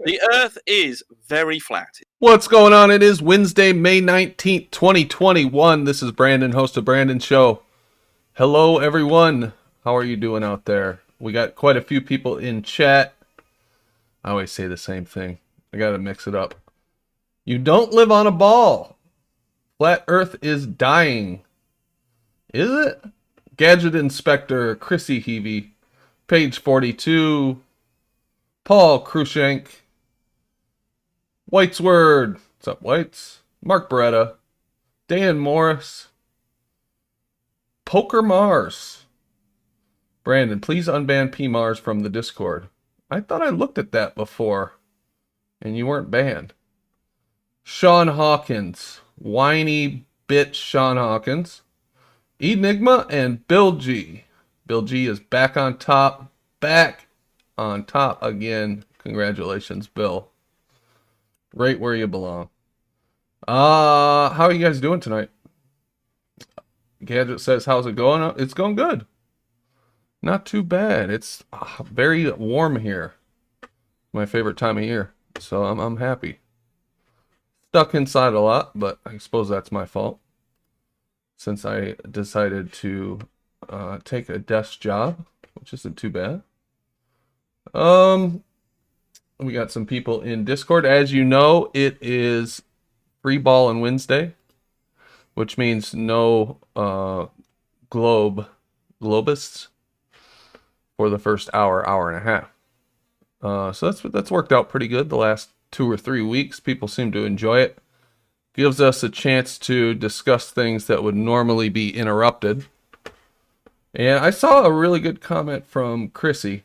The Earth is very flat. What's going on? It is Wednesday, May 19th, 2021. This is Brandon, host of Brandon Show. Hello, everyone. How are you doing out there? We got quite a few people in chat. I always say the same thing. I got to mix it up. You don't live on a ball. Flat Earth is dying. Is it? Gadget Inspector, Chrissy Heavey, Page 42, Paul Krushenk, White's Word. What's up, Whites? Mark Beretta, Dan Morris, Poker Mars. Brandon, please unban P Mars from the Discord. I thought I looked at that before, and you weren't banned. Sean Hawkins, whiny bitch Sean Hawkins, Enigma, and Bill G. Bill G is back on top again. Congratulations, Bill. Right where you belong. How are you guys doing tonight? Gadget says, how's it going? It's going good. Not too bad. It's very warm here. My favorite time of year. So I'm happy. Stuck inside a lot, but I suppose that's my fault. Since I decided to take a desk job, which isn't too bad. We got some people in Discord. As you know, it is Free Ballin Wednesday, which means no globists for the first hour and a half. So that's worked out pretty good the last 2 or 3 weeks. People seem to enjoy it. Gives us a chance to discuss things that would normally be interrupted. And I saw a really good comment from Chrissy,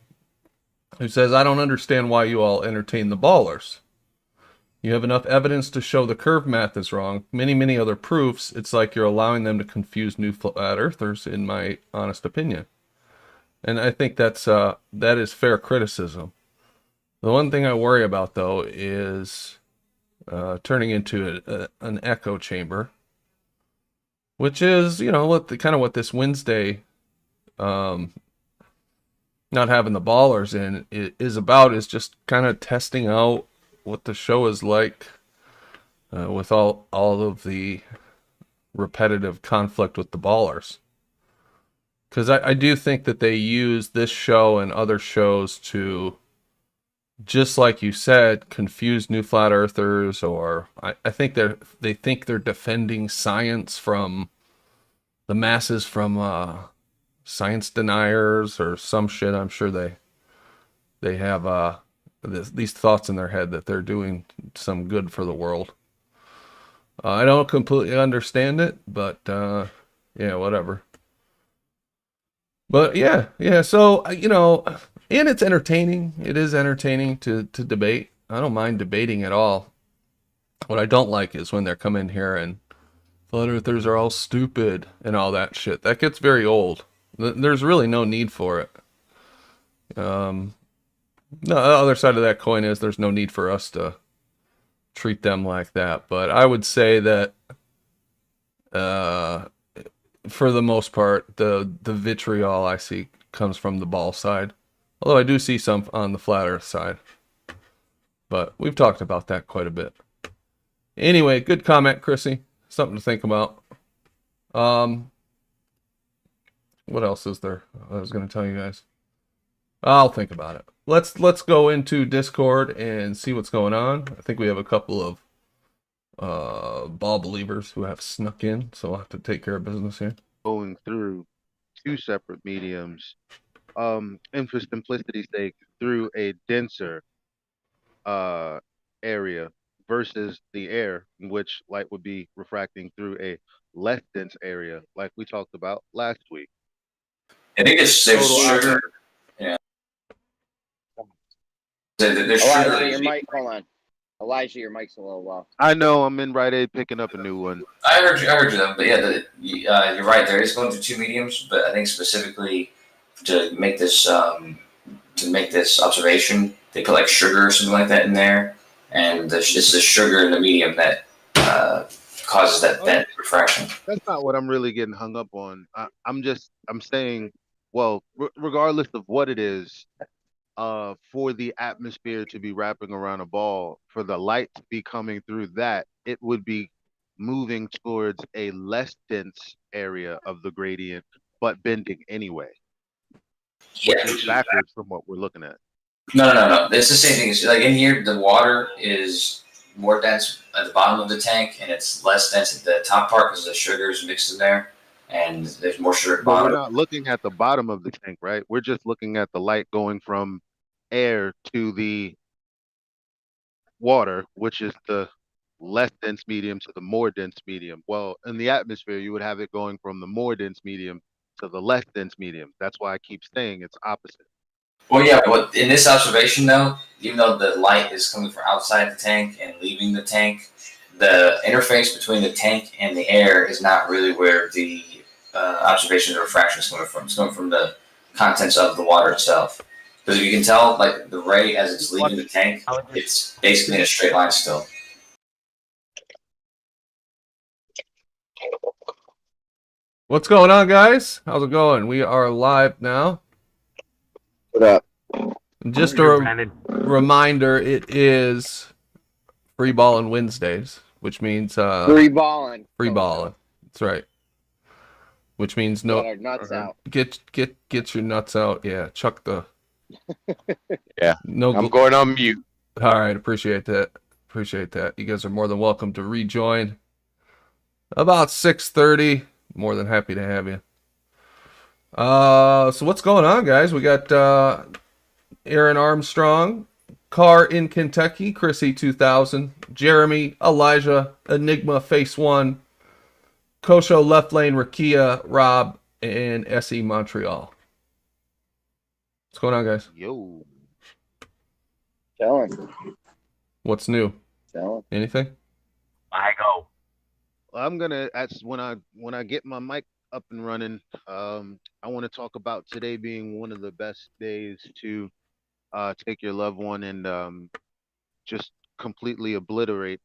who says, I don't understand why you all entertain the ballers. You have enough evidence to show the curve math is wrong. Many other proofs. It's like you're allowing them to confuse new flat earthers, in my honest opinion. And I think that is fair criticism. The one thing I worry about, though, is turning into an echo chamber, which is, what this Wednesday, not having the ballers in is about, is just kind of testing out what the show is like with all of the repetitive conflict with the ballers. Because I do think that they use this show and other shows to, just like you said, confuse new flat earthers, or I think they think they're defending science from the masses, from science deniers or some shit. I'm sure they have these thoughts in their head that they're doing some good for the world. I don't completely understand it, but yeah, whatever. But yeah. So and it's entertaining. It is entertaining to debate. I don't mind debating at all. What I don't like is when they're coming here and flat earthers are all stupid and all that shit. That gets very old. There's really no need for it. The other side of that coin is there's no need for us to treat them like that. But I would say that for the most part, the vitriol I see comes from the ball side. Although I do see some on the flat earth side. But we've talked about that quite a bit. Anyway, good comment, Chrissy. Something to think about. What else is there? I was going to tell you guys. I'll think about it. Let's go into Discord and see what's going on. I think we have a couple of ball believers who have snuck in, so we'll have to take care of business here. Going through 2 separate mediums. And for simplicity's sake, through a denser area versus the air, in which light would be refracting through a less dense area, like we talked about last week. I think there's sugar. Yeah. There's Elijah, your mic. Hold on. Elijah, your mic's a little low. I know, I'm in Rite Aid picking up a new one. I heard you, but yeah, you're right. There is going to 2 mediums, but I think specifically to make this observation, they put like sugar or something like that in there, and it's the sugar in the medium that causes that refraction. That's not what I'm really getting hung up on. I'm saying, well, regardless of what it is, for the atmosphere to be wrapping around a ball, for the light to be coming through that, it would be moving towards a less dense area of the gradient, but bending anyway, Yeah. which is backwards from what we're looking at. No. It's the same thing. It's like in here, the water is more dense at the bottom of the tank, and it's less dense at the top part because the sugar is mixed in there, and there's more sugar at the But we're bottom. not looking at the bottom of the tank, right? We're just looking at the light going from air to the water, which is the less dense medium to the more dense medium. Well, in the atmosphere, you would have it going from the more dense medium to the less dense medium. That's why I keep saying it's opposite. Well, yeah, but in this observation, though, even though the light is coming from outside the tank and leaving the tank, the interface between the tank and the air is not really where the observation of refraction is coming from. It's coming from the contents of the water itself. Because if you can tell, like the ray as it's leaving the tank, it's basically in a straight line still. What's going on, guys? How's it going? We are live now. What up? Just a reminder, it is Free Ballin' Wednesdays, which means Free balling. free ballin'. That's right. Which means Get no our nuts out. get your nuts out. Yeah, chuck the Yeah, no. I'm going on mute. All right, appreciate that. Appreciate that. You guys are more than welcome to rejoin. About 6:30. More than happy to have you. So what's going on, guys? We got Aaron Armstrong, Carr in Kentucky, Chrissy 2000, Jeremy, Elijah, Enigma, Face One, Kosho, Left Lane, Rakia, Rob, and SE Montreal. What's going on, guys? Yo. Chilling. What's new? Chilling. Anything? I go. I'm gonna when I get my mic up and running, I want to talk about today being one of the best days to take your loved one and just completely obliterate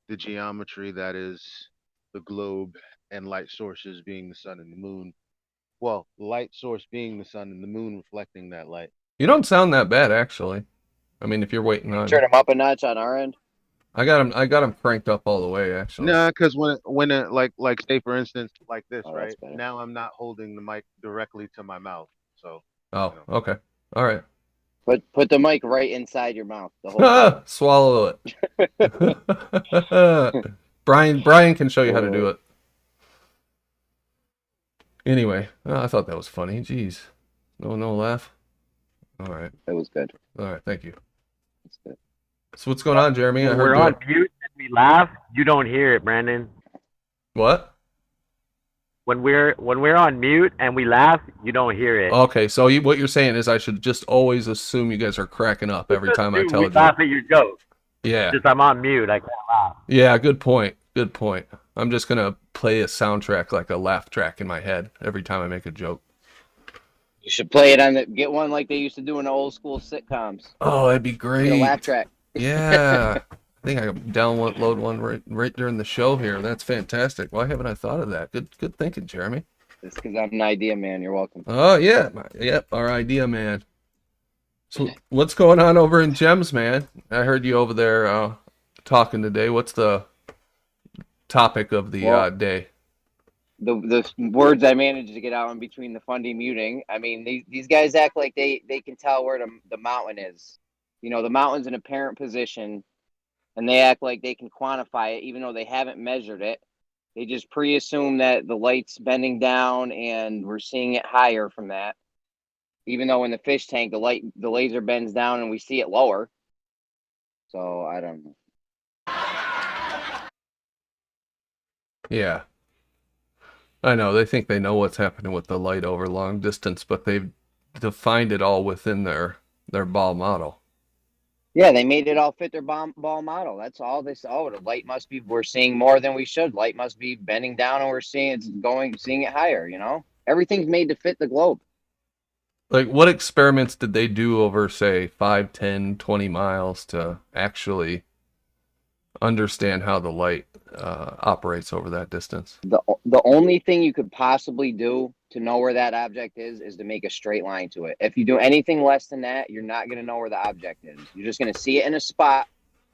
the geometry that is the globe and light sources being the sun and the moon. Well, light source being the sun and the moon reflecting that light. You don't sound that bad, actually. I mean, if you're waiting on, Turn them up a notch on our end. I got him cranked up all the way, actually. Nah, because when it like say for instance like this, Oh, right? that's better. Now I'm not holding the mic directly to my mouth, so Oh, okay. All right. Put the mic right inside your mouth. The whole time. Swallow it. Brian can show you how to do it. Anyway, I thought that was funny. Jeez. No laugh. All right. That was good. All right. Thank you. That's good. So what's going on, Jeremy? I When heard we're you. on mute and we laugh, you don't hear it, Brandon. What? When we're on mute and we laugh, you don't hear it. Okay, so what you're saying is I should just always assume you guys are cracking up every time I Dude, tell we a laugh joke. at your joke. Yeah. Just I'm on mute. I can't laugh. Yeah, good point. Good point. I'm just going to play a soundtrack like a laugh track in my head every time I make a joke. You should play it on get one like they used to do in the old school sitcoms. Oh, that'd be great. Get a laugh track. Yeah. I think I can download one right during the show here. That's fantastic. Why haven't I thought of that? Good thinking, Jeremy. It's because I'm an idea man. You're welcome. Oh, yeah. Yep, our idea man. So what's going on over in Gems, man? I heard you over there talking today. What's the topic of the day? The words I managed to get out in between the funding muting. I mean, these guys act like they can tell where the mountain is. You know, the mountain's in a parent position, and they act like they can quantify it, even though they haven't measured it. They just pre-assume that the light's bending down, and we're seeing it higher from that. Even though in the fish tank, the laser bends down, and we see it lower. So I don't know. Yeah. I know, they think they know what's happening with the light over long distance, but they've defined it all within their ball model. Yeah, they made it all fit their ball model. That's all this. Oh, the light must be. We're seeing more than we should. Light must be bending down, and we're seeing it higher. You know, everything's made to fit the globe. Like, what experiments did they do over, say, 5, 10, 20 miles to actually understand how the light operates over that distance. The only thing you could possibly do to know where that object is to make a straight line to it. If you do anything less than that, you're not going to know where the object is. You're just going to see it in a spot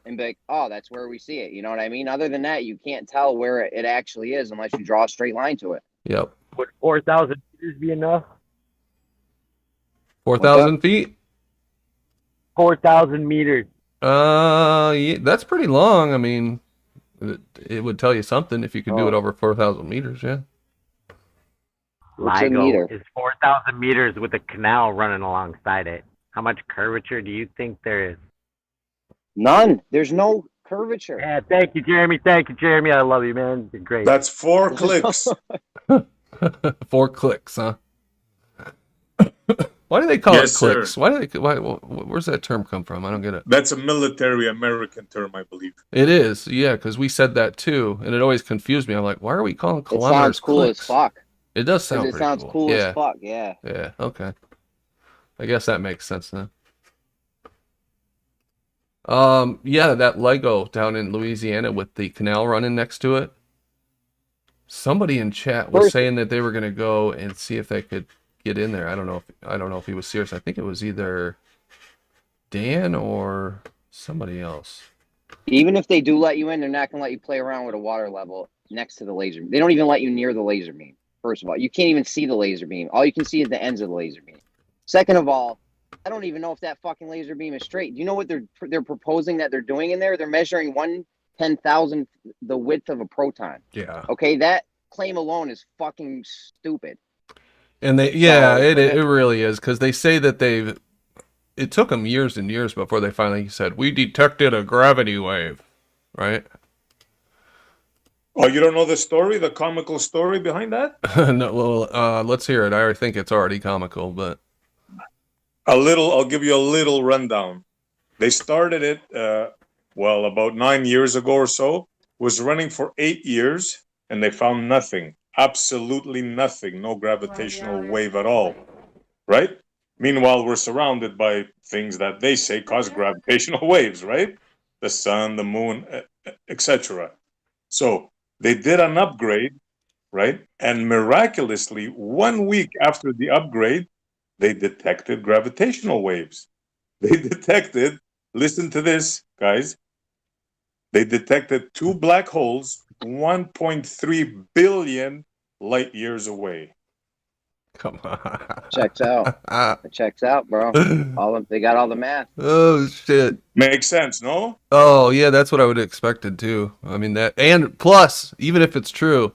and be like, oh, that's where we see it. You know what I mean? Other than that, you can't tell where it actually is unless you draw a straight line to it. Yep. Would 4,000 meters be enough? 4,000 feet? 4,000 meters. Yeah, that's pretty long. I mean, it would tell you something if you could do it Oh. over 4,000 meters, yeah. What's a LIGO meter? is 4,000 meters with a canal running alongside it. How much curvature do you think there is? None. There's no curvature. Yeah, thank you, Jeremy. Thank you, Jeremy. I love you, man. You're great. That's 4 clicks. 4 clicks, huh? Why do they call Yes, it clicks? sir. Where's that term come from? I don't get it. That's a military American term, I believe. It is, yeah, because we said that too, and it always confused me. I'm like, why are we calling It kilometers sounds cool clicks? as fuck. It does sound It pretty sounds cool yeah. as fuck, yeah. Yeah, okay. I guess that makes sense then. Yeah, that Lego down in Louisiana with the canal running next to it. Somebody in chat was saying that they were gonna go and see if they could get in there. I don't know if he was serious. I think it was either Dan or somebody else. Even if they do let you in, they're not going to let you play around with a water level next to the laser. They don't even let you near the laser beam. First of all, you can't even see the laser beam. All you can see is the ends of the laser beam. Second of all, I don't even know if that fucking laser beam is straight. Do you know what they're proposing that they're doing in there? They're measuring 1/10,000th the width of a proton. Yeah. Okay, that claim alone is fucking stupid. And it really is, because they say that it took them years and years before they finally said, we detected a gravity wave, right? Oh, you don't know the story, the comical story behind that? No, well, let's hear it. I think it's already comical, but I'll give you a little rundown. They started it, about 9 years ago or so, was running for 8 years, and they found nothing, absolutely nothing, no gravitational wave at all, right? Meanwhile, we're surrounded by things that they say cause gravitational waves, right? The sun, the moon, etc. So they did an upgrade, right? And miraculously, 1 week after the upgrade, they detected gravitational waves. They detected, listen to this, guys. They detected 2 black holes 1.3 billion light years away. come on. Checks out. It checks out, bro. They got all the math. Oh, shit. Makes sense, no? Oh, yeah, that's what I would have expected, too. I mean, and plus, even if it's true,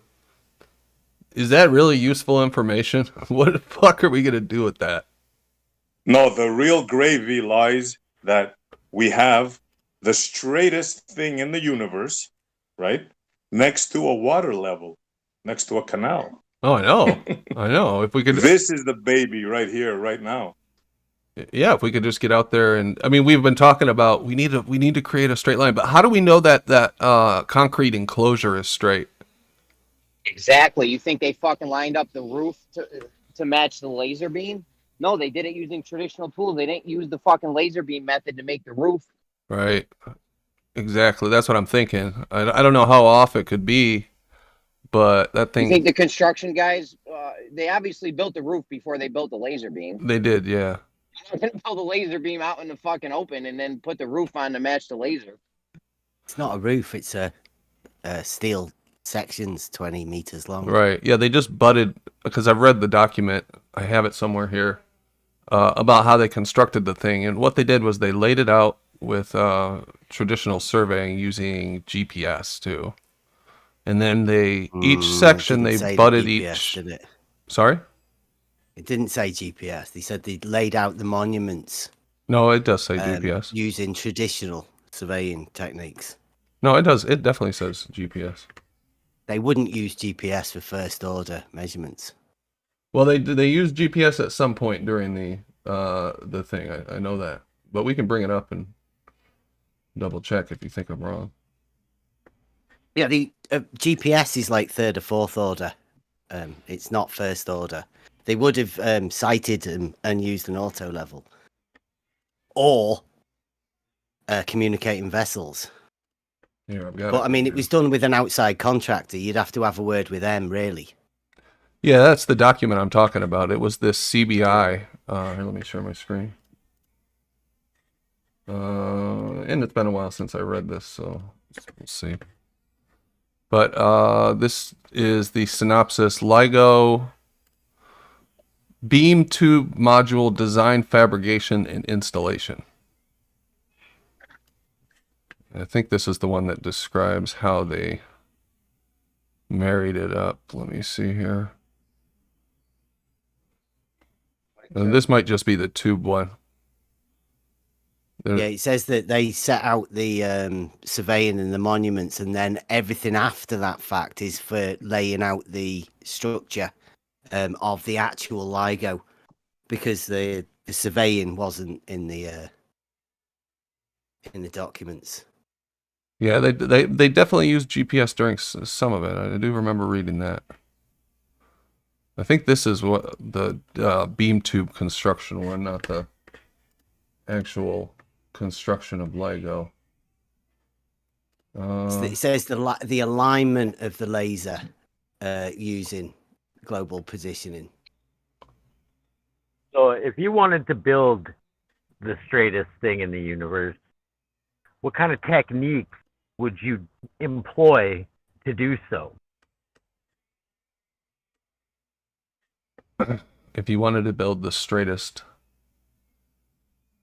is that really useful information? What the fuck are we going to do with that? No, the real gravy lies that we have the straightest thing in the universe, right? Next to a water level, next to a canal. Oh, I know. I know. If we could, This is the baby right here, right now. yeah, if we could just get out there and, I mean, we've been talking about we need to create a straight line, but how do we know that concrete enclosure is straight? Exactly. You think they fucking lined up the roof to match the laser beam? No, they did it using traditional tools. They didn't use the fucking laser beam method to make the roof. Right. Exactly. That's what I'm thinking. I don't know how off it could be, but that You thing, think the construction guys, they obviously built the roof before they built the laser beam. they did, yeah. They're going to build the laser beam out in the fucking open and then put the roof on to match the laser. It's not a roof, it's a steel sections 20 meters long. Right. Yeah, they just butted, because I've read the document, I have it somewhere here, about how they constructed the thing. And what they did was they laid it out with traditional surveying using GPS too. And then each section, Didn't they say the butted GPS, each. did it? Sorry? It didn't say GPS. They said they laid out the monuments No, it does say GPS. using traditional surveying techniques. No, it does. It definitely says GPS. They wouldn't use GPS for first order measurements. Well, they used GPS at some point during the thing. I know that, but we can bring it up and double check if you think I'm wrong. Yeah, the GPS is like third or fourth order. It's not first order. They would have sighted and used an auto level, or communicating vessels. Here, I've got But it. I mean, it was done with an outside contractor. You'd have to have a word with them, really. Yeah, that's the document I'm talking about. It was this CBI. Here, let me share my screen. And it's been a while since I read this, so we'll see. But this is the synopsis. LIGO beam tube module design, fabrication, and installation. I think this is the one that describes how they married it up. Let me see here. And this might just be the tube one. Yeah, it says that they set out the surveying and the monuments, and then everything after that fact is for laying out the structure of the actual LIGO, because the surveying wasn't in the documents. Yeah, they definitely used GPS during some of it. I do remember reading that. I think this is what the beam tube construction one, not the actual construction of LIGO. It says the alignment of the laser using global positioning. So if you wanted to build the straightest thing in the universe, what kind of techniques would you employ to do so? If you wanted to build the straightest,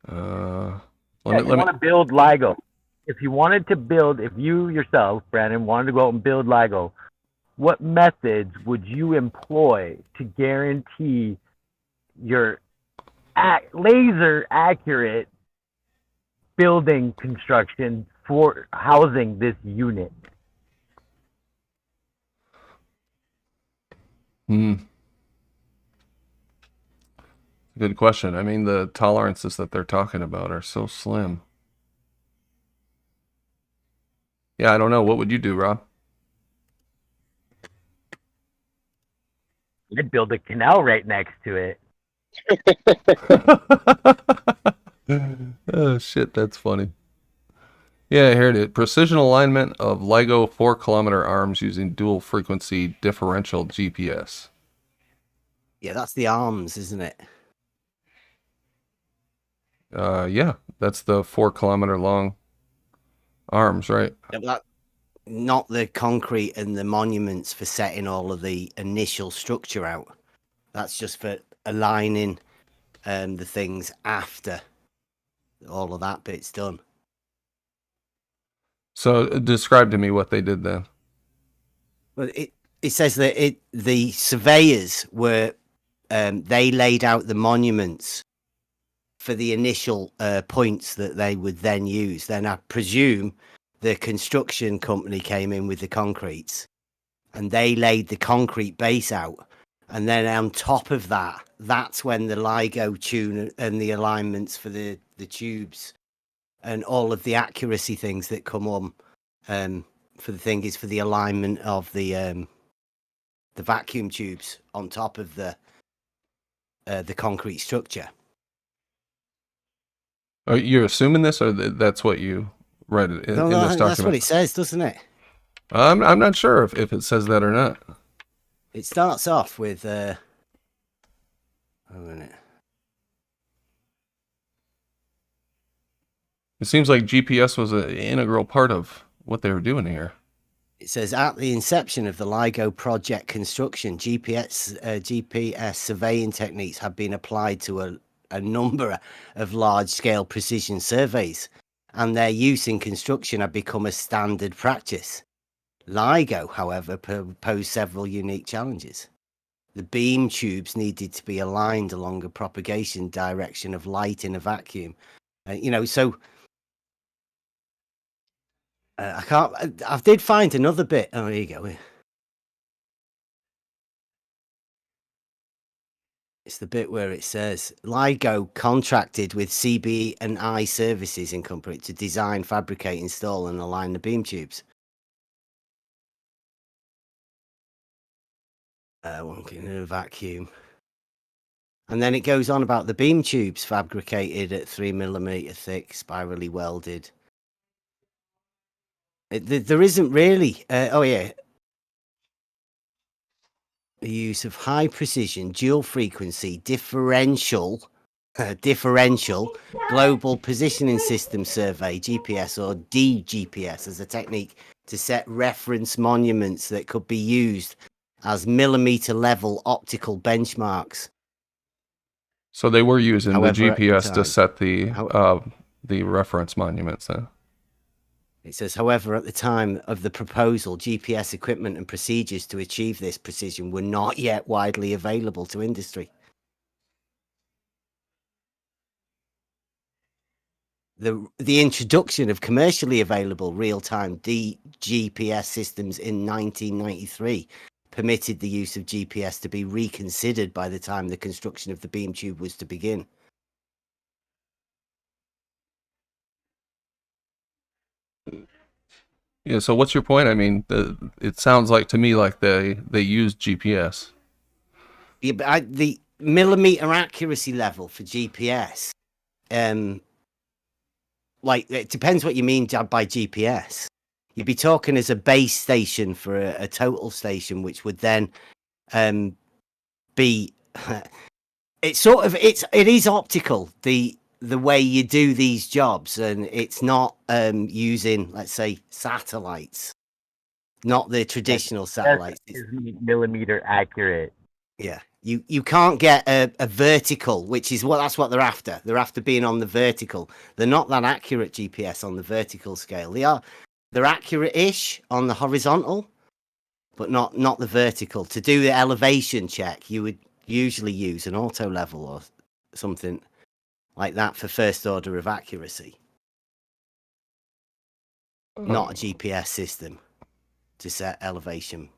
If you want to build LIGO, if you yourself, Brandon, wanted to go out and build LIGO, what methods would you employ to guarantee your laser accurate building construction for housing this unit? Good question. I mean, the tolerances that they're talking about are so slim. Yeah, I don't know. What would you do, Rob? I'd build a canal right next to it. Oh, shit, that's funny. Yeah, here it is. Precision alignment of LIGO 4-kilometer arms using dual frequency differential GPS. Yeah, that's the arms, isn't it? Yeah, that's the 4-kilometer long arms, right? Yeah, but not the concrete and the monuments for setting all of the initial structure out. That's just for aligning the things after all of that bit's done. So describe to me what they did then. Well, it says that the surveyors were they laid out the monuments for the initial points that they would then use. Then I presume the construction company came in with the concretes and they laid the concrete base out. And then on top of that, that's when the LIGO tune and the alignments for the tubes and all of the accuracy things that come on for the thing is for the alignment of the vacuum tubes on top of the concrete structure. Are you assuming this, or that's what you read in this document? That's what it says, doesn't it? I'm not sure if it says that or not. It starts off with a minute. It seems like GPS was an integral part of what they were doing here. It says, at the inception of the LIGO project construction, GPS surveying techniques have been applied to a number of large-scale precision surveys, and their use in construction had become a standard practice. LIGO, however, posed several unique challenges. The beam tubes needed to be aligned along a propagation direction of light in a vacuum. So I did find another bit. Oh, here you go. It's the bit where it says LIGO contracted with CB&I Services Incorporated to design, fabricate, install, and align the beam tubes. Working in a vacuum. And then it goes on about the beam tubes fabricated at 3mm thick, spirally welded. There isn't really. Oh yeah, the use of high precision, dual frequency, differential global positioning system survey (GPS) or DGPS as a technique to set reference monuments that could be used as millimeter level optical benchmarks. So they were using However, the at the GPS to time- set the reference monuments then. It says, however, at the time of the proposal, GPS equipment and procedures to achieve this precision were not yet widely available to industry. The introduction of commercially available real-time DGPS systems in 1993 permitted the use of GPS to be reconsidered by the time the construction of the beam tube was to begin. Yeah, so what's your point? I mean, it sounds like to me like they used GPS. Yeah, but the millimeter accuracy level for GPS, like it depends what you mean by GPS. You'd be talking as a base station for a total station, which would then be it is optical the way you do these jobs, and it's not using, let's say, satellites, not the traditional satellites. That's millimeter accurate. Yeah, you can't get a vertical, which is that's what they're after. They're after being on the vertical. They're not that accurate GPS on the vertical scale. They're accurate-ish on the horizontal, but not the vertical. To do the elevation check, you would usually use an auto level or something like that for first order of accuracy. Not a GPS system to set elevation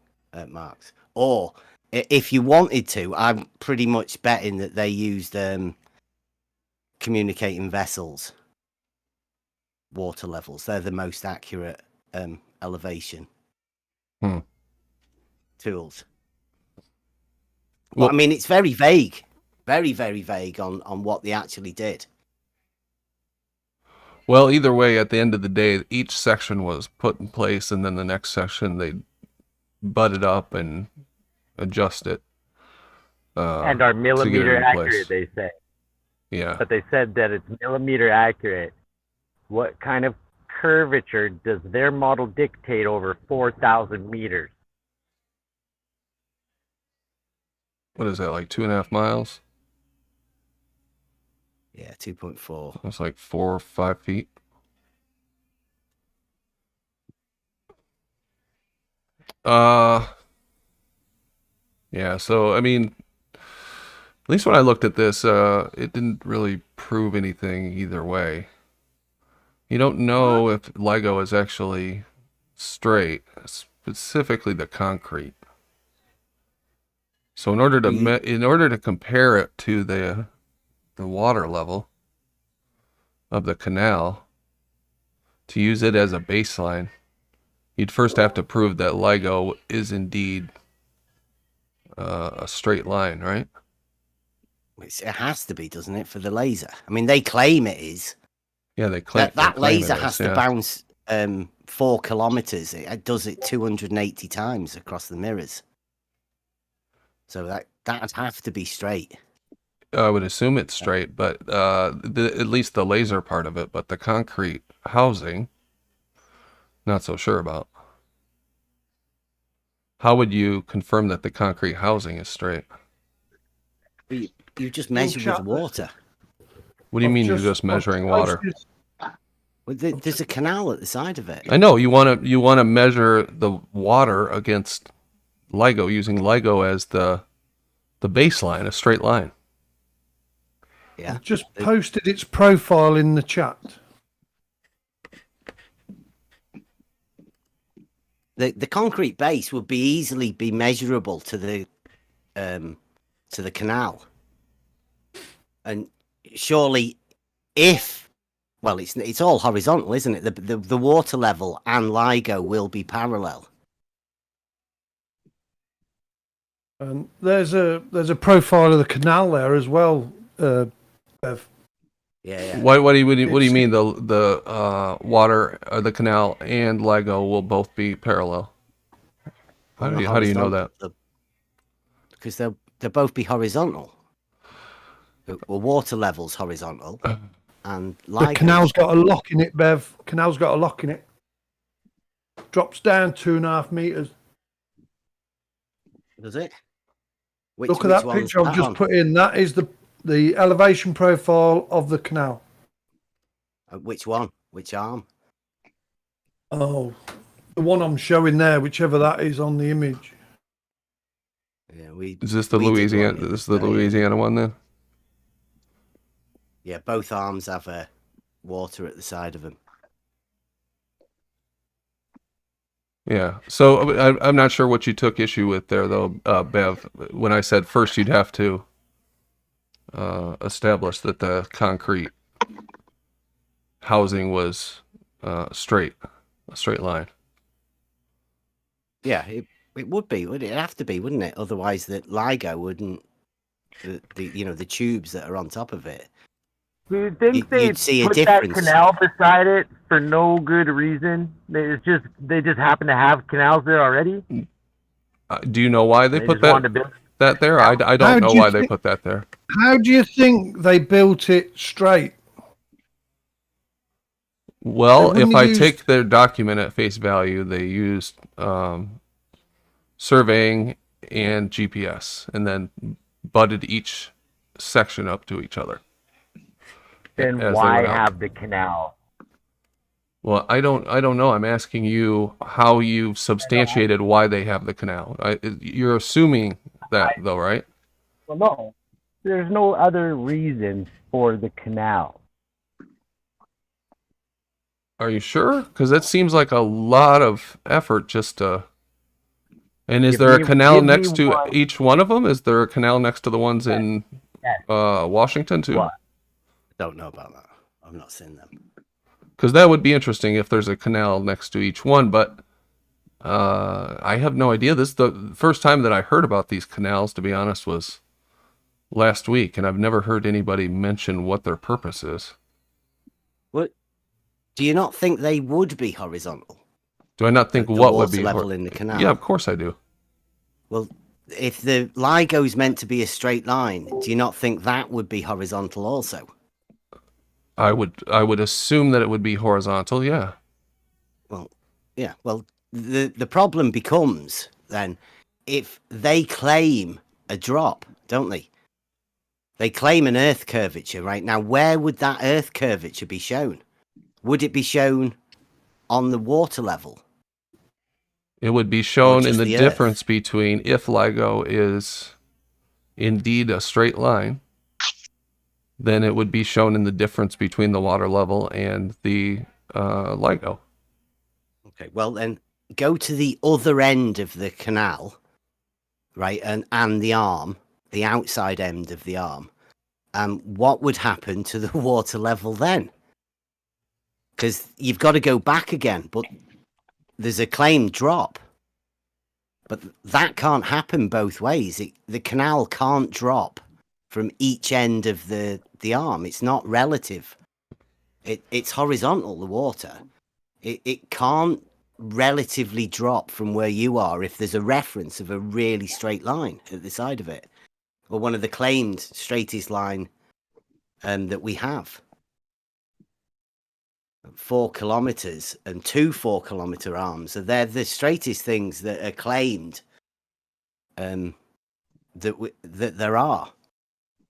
marks. Or if you wanted to, I'm pretty much betting that they used communicating vessels, water levels. They're the most accurate elevation tools. Well, I mean, it's very vague, very, very vague on what they actually did. Well, either way, at the end of the day, each section was put in place, and then the next section they butt it up and adjust it. And are millimeter accurate, they say. Yeah. But they said that it's millimeter accurate. What kind of curvature does their model dictate over 4,000 meters? What is that, like 2.5 miles? Yeah, 2.4. That's like 4 or 5 feet. Yeah, so I mean, at least when I looked at this, it didn't really prove anything either way. You don't know if Lego is actually straight, specifically the concrete. So in order to compare it to the water level of the canal, to use it as a baseline, you'd first have to prove that Lego is indeed a straight line, right? It has to be, doesn't it, for the laser? I mean, they claim it is. Yeah, they claim that laser has to bounce 4 kilometers. It does it 280 times across the mirrors. So that'd have to be straight. I would assume it's straight, but at least the laser part of it, but the concrete housing, not so sure about. How would you confirm that the concrete housing is straight? You just measure with water. What do you mean you're just measuring water? Well, there's a canal at the side of it. I know you want to measure the water against Lego, using Lego as the baseline, a straight line. Yeah. I've just posted its profile in the chat. The concrete base would be easily be measurable to the canal, and surely, it's all horizontal, isn't it? The water level and LIGO will be parallel. And there's a profile of the canal there as well, Bev. Yeah. What do you mean the water or the canal and LIGO will both be parallel? How do you know that? Because they'll both be horizontal. Well, water level's horizontal, and The canal's got a lock in it, Bev. Canal's got a lock in it. Drops down 2.5 meters. Does it? Look at that picture I've just put in. That is the elevation profile of the canal. Which one? Which arm? Oh, the one I'm showing there, whichever that is on the image. Yeah, is this the Louisiana? This is the Louisiana one then? Yeah, both arms have water at the side of them. Yeah. So I'm not sure what you took issue with there, though, Bev. When I said first, you'd have to establish that the concrete housing was a straight line. Yeah, it would be. Would it have to be? Wouldn't it? Otherwise, the LIGO wouldn't. The tubes that are on top of it. Do you think they put that canal beside it for no good reason? They just happen to have canals there already. Do you know why they put that there? I don't know why they put that there. How do you think they built it straight? Well, if I take their document at face value, they used surveying and GPS, and then butted each section up to each other. Then why have the canal? Well, I don't know. I'm asking you how you've substantiated why they have the canal. You're assuming that, though, right? Well, no. There's no other reason for the canal. Are you sure? Because that seems like a lot of effort just to... And is there a canal next to each one of them? Is there a canal next to the ones in Washington, too? What? Don't know about that. I've not seen them. Because that would be interesting if there's a canal next to each one, but I have no idea. This is the first time that I heard about these canals, to be honest, was last week, and I've never heard anybody mention what their purpose is. What? Do you not think they would be horizontal? Do I not think what would be level in the canal? Yeah, of course I do. Well, if the LIGO is meant to be a straight line, do you not think that would be horizontal also? I would assume that it would be horizontal, yeah. Well, yeah. Well, the problem becomes then if they claim a drop, don't they? They claim an earth curvature, right? Now, where would that earth curvature be shown? Would it be shown on the water level? It would be shown in the difference between if LIGO is indeed a straight line, then it would be shown in the difference between the water level and the LIGO. Okay, well then go to the other end of the canal, right, and the arm, the outside end of the arm. What would happen to the water level then? Because you've got to go back again, but there's a claimed drop. But that can't happen both ways. The canal can't drop from each end of the arm. It's not relative. It's horizontal, the water. It can't relatively drop from where you are if there's a reference of a really straight line at the side of it. Or one of the claimed straightest line that we have. 4 kilometers and 2 4-kilometer arms. So they're the straightest things that are claimed that there are.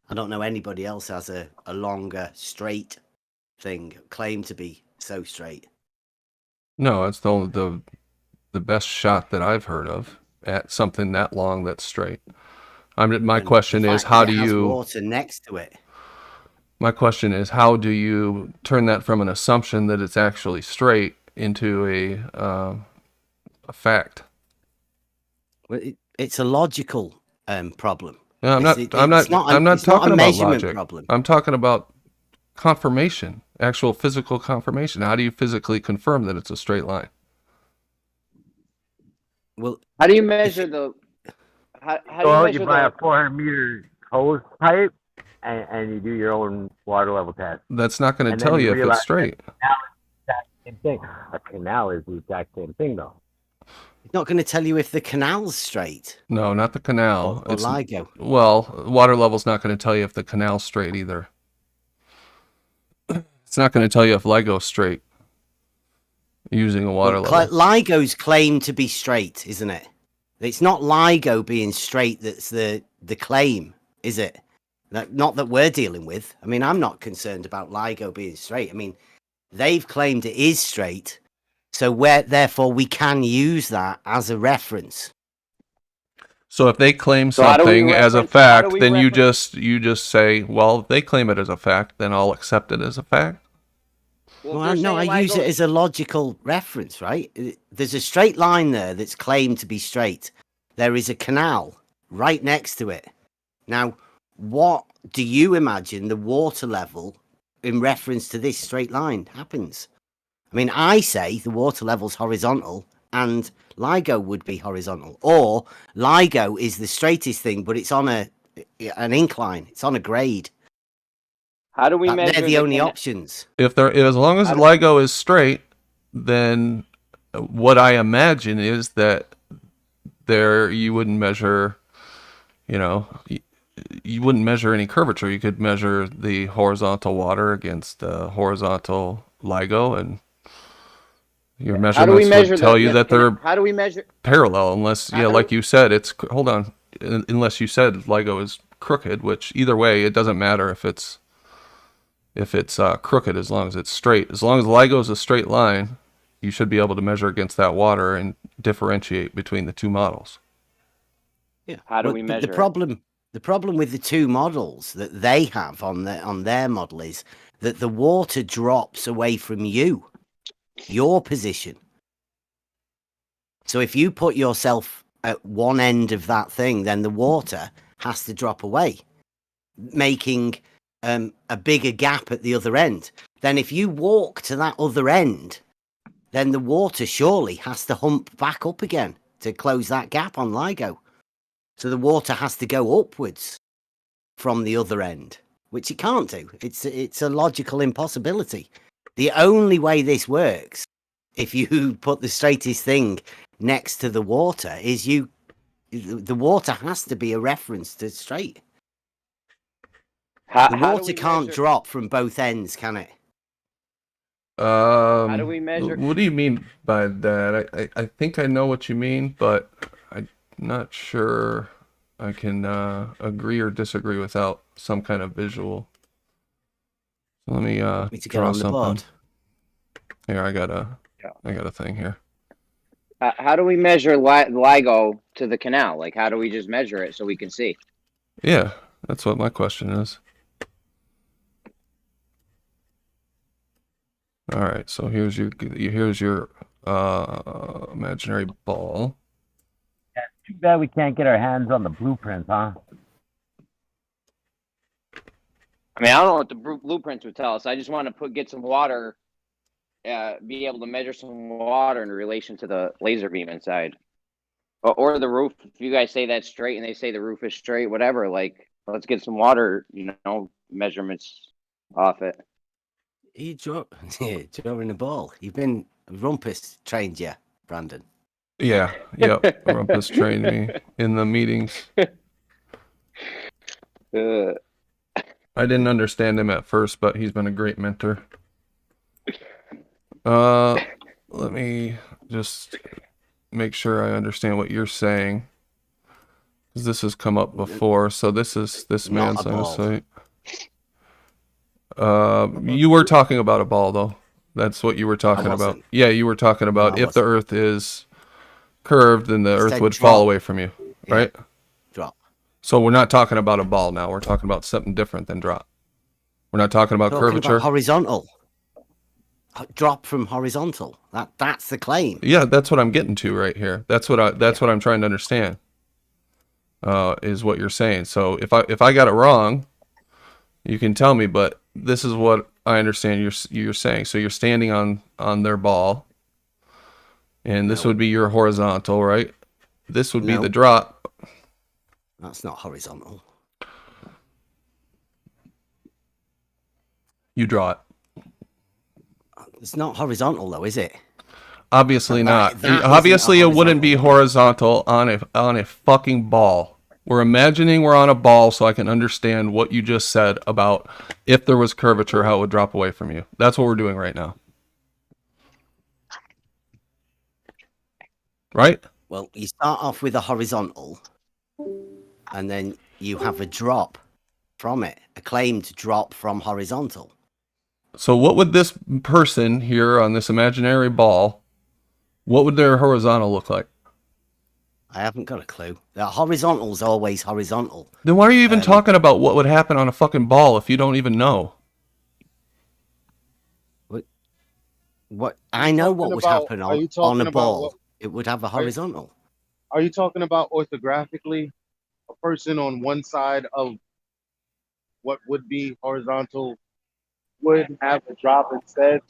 I don't know anybody else has a longer straight thing claimed to be so straight. No, it's the best shot that I've heard of at something that long that's straight. My question is, how do you water next to it? My question is, how do you turn that from an assumption that it's actually straight into a fact? Well, it's a logical problem. No, I'm not talking about logic. Problem. I'm talking about confirmation, actual physical confirmation. How do you physically confirm that it's a straight line? Well, how do you measure the? How do you measure you buy a 400-meter hose pipe and you do your own water level test. That's not going to And tell then you if realize it's straight. that same thing. A canal is the exact same thing, though. It's not going to tell you if the canal's straight No, not the canal. or LIGO. Well, water level's not going to tell you if the canal's straight either. It's not going to tell you if LIGO's straight using a water level. LIGO's claim to be straight, isn't it? It's not LIGO being straight that's the claim, is it? Not that we're dealing with. I mean, I'm not concerned about LIGO being straight. I mean, they've claimed it is straight, so therefore we can use that as a reference. So if they claim So how do we something as a reference- how do fact, we then you reference- just say, well, if they claim it as a fact, then I'll accept it as a fact. Well, no, I use it as a logical reference, right? There's a straight line there that's claimed to be straight. There is a canal right next to it. Now, what do you imagine the water level in reference to this straight line happens? I mean, I say the water level's horizontal and LIGO would be horizontal. Or LIGO is the straightest thing, but it's on an incline. It's on a grade. How do we measure? They're the only options. As long as LIGO is straight, then what I imagine is that you wouldn't measure, you wouldn't measure any curvature. You could measure the horizontal water against the horizontal LIGO, and your measurements would tell you that they're How do we measure? parallel, unless, like you said, hold on, unless you said LIGO is crooked, which either way, it doesn't matter if it's crooked as long as it's straight. As long as LIGO is a straight line, you should be able to measure against that water and differentiate between the two models. Yeah. How do we measure The problem with the two models that they have on their model is that the water drops away from your position. So if you put yourself at one end of that thing, then the water has to drop away, making a bigger gap at the other end. Then if you walk to that other end, then the water surely has to hump back up again to close that gap on LIGO. So the water has to go upwards from the other end, which it can't do. It's a logical impossibility. The only way this works, if you put the straightest thing next to the water, is the water has to be a reference to straight. The water can't drop from both ends, can it? How do we measure? What do you mean by that? I think I know what you mean, but I'm not sure I can agree or disagree without some kind of visual. Let me draw something. Board. Here, I got a thing here. How do we measure LIGO to the canal? Like, how do we just measure it so we can see? Yeah, that's what my question is. All right, so here's your imaginary ball. Yeah, too bad we can't get our hands on the blueprints, huh? I mean, I don't know what the blueprints would tell us. I just want to get some water, be able to measure some water in relation to the laser beam inside, or the roof. If you guys say that's straight and they say the roof is straight, whatever. Like, let's get some water, measurements off it. You drawing a ball. You've been Rumpus trained you, Brandon. Yeah, yep. Rumpus trained me in the meetings. I didn't understand him at first, but he's been a great mentor. Let me just make sure I understand what you're saying, because this has come up before. So this man's on the site. You were talking about a ball, though. That's what you were talking about. Yeah, you were talking about if the Earth is curved, then the Earth would fall away from you, right? Drop. So we're not talking about a ball now. We're talking about something different than drop. We're not talking about curvature. About horizontal. Drop from horizontal. That's the claim. Yeah, that's what I'm getting to right here. That's what I'm trying to understand. Is what you're saying. So if I got it wrong, you can tell me, but this is what I understand you're saying. So you're standing on their ball, and this would be your horizontal, right? This would be the drop. That's not horizontal. You draw it. It's not horizontal though, is it? Obviously not. that Obviously, isn't a it wouldn't be horizontal on a fucking ball. We're imagining we're on a ball, so I can understand what you just said about if there was curvature, how it would drop away from you. That's what we're doing right now. Right? Well, you start off with a horizontal, and then you have a drop from it, a claimed drop from horizontal. So what would this person here on this imaginary ball, what would their horizontal look like? I haven't got a clue. The horizontal's always horizontal. Then why are you even talking about what would happen on a fucking ball if you don't even know? What I know what would happen on a ball. It would have a horizontal. Are you talking about orthographically? A person on one side of what would be horizontal would have a drop instead?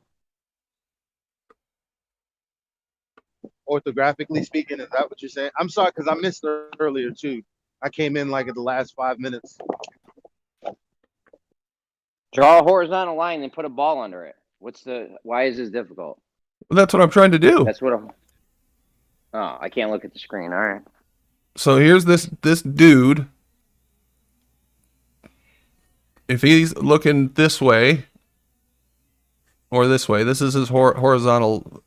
Orthographically speaking, is that what you're saying? I'm sorry, because I missed earlier too. I came in like at the last 5 minutes. Draw a horizontal line and put a ball under it. Why is this difficult? Well, that's what I'm trying to do. That's what I can't look at the screen. All right. So here's this dude. If he's looking this way or this way, this is his horizontal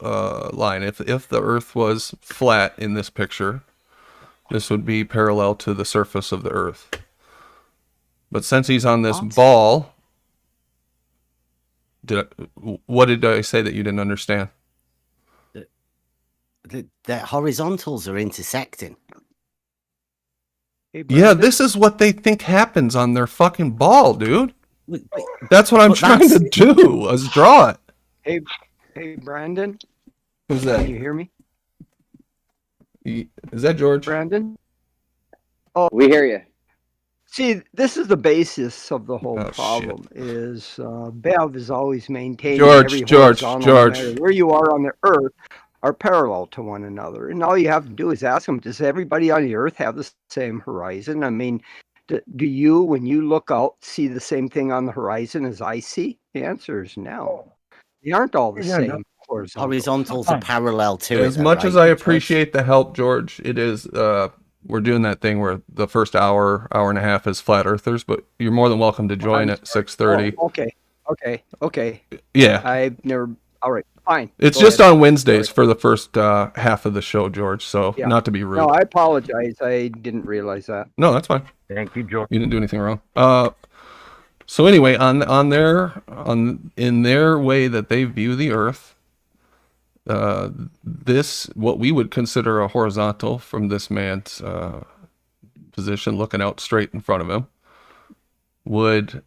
line. If the Earth was flat in this picture, this would be parallel to the surface of the Earth. But since he's on this ball, what did I say that you didn't understand? The horizontals are intersecting. Yeah, this is what they think happens on their fucking ball, dude. That's what I'm trying to do, is draw it. Hey, Brandon. Who's that? Can you hear me? Is that George? Brandon? Oh, we hear you. See, this is the basis of the whole problem. Is Bev is always maintaining every horizontal, no matter where you are on the Earth, are parallel to one another. And all you have to do is ask them, does everybody on the Earth have the same horizon? I mean, do you, when you look out, see the same thing on the horizon as I see? The answer is no. They aren't all the same. No. Horizontals are parallel to it. As much as I appreciate the help, George, it is, we're doing that thing where the first hour and a half is flat earthers, but you're more than welcome to join at 6:30. Oh, okay. Yeah. I've never, all right. Fine. It's just on Wednesdays for the first half of the show, George. So not to be rude. No, I apologize. I didn't realize that. No, that's fine. Thank you, George. You didn't do anything wrong. So anyway, in their way that they view the Earth, this what we would consider a horizontal from this man's position, looking out straight in front of him, would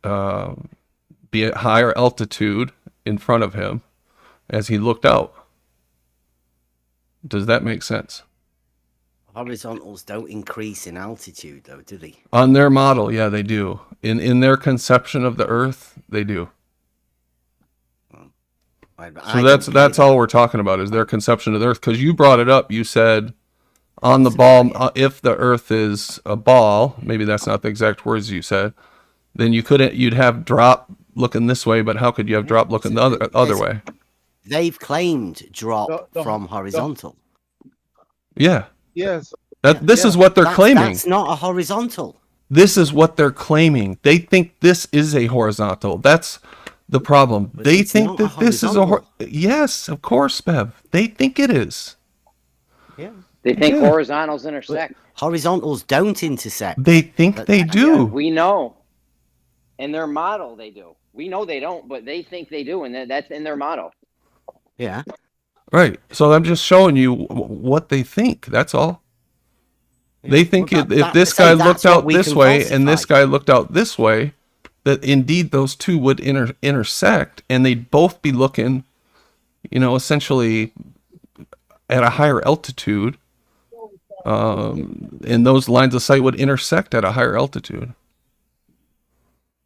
be at higher altitude in front of him as he looked out. Does that make sense? Horizontals don't increase in altitude, though, do they? On their model, yeah, they do. In their conception of the Earth, they do. So that's all we're talking about is their conception of the Earth. Because you brought it up, you said on the ball, if the Earth is a ball, maybe that's not the exact words you said, then you'd have drop looking this way, but how could you have drop looking the other way? They've claimed drop from horizontal. Yeah. Yes. This is what they're claiming. That's not a horizontal. This is what they're claiming. They think this is a horizontal. That's the problem. But they think that this is a yes, of course, Bev. They think it is. Yeah. They think horizontals intersect. But horizontals don't intersect. They think they do. Yeah, we know. In their model, they do. We know they don't, but they think they do, and that's in their model. Yeah. Right. So I'm just showing you what they think. That's all. They think if this guy looked out this way and this guy looked out this way, that indeed those two would intersect and they'd both be looking, essentially at a higher altitude. And those lines of sight would intersect at a higher altitude.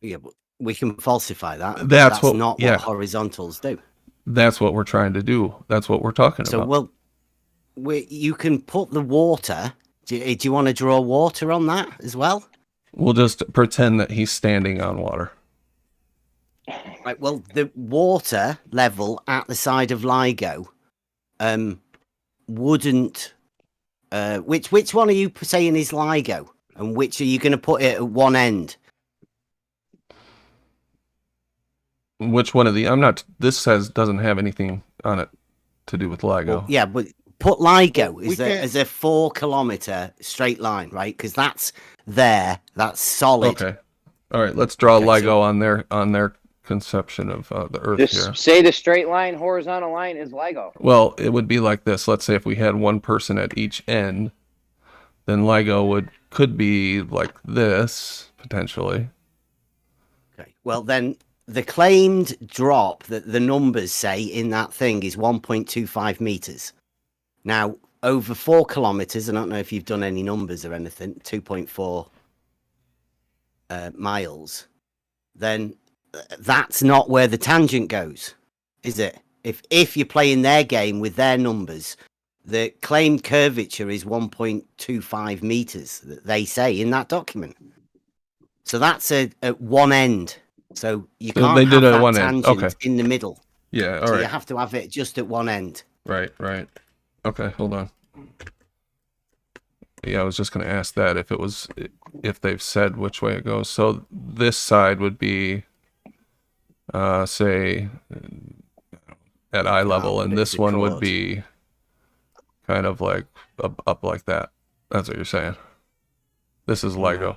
Yeah, but we can falsify that. That's not what horizontals do. That's what we're trying to do. That's what we're talking about. So, you can put the water. Do you want to draw water on that as well? We'll just pretend that he's standing on water. Right. Well, the water level at the side of LIGO wouldn't. Which one are you saying is LIGO, and which are you going to put it at one end? Which one of the? I'm not. This doesn't have anything on it to do with LIGO. Well, yeah, but put LIGO as a 4 kilometer straight line, right? Because that's there. That's solid. Okay. All right. Let's draw LIGO on their conception of the Earth Just here. say the straight line, horizontal line is LIGO. Well, it would be like this. Let's say if we had one person at each end, then LIGO could be like this potentially. Okay. Well, then the claimed drop that the numbers say in that thing is 1.25 meters. Now, over 4 kilometers, I don't know if you've done any numbers or anything, 2.4 miles, then that's not where the tangent goes, is it? If you're playing their game with their numbers, the claimed curvature is 1.25 meters that they say in that document. So that's at one end. So you can't they did have it at that one end. tangent Okay. in the middle. Yeah, all so right. you have to have it just at one end. Right. Okay, hold on. Yeah, I was just going to ask that if they've said which way it goes. So this side would be, say, at eye level, and this one would be kind of like up like that. That's what you're saying. This is LIGO.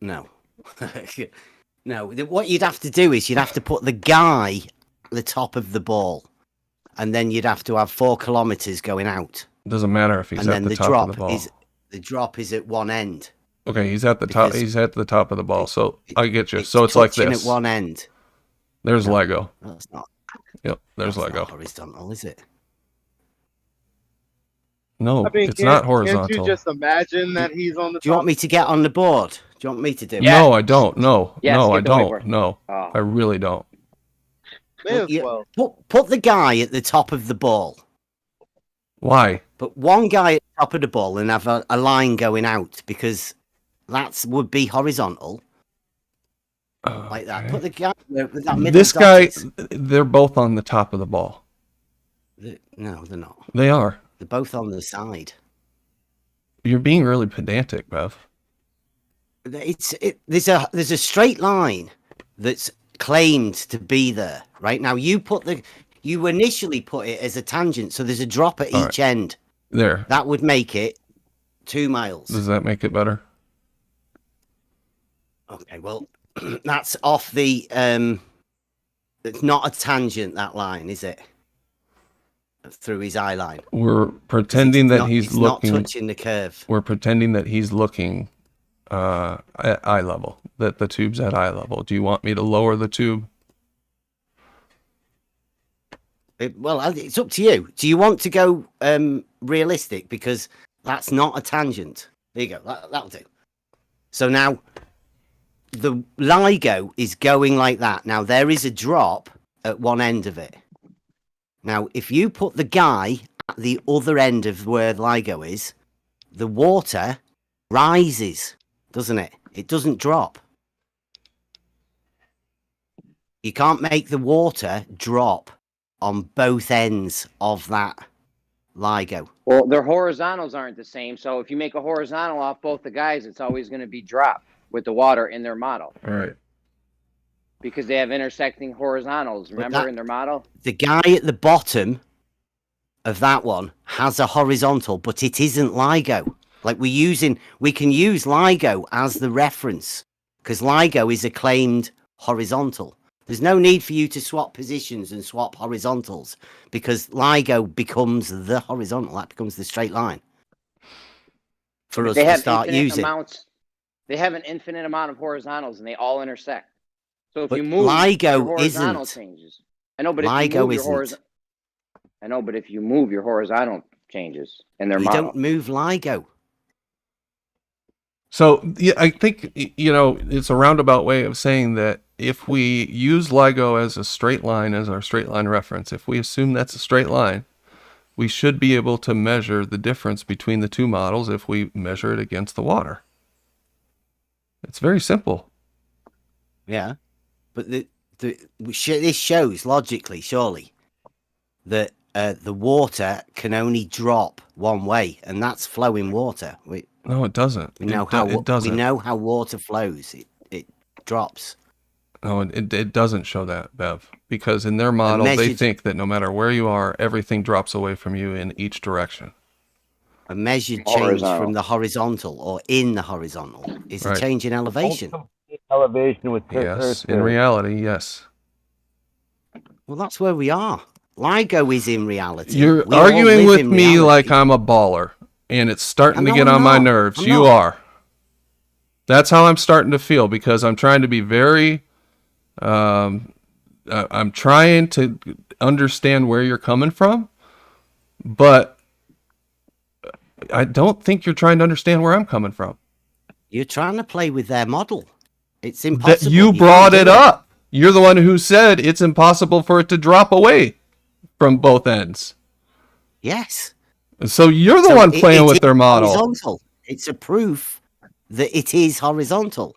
No. No. What you'd have to do is you'd have to put the guy at the top of the ball, and then you'd have to have 4 kilometers going out. Doesn't matter if he's at the top of the ball. The drop is at one end. Okay, he's at the top. He's at the top of the ball. So I get you. So it's like this. At one end. There's LIGO. That's not. Yep, there's LIGO. Not horizontal, is it? No, I mean, it's not horizontal. Can't you just imagine that he's on the top? Do you want me to get on the board? Do you want me to do it? No, I don't. No, Yeah, no, I skip the don't. whiteboard. No, Oh. I really don't. Put the guy at the top of the ball. Why? But one guy at the top of the ball and have a line going out, because that would be horizontal. Like that. Put the guy with that middle This guy, dot is- they're both on the top of the ball. No, they're not. They are. They're both on the side. You're being really pedantic, Bev. There's a straight line that's claimed to be there. Right now, you initially put it as a tangent, so there's a drop at each end. There. That would make it 2 miles. Does that make it better? Okay, well, that's off the. It's not a tangent, that line, is it? Through his eye line. We're pretending that he's looking. Not touching the curve. We're pretending that he's looking at eye level. That the tube's at eye level. Do you want me to lower the tube? Well, it's up to you. Do you want to go realistic? Because that's not a tangent. There you go. That'll do. So now the LIGO is going like that. Now there is a drop at one end of it. Now, if you put the guy at the other end of where LIGO is, the water rises, doesn't it? It doesn't drop. You can't make the water drop on both ends of that LIGO. Well, their horizontals aren't the same. So if you make a horizontal off both the guys, it's always going to be drop with the water in their model. All right. Because they have intersecting horizontals. Remember in their model? The guy at the bottom of that one has a horizontal, but it isn't LIGO. Like we can use LIGO as the reference because LIGO is a claimed horizontal. There's no need for you to swap positions and swap horizontals because LIGO becomes the horizontal. That becomes the straight line for us to start using. They have an infinite amount of horizontals and they all intersect. So if But you move, LIGO your horizontal isn't. changes. I know, but if LIGO you move your isn't. I know, but if you move, your horizontal changes in their You model. don't move LIGO. So yeah, I think it's a roundabout way of saying that if we use LIGO as a straight line as our straight line reference, if we assume that's a straight line, we should be able to measure the difference between the two models if we measure it against the water. It's very simple. Yeah. But this shows logically, surely, that the water can only drop one way, and that's flowing water. No, it doesn't. We know it doesn't. We know how water flows. It drops. No, it doesn't show that, Bev, because in their model, they think that no matter where you are, everything drops away from you in each direction. A measured change from the horizontal or in the horizontal is a change in elevation. Elevation with yes, in reality, yes. Well, that's where we are. LIGO is in reality. You're arguing with me like I'm a baller, and it's starting to get on my nerves. You are. That's how I'm starting to feel, because I'm trying to be very... I'm trying to understand where you're coming from, but I don't think you're trying to understand where I'm coming from. You're trying to play with their model. It's impossible. You brought it up. You're the one who said it's impossible for it to drop away from both ends. Yes. So you're the one playing with their model. Horizontal. It's a proof that it is horizontal.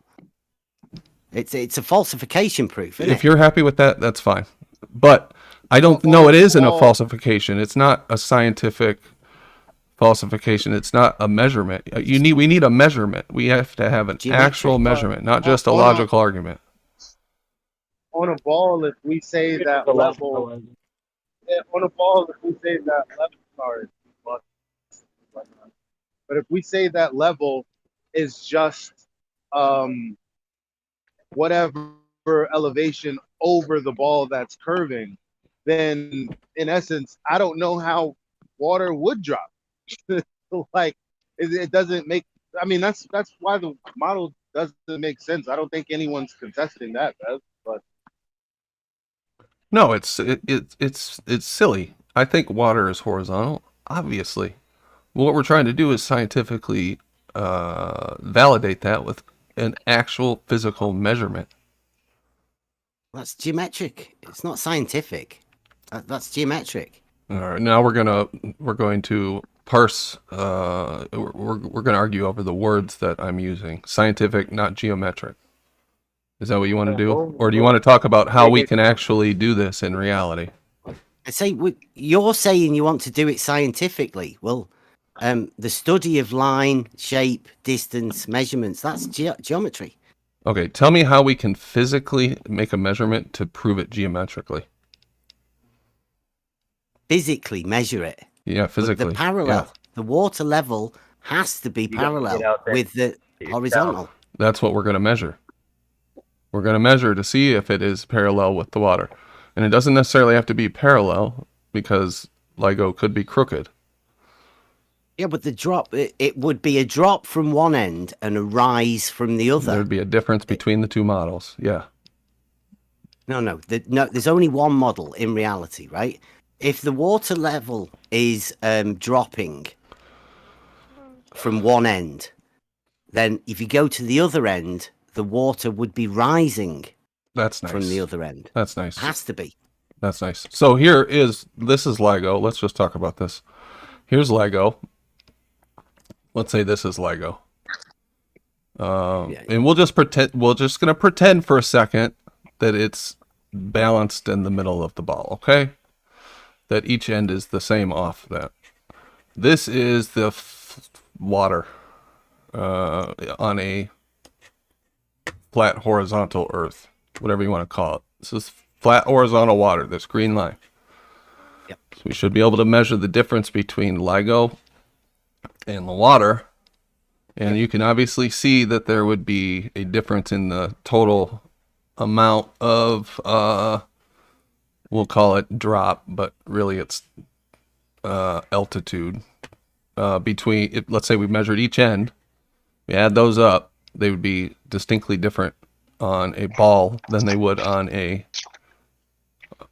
It's a falsification proof. If you're happy with that, that's fine. But I don't know. It isn't a falsification. It's not a scientific falsification. It's not a measurement. We need a measurement. We have to have an actual measurement, not just a logical argument. On a ball, if we say that level, on a ball, if we say that level, sorry, but if we say that level is just whatever elevation over the ball that's curving, then in essence, I don't know how water would drop. Like it doesn't make. I mean, that's why the model doesn't make sense. I don't think anyone's contesting that, but no, it's silly. I think water is horizontal. Obviously, what we're trying to do is scientifically validate that with an actual physical measurement. That's geometric. It's not scientific. That's geometric. All right, now we're going to parse. We're going to argue over the words that I'm using. Scientific, not geometric. Is that what you want to do, or do you want to talk about how we can actually do this in reality? I say you're saying you want to do it scientifically. Well, the study of line, shape, distance, measurements, that's geometry. Okay, tell me how we can physically make a measurement to prove it geometrically. Physically measure it. Yeah, physically. The parallel. Yeah. The water level has to be parallel with the horizontal. That's what we're going to measure. We're going to measure to see if it is parallel with the water. And it doesn't necessarily have to be parallel, because LIGO could be crooked. Yeah, but the drop, it would be a drop from one end and a rise from the other. There'd be a difference between the two models, yeah. No, there's only one model in reality, right? If the water level is dropping from one end, then if you go to the other end, the water would be rising. That's nice. From the other end. That's nice. It has to be. That's nice. So this is LIGO. Let's just talk about this. Here's LIGO. Let's say this is LIGO. And we'll just pretend, we're just going to pretend for a second that it's balanced in the middle of the ball, okay? That each end is the same off that. This is the water on a flat horizontal earth, whatever you want to call it. This is flat horizontal water, this green line. Yep. So we should be able to measure the difference between LIGO and the water. And you can obviously see that there would be a difference in the total amount of, we'll call it drop, but really it's altitude between, let's say we measured each end, we add those up, they would be distinctly different on a ball than they would on a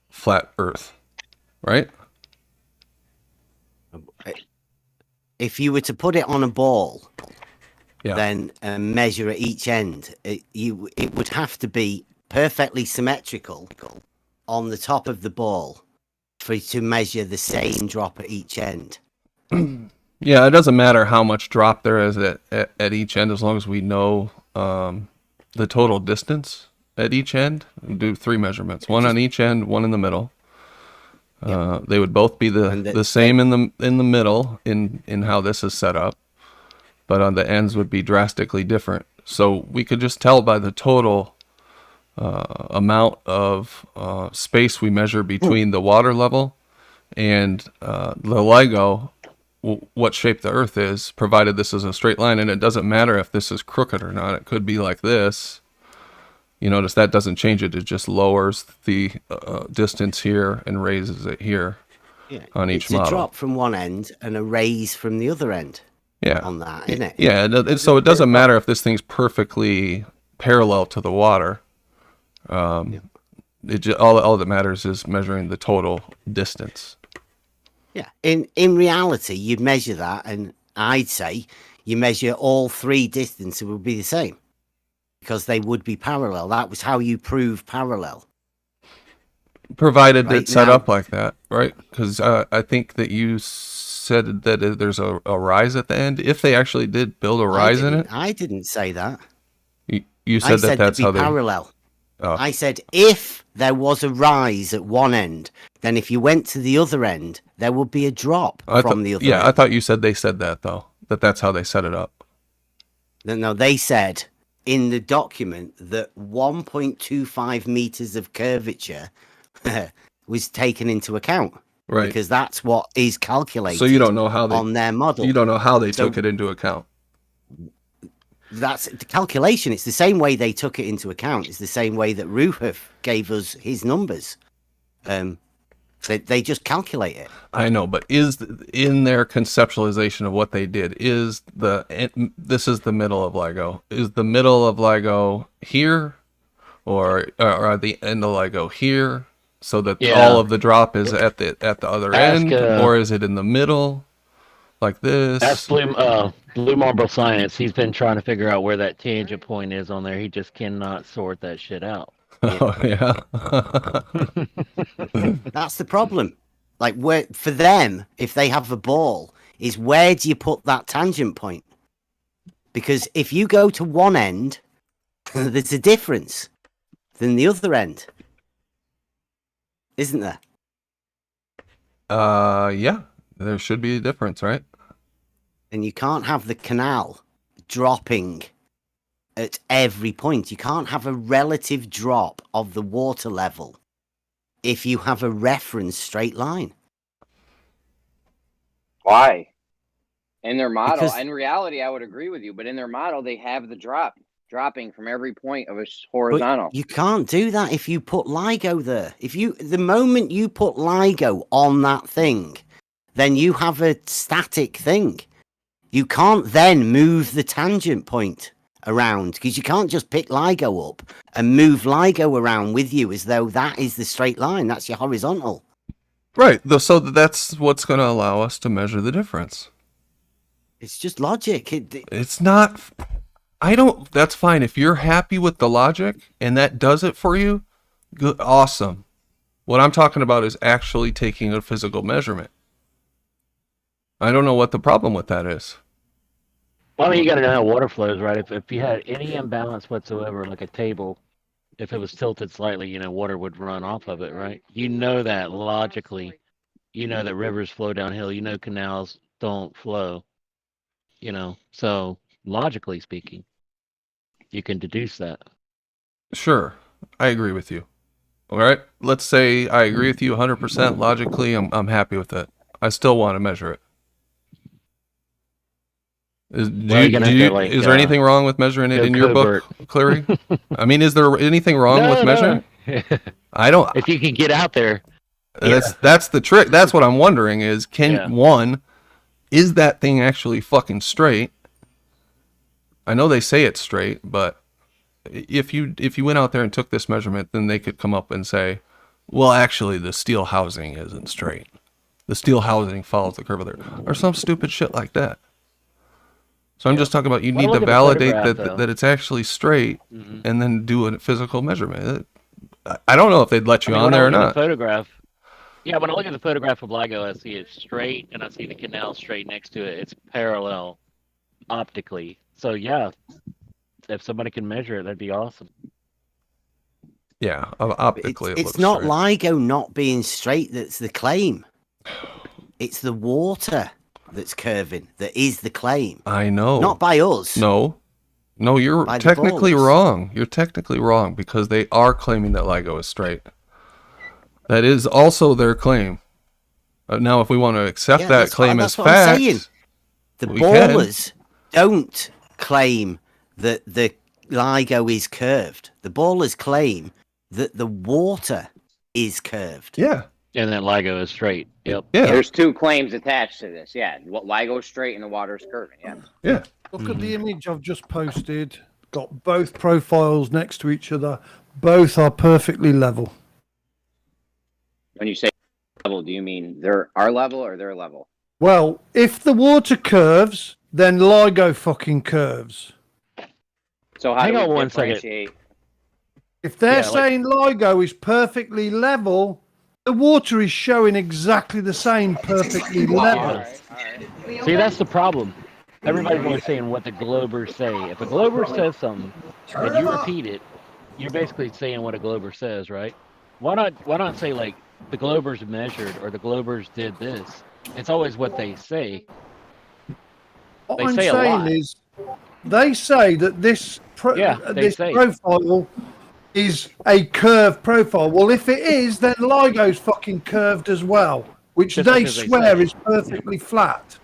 flat earth, right? If you were to put it on a ball, yeah, then measure at each end, it would have to be perfectly symmetrical on the top of the ball for you to measure the same drop at each end. Yeah, it doesn't matter how much drop there is at each end, as long as we know the total distance at each end, do 3 measurements, one on each end, one in the middle. They would both be the same in the middle in how this is set up, but on the ends would be drastically different. So we could just tell by the total amount of space we measure between the water level and the LIGO, what shape the Earth is, provided this is a straight line. And it doesn't matter if this is crooked or not. It could be like this. You notice that doesn't change it. It just lowers the distance here and raises it here on each model. It's a drop from one end and a raise from the other end. Yeah. On that, isn't it? Yeah. So it doesn't matter if this thing's perfectly parallel to the water. All that matters is measuring the total distance. Yeah. In reality, you'd measure that, and I'd say you measure all 3 distances would be the same, because they would be parallel. That was how you prove parallel. Provided it's set up like that, right? Because I think that you said that there's a rise at the end. If they actually did build a rise in it, I didn't say that. You said that's how they parallel. I said if there was a rise at one end, then if you went to the other end, there would be a drop from the other end. I thought you said they said that though. That's how they set it up. No, they said in the document that 1.25 meters of curvature was taken into account. Right. Because that's what is calculated. So you don't know how on their model. You don't know how they took it into account. That's the calculation. It's the same way they took it into account. It's the same way that Ruhef gave us his numbers. They just calculate it. I know, but in their conceptualization of what they did, this is the middle of LIGO. Is the middle of LIGO here, or the end of LIGO here, so that all of the drop is at the other end, or is it in the middle, like this? That's Blue Marble Science. He's been trying to figure out where that tangent point is on there. He just cannot sort that shit out. Oh yeah. That's the problem. Like, for them, if they have the ball, is where do you put that tangent point? Because if you go to one end, there's a difference than the other end, isn't there? Yeah, there should be a difference, right? And you can't have the canal dropping at every point. You can't have a relative drop of the water level if you have a reference straight line. Why? In their model, in reality, I would agree with you, but in their model, they have the dropping from every point of a horizontal. But you can't do that if you put LIGO there. The moment you put LIGO on that thing, then you have a static thing. You can't then move the tangent point around, because you can't just pick LIGO up and move LIGO around with you as though that is the straight line. That's your horizontal. Right. So that's what's going to allow us to measure the difference. It's just logic. It's not. That's fine. If you're happy with the logic and that does it for you, good, awesome. What I'm talking about is actually taking a physical measurement. I don't know what the problem with that is. Well, I mean, you got to know how water flows, right? If you had any imbalance whatsoever, like a table, if it was tilted slightly, water would run off of it, right? You know that logically. You know that rivers flow downhill. You know canals don't flow. So logically speaking, you can deduce that. Sure, I agree with you. All right, let's say I agree with you 100% logically. I'm happy with it. I still want to measure it. Is there anything wrong with measuring it in your book, Clary? I mean, is there anything wrong with measuring? I don't. If you can get out there, that's the trick. That's what I'm wondering is is that thing actually fucking straight? I know they say it's straight, but if you went out there and took this measurement, then they could come up and say, well, actually, the steel housing isn't straight. The steel housing follows the curve of there, or some stupid shit like that. So I'm just talking about you need to validate that it's actually straight, and then do a physical measurement. I don't know if they'd let you on there or not. Photograph. Yeah, when I look at the photograph of LIGO, I see it straight, and I see the canal straight next to it. It's parallel optically. So yeah, if somebody can measure it, that'd be awesome. Yeah, optically it it's looks not straight. LIGO not being straight that's the claim. It's the water that's curving that is the claim. I know. Not by us. No, you're By the technically ballers. wrong. You're technically wrong because they are claiming that LIGO is straight. That is also their claim. Now, if we want to accept that claim as what I'm saying. fact, The we ballers don't claim that the LIGO is curved. The ballers claim that the water is curved. Yeah. And then LIGO is straight. Yep. Yeah. There's two claims attached to this. Yeah. LIGO is straight and the water is curving. Yeah. Yeah. Look at the image I've just posted. Got both profiles next to each other. Both are perfectly level. When you say level, do you mean our level or their level? Well, if the water curves, then LIGO fucking curves. So how Hang do on we one second. differentiate? If they're Yeah, like- saying LIGO is perfectly level, the water is showing exactly the same perfectly level. See, that's the problem. Everybody's only saying what the Globers say. If a Glober says something and you repeat it, you're basically saying what a Glober says, right? Why not say like the Globers measured or the Globers did this? It's always what they say. What They I'm say a saying lot. is, they say that this they say. profile is a curved profile. Well, if it is, then LIGO's fucking curved as well, which Just they because they swear say. is perfectly flat.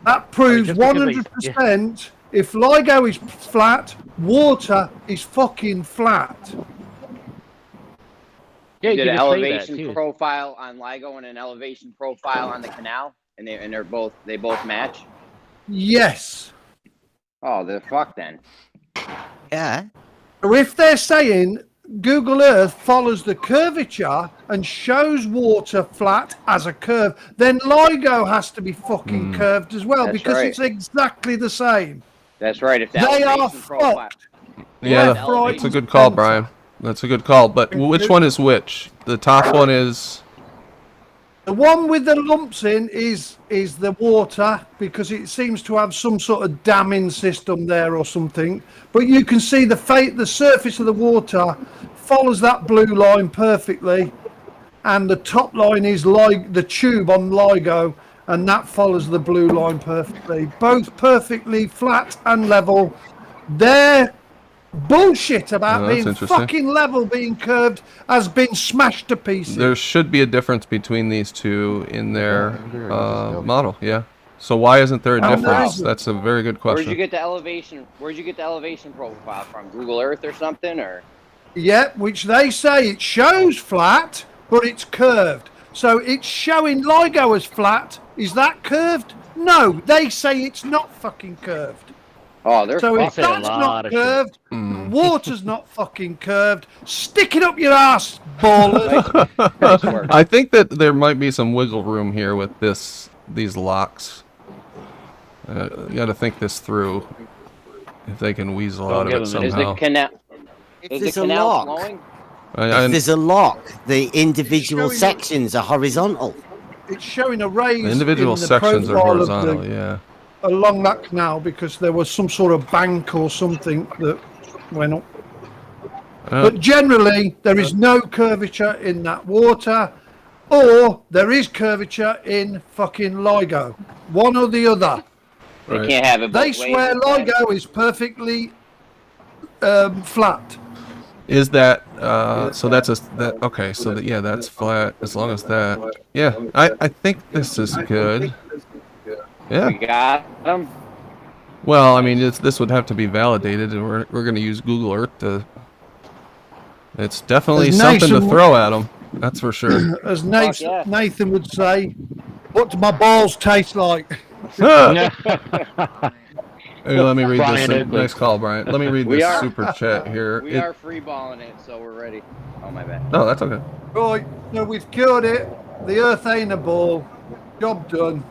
That proves just because they- 100% if LIGO is flat, water is fucking flat. Yeah, You you did an can just say that elevation too. profile on LIGO and an elevation profile on the canal, and they both match. Yes. Oh, the fuck then. Yeah. So if they're saying Google Earth follows the curvature and shows water flat as a curve, then LIGO has to be fucking curved as well. That's because right. it's exactly the same. That's right. If the They are elevation profile, fucked. Yeah, Left, right, that's a good call, center. Brian. That's a good call. But which one is which? The top one is. The one with the lumps in is the water, because it seems to have some sort of damming system there or something. But you can see the surface of the water follows that blue line perfectly, and the top line is like the tube on LIGO, and that follows the blue line perfectly. Both perfectly flat and level. Their bullshit about that's being interesting. fucking level, being curved, has been smashed to pieces. There should be a difference between these two in their model. Yeah. So why isn't there a Oh, difference? no. That's a very good where'd you question. get the elevation? Where'd you get the elevation profile from? Google Earth or something, or? Yeah, which they say it shows flat, but it's curved. So it's showing LIGO as flat. Is that curved? No, they say it's not fucking curved. Oh, they're So if They say a that's lot not of shit. curved, water's not fucking curved. Stick it up your ass, ballers. nice work. I think that there might be some wiggle room here with these locks. You got to think this through. If they can weasel Don't out of give it them an Is somehow. the canal? If Is there's the a canal lock, flowing? if there's a lock, the individual showing you- sections are horizontal. It's showing a raise The individual in the sections are profile of horizontal. the, Yeah. along that canal, because there was some sort of bank or something that went up. But generally, there is no curvature in that water, or there is curvature in fucking LIGO. One or the other. They Right. can't have it both They ways. swear it's fine. LIGO is perfectly flat. Is that so? That's okay. So yeah, that's flat as long as that. Yeah, I think this is good. Yeah. We got them. Well, I mean, this would have to be validated, and we're going to use Google Earth to. It's definitely As something to Nathan- throw at them. That's for sure. As Fuck yeah. Nathan would say, what do my balls taste like? Hey, let me read Brian this. Oakley. Nice call, Brian. Let me read We this are- super chat here. We are free balling it, so we're ready. Oh my bad. No, that's okay. Right, so we've cured it. The Earth ain't a ball. Job done.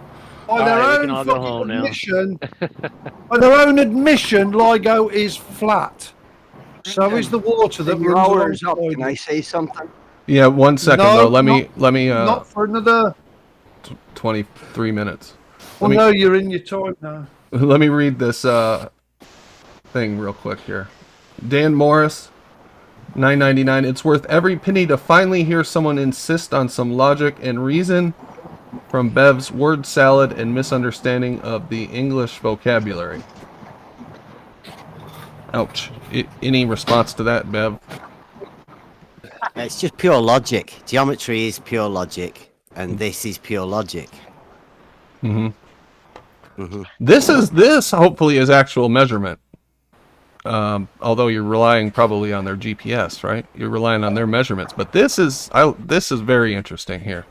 By their right, we own can all go fucking home now. admission, by their own admission, LIGO is flat. So is the water that Your runs hour's up. alongside Can I it. say something? Yeah, 1 second No, though. Let me Not for another. 23 minutes. Well, me- no, you're in your time now. Let me read this thing real quick here. Dan Morris, $9.99. It's worth every penny to finally hear someone insist on some logic and reason from Bev's word salad and misunderstanding of the English vocabulary. Ouch. Any response to that, Bev? It's just pure logic. Geometry is pure logic, and this is pure logic. This hopefully is actual measurement. Although you're relying probably on their GPS, right? You're relying on their measurements, but this is very interesting here.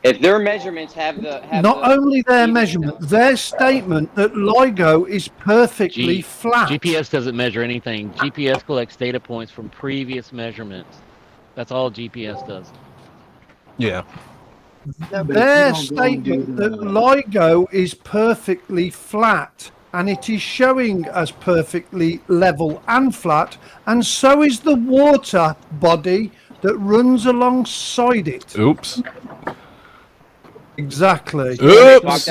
If their measurements have not only their measurement, their statement that LIGO is perfectly flat. GPS doesn't measure anything. GPS collects data points from previous measurements. That's all GPS does. Yeah. Their statement that LIGO is perfectly flat, and it is showing as perfectly level and flat, and so is the water body that runs alongside it. Oops. Exactly. Oops.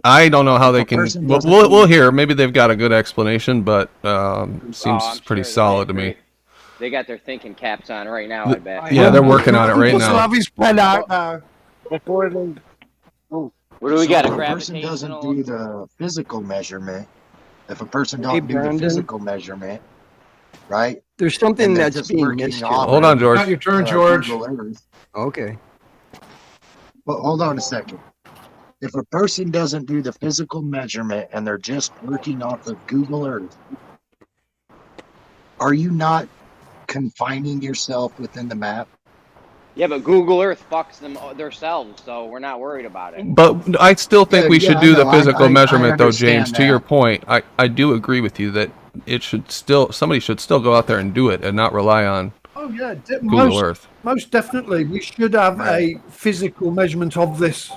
I don't know how they can. We'll hear. Maybe they've got a good explanation, but seems pretty solid to me. They got their thinking caps on right now, I bet. Yeah, they're working on it right now. Have his pen out now. Before they. What do we got? If a person doesn't do the physical measurement, if a person don't do the physical measurement, right? There's something that's being missed here. Hold on, George. Not your turn, George. Okay. But hold on a second. If a person doesn't do the physical measurement and they're just working off of Google Earth, are you not confining yourself within the map? Yeah, but Google Earth fucks them themselves, so we're not worried about it. But I still think we should do the physical measurement, though, James. To your point, I do agree with you that somebody should still go out there and do it and not rely on Google Earth. Most definitely, we should have a physical measurement of this.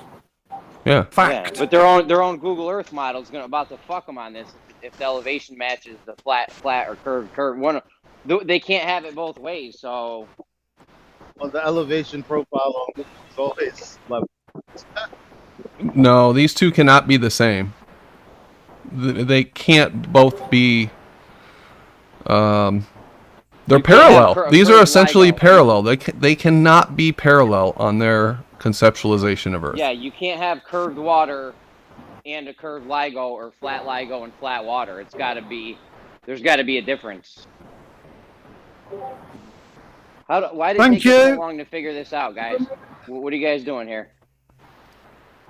Yeah. Fact. Yeah, but their own Google Earth model is about to fuck them on this if the elevation matches the flat or curved. One, they can't have it both ways. So, well, the elevation profile on Google is always level. No, these two cannot be the same. They can't both be. They're parallel. These are essentially parallel. They cannot be parallel on their conceptualization of Earth. Yeah, you can't have curved water and a curved LIGO or flat LIGO and flat water. There's got to be a difference. Why did it take so long to figure this out, guys? What are you guys doing here?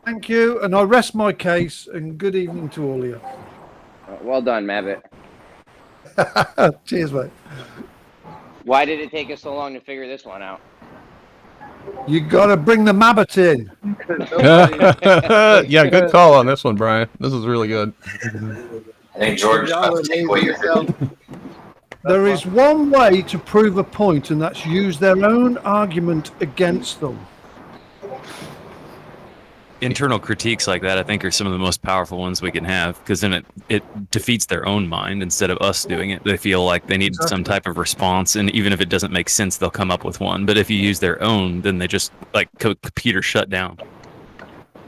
Thank you, and I rest my case, and good evening to all of you. Well done, Mavitt. Cheers, mate. Why did it take us so long to figure this one out? You got to bring the Mabbit in. Yeah, good call on this one, Brian. This is really good. I think George about to take away your There is one way to prove a point, and that's use their own argument against them. Internal critiques like that, I think, are some of the most powerful ones we can have, because then it defeats their own mind instead of us doing it. They feel like they need some type of response, and even if it doesn't make sense, they'll come up with one. But if you use their own, then they just like computer shut down.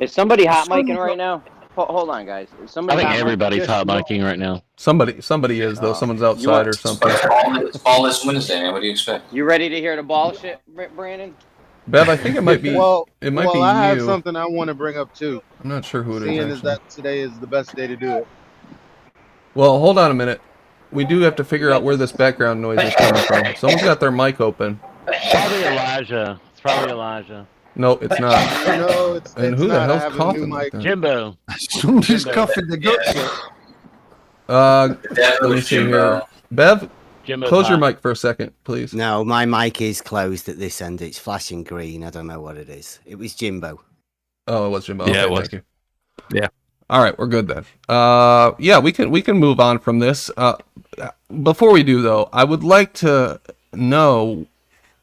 Is somebody hot micing right now? Hold on, guys. Is somebody? I think everybody's hot micing right now. Somebody is, though. Someone's outside or something. It's Ball this Wednesday, man. What do you expect? You ready to hear the ball shit, Brandon? Bev, I think it might be. It might be you. I have something I want to bring up too. I'm not sure who it is. Seeing as that today is the best day to do it. Well, hold on a minute. We do have to figure out where this background noise is coming from. Someone's got their mic open. Probably Elijah. It's probably Elijah. No, it's not. No, it's and who the hell's coughing? Like Jimbo. Somebody's coughing the guts out. Let me see here. Bev, Jimbo's close your hot. mic for a second, please. No, my mic is closed at this end. It's flashing green. I don't know what it is. It was Jimbo. Oh, it was Jimbo. Yeah, okay, it was. Thank you. Yeah. All right, we're good then. Yeah, we can move on from this. Before we do, though, I would like to know,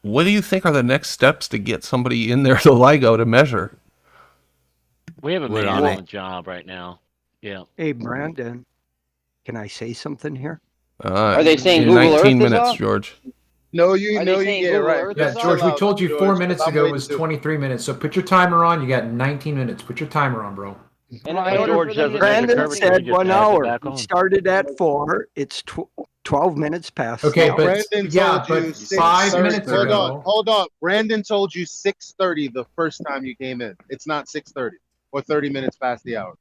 what do you think are the next steps to get somebody in there to LIGO to measure? We have a minimum job right now. Yeah. Hey, Brandon, can I say something here? Are they saying Google 19 Earth is minutes, off? George. No, you get it right. Yeah, George, we told you 4 minutes ago it was 23 minutes. So put your timer on. You got 19 minutes. Put your timer on, bro. And George doesn't Brandon said 1 hour. It started at 4. It's 12 minutes past. Okay, the but hour. Brandon yeah, told you but 5 6:30. minutes Hold ago. on, hold on. Brandon told you 6:30 the first time you came in. It's not 6:30 or 30 minutes past the hour.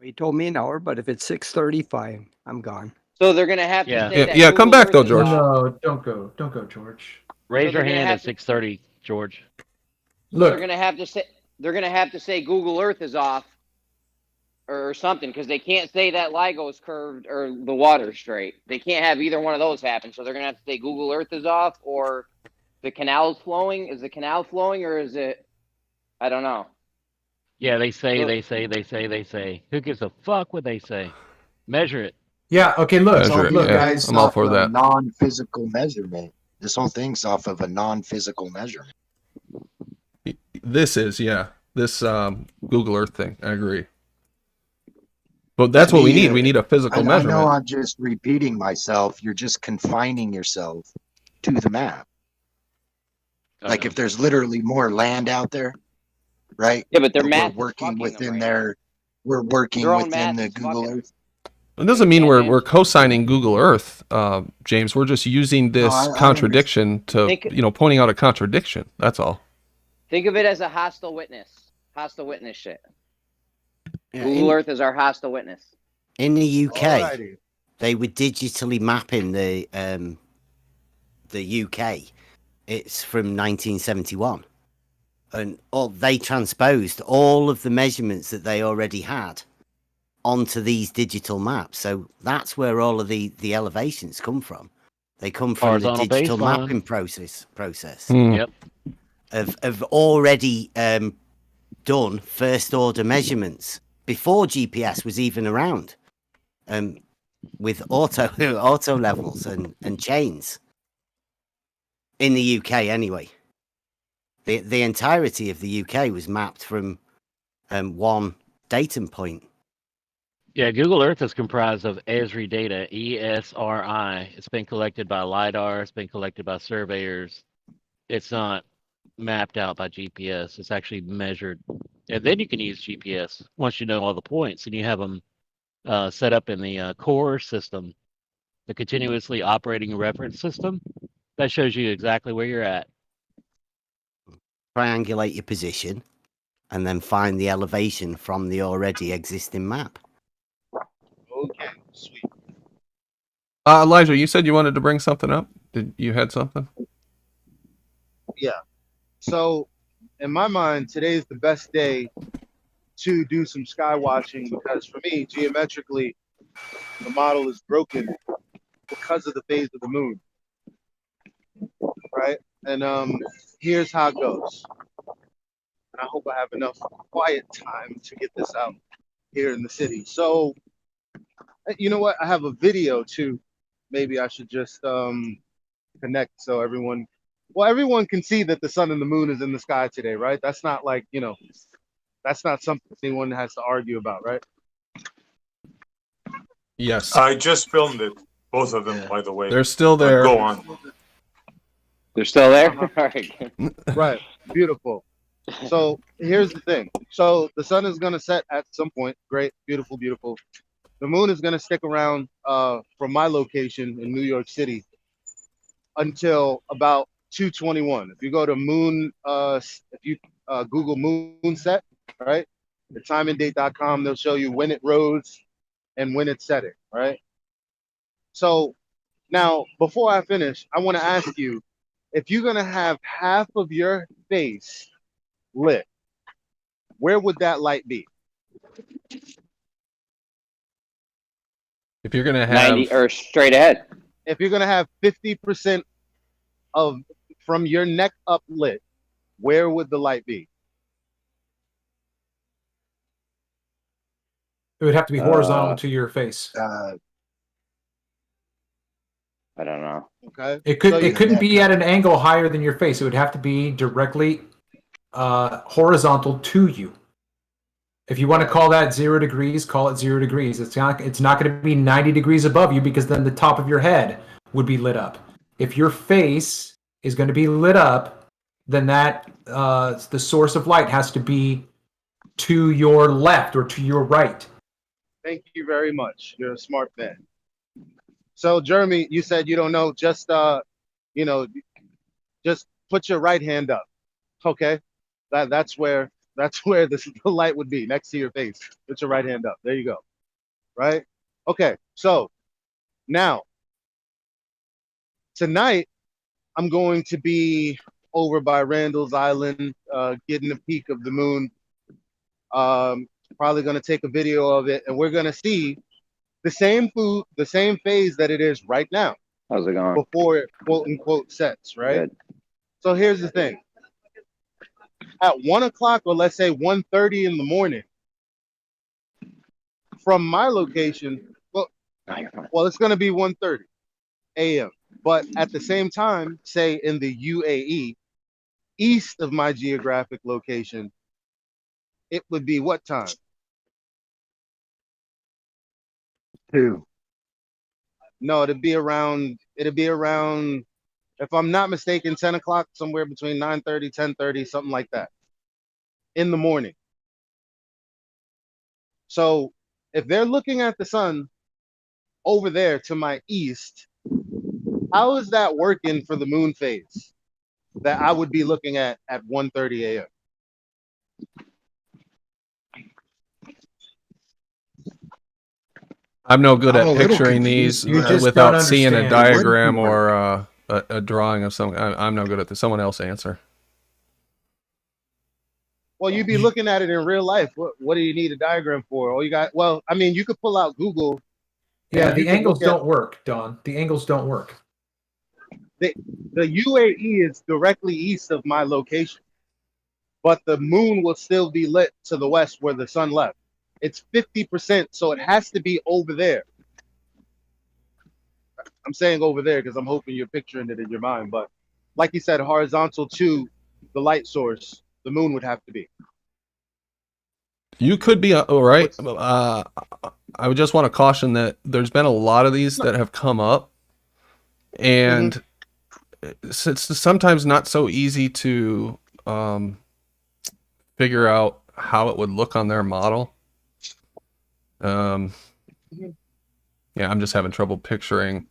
He told me an hour, but if it's 6:35, I'm gone. So they're gonna have to Yeah. say that. Yeah, come Google back Earth though, is George. off. No, don't go, George. Raise So your they're gonna hand have at to- 6:30, George. Look, They're gonna have to say Google Earth is off, or something, because they can't say that LIGO is curved or the water's straight. They can't have either one of those happen. So they're gonna have to say Google Earth is off, or the canal's flowing. Is the canal flowing, or is it? I don't know. Yeah, they say. Who gives a fuck what they say? Measure it. yeah, okay, look, It's all look, based I'm all off for of that. non-physical measurement. This whole thing's off of a non-physical measurement. This is, yeah. This Google Earth thing. I agree. But that's what we need. We need a physical I measurement. know I'm just repeating myself. You're just confining yourself to the map. Like if there's literally more land out there, right? Yeah, but their We're math is working fucking them within right their. We're working Their own within math the is Google fucking Earth. It doesn't mean we're co-signing Google Earth, James. We're just using this I contradiction to, Think- pointing out a contradiction. That's all. Think of it as a hostile witness. Hostile witness shit. Yeah, Google Earth is our hostile witness. In the UK, Alrighty. they were digitally mapping the UK. It's from 1971, and they transposed all of the measurements that they already had onto these digital maps. So that's where all of the elevations come from. They come from the Horizontal digital baseline. mapping process. Yep. Of already done first order measurements before GPS was even around, with auto levels and chains in the UK anyway. The entirety of the UK was mapped from one datum point. Yeah, Google Earth is comprised of ESRI data, ESRI. It's been collected by LiDAR. It's been collected by surveyors. It's not mapped out by GPS. It's actually measured. And then you can use GPS once you know all the points and you have them set up in the core system, the continuously operating reference system. That shows you exactly where you're at. Triangulate your position and then find the elevation from the already existing map. Okay, sweet. Elijah, you said you wanted to bring something up. Did you had something? Yeah. So, in my mind, today is the best day to do some sky watching because for me, geometrically, the model is broken because of the phase of the moon. Right? And here's how it goes. And I hope I have enough quiet time to get this out here in the city. So, you know what? I have a video too. Maybe I should just connect so everyone can see that the sun and the moon is in the sky today, right? That's not like, that's not something anyone has to argue about, right? Yes. I just filmed it. Both of them, by the way. They're still But there. go on. They're still there? All right. Right. Beautiful. So here's the thing. So the sun is going to set at some point. Great. Beautiful, beautiful. The moon is going to stick around from my location in New York City until about 2:21. If you go to Google moon set, right? The timeanddate.com, they'll show you when it rose and when it's setting, right? So now, before I finish, I want to ask you, if you're going to have half of your face lit, where would that light be? If you're going to have 90 or straight ahead. If you're going to have 50% from your neck up lit, where would the light be? It would have to be horizontal to your face. I don't know. Okay. It couldn't be at an angle higher than your face. It would have to be directly horizontal to you. If you want to call that 0 degrees, call it 0 degrees. It's not going to be 90 degrees above you because then the top of your head would be lit up. If your face is going to be lit up, then that the source of light has to be to your left or to your right. Thank you very much. You're a smart man. So Jeremy, you said you don't know. Just you know, just put your right hand up. Okay, that's where the light would be, next to your face. Put your right hand up. There you go. Right. Okay. So now tonight I'm going to be over by Randall's Island, getting a peek of the moon. Probably going to take a video of it, and we're going to see the same phase that it is right now. How's it going? Before it quote unquote sets, right? Good. So here's the thing. At 1 o'clock, or let's say 1:30 in the morning, from my location, well, it's going to be 1:30 a.m. But at the same time, say in the UAE, east of my geographic location, it would be what time? 2. No, it'd be around, if I'm not mistaken, 10 o'clock, somewhere between 9:30, 10:30, something like that, in the morning. So if they're looking at the sun over there to my east, how is that working for the moon phase that I would be looking at 1:30 a.m.? I'm no good at picturing these without seeing a diagram or a drawing of something. I'm no good at this. Someone else answer. Well, you'd be looking at it in real life. What do you need a diagram for? All you got, well, I mean, you could pull out Google. Yeah, the angles don't work, Don. The angles don't work. The UAE is directly east of my location, but the moon will still be lit to the west where the sun left. It's 50%, so it has to be over there. I'm saying over there because I'm hoping you're picturing it in your mind. But like you said, horizontal to the light source, the moon would have to be. You could be all right. I would just want to caution that there's been a lot of these that have come up, and it's sometimes not so easy to figure out how it would look on their model. Yeah, I'm just having trouble picturing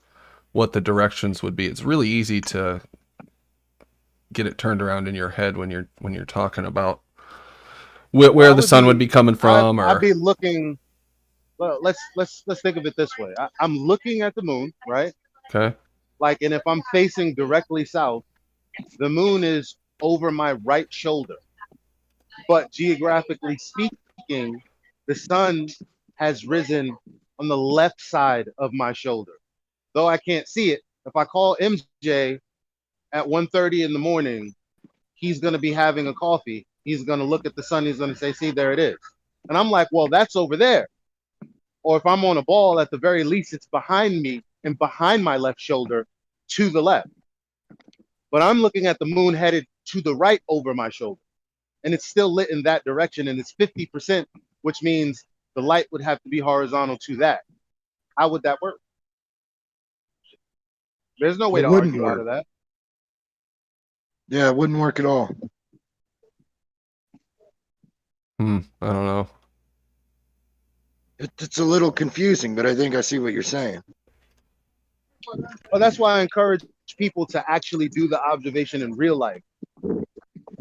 what the directions would be. It's really easy to get it turned around in your head when you're talking about where the sun would be coming from. I'd be looking. Well, let's think of it this way. I'm looking at the moon, right? Okay. Like, and if I'm facing directly south, the moon is over my right shoulder. But geographically speaking, the sun has risen on the left side of my shoulder. Though I can't see it, if I call MJ at 1:30 in the morning, he's going to be having a coffee. He's going to look at the sun. He's going to say, see, there it is. And I'm like, well, that's over there. Or if I'm on a ball, at the very least, it's behind me and behind my left shoulder to the left. But I'm looking at the moon headed to the right over my shoulder. And it's still lit in that direction. And it's 50%, which means the light would have to be horizontal to that. How would that work? There's no way to argue out of that. Yeah, it wouldn't work at all. I don't know. It's a little confusing, but I think I see what you're saying. Well, that's why I encourage people to actually do the observation in real life.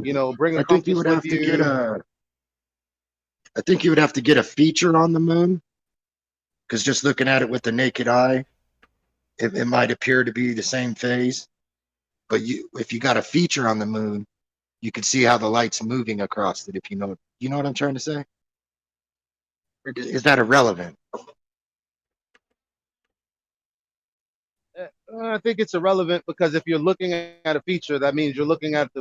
You know, bring a compass with you. I think you would have to get a feature on the moon, because just looking at it with the naked eye, it might appear to be the same phase. But if you got a feature on the moon, you can see how the light's moving across it. If you know what I'm trying to say? Or is that irrelevant? I think it's irrelevant because if you're looking at a feature, that means you're looking at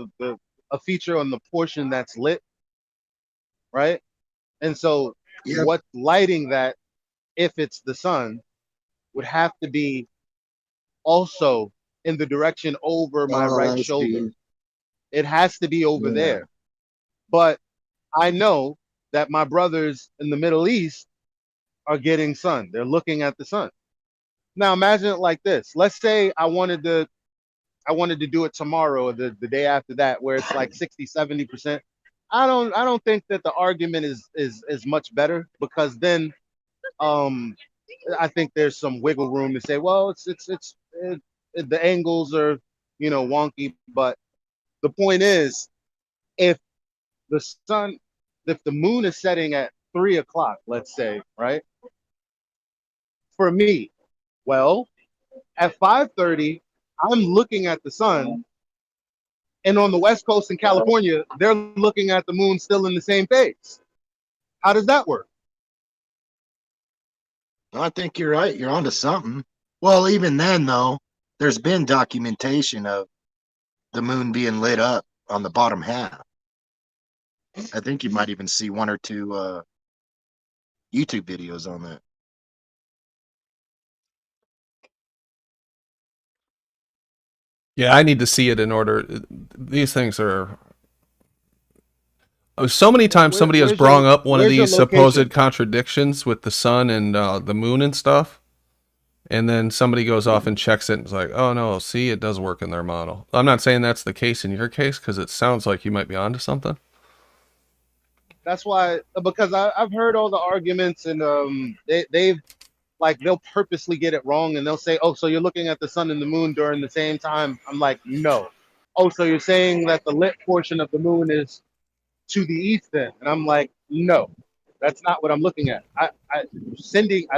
a feature on the portion that's lit, right? And so what's lighting that, if it's the sun, would have to be also in the direction over my right shoulder. It has to be over there. But I know that my brothers in the Middle East are getting sun. They're looking at the sun. Now imagine it like this. Let's say I wanted to do it tomorrow or the day after that, where it's like 60-70%. I don't think that the argument is much better, because then I think there's some wiggle room to say, well, the angles are, wonky. But the point is, if the sun, if the moon is setting at 3 o'clock, let's say, right? For me, well, at 5:30, I'm looking at the sun, and on the West Coast in California, they're looking at the moon still in the same phase. How does that work? I think you're right. You're onto something. Well, even then, though, there's been documentation of the moon being lit up on the bottom half. I think you might even see one or two YouTube videos on that. Yeah, I need to see it in order. These things are. So many times somebody has brought up one of these supposed contradictions with the sun and the moon and stuff. And then somebody goes off and checks it and is like, oh no, see, it does work in their model. I'm not saying that's the case in your case, because it sounds like you might be onto something. That's why, because I've heard all the arguments, and they'll purposely get it wrong, and they'll say, oh, so you're looking at the sun and the moon during the same time. I'm like, no. Oh, so you're saying that the lit portion of the moon is to the east then? And I'm like, no, that's not what I'm looking at. I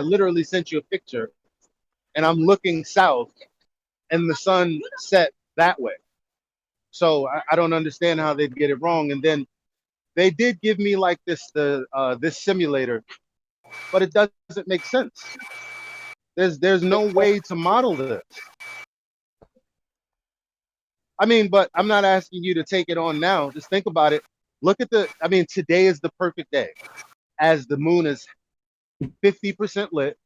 literally sent you a picture, and I'm looking south, and the sun set that way. So I don't understand how they'd get it wrong. And then they did give me like this simulator, but it doesn't make sense. There's no way to model this. I mean, but I'm not asking you to take it on now. Just think about it. Look at today is the perfect day, as the moon is 50% lit.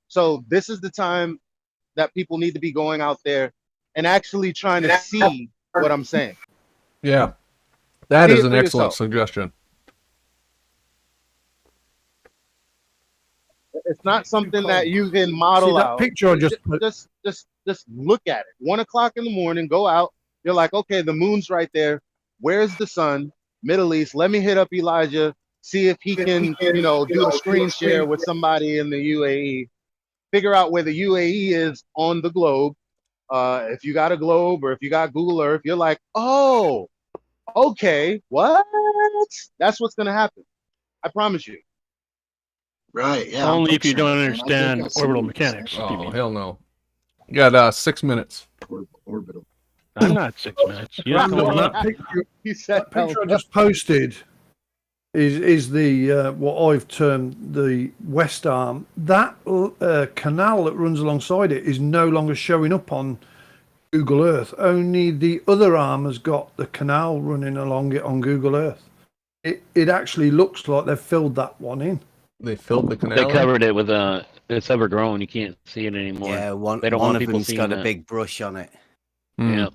So this is the time that people need to be going out there and actually trying to see what I'm saying. Yeah, that is an excellent suggestion. It's not something that you can model that out. Picture just look at it. 1 o'clock in the morning, go out. You're like, okay, the moon's right there. Where's the sun? Middle East. Let me hit up Elijah, see if he can, do a screen share with somebody in the UAE. Figure out where the UAE is on the globe. If you got a globe or if you got Google Earth, you're like, oh, okay, what? That's what's gonna happen. I promise you. Right. Yeah. Only if you don't understand orbital mechanics. Oh, hell no. You got 6 minutes. Orbital. I'm not 6 minutes. You have to hold up. That picture I just posted is the what I've termed the west arm. That canal that runs alongside it is no longer showing up on Google Earth. Only the other arm has got the canal running along it on Google Earth. It actually looks like they've filled that one in. They filled the canal. They covered it with it's overgrown. You can't see it anymore. Yeah, one they don't want of people them's got seeing a big brush on it. Yeah.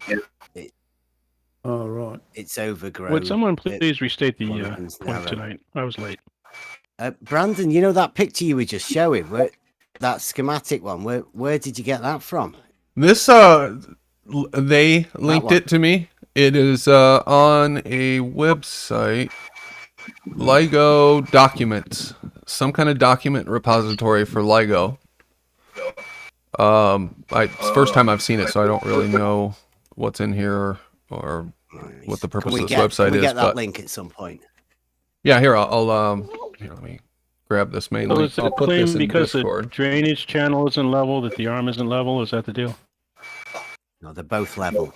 Oh, right. It's overgrown. Would someone please restate the point tonight? I was late. Brandon, you know that picture you were just showing, that schematic one, where did you get that from? This, they linked it to me. It is on a website, LIGO Documents, some kind of document repository for LIGO. It's the first time I've seen it, so I don't really know what's in here or what the purpose of this website is. Can we get that link at some point? Yeah, here here, let me grab this main link. Is it I'll put claim this in because Discord. the drainage channel isn't level that the arm isn't level? Is that the deal? No, they're both level.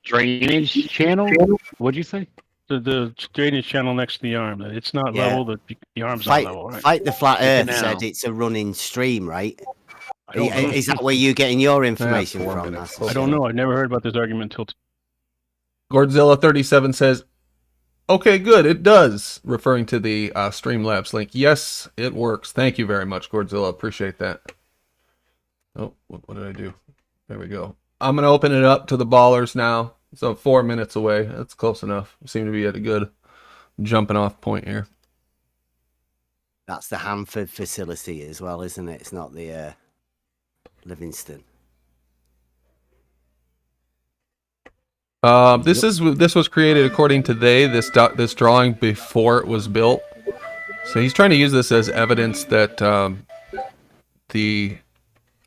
Drainage channel? What'd you say? The drainage channel next to the arm. That it's not level. That the arm's not level. Right? Fight the Flat Earth said it's a running stream, right? Is that where you're getting your information from? I don't know. I've never heard about this argument until. Godzilla37 says, okay, good, it does, referring to the Streamlabs link. Yes, it works. Thank you very much, Godzilla. Appreciate that. Oh, what did I do? There we go. I'm going to open it up to the ballers now. So 4 minutes away. That's close enough. We seem to be at a good jumping off point here. That's the Hanford facility as well, isn't it? It's not the Livingston. This was created according to this drawing before it was built. So he's trying to use this as evidence that the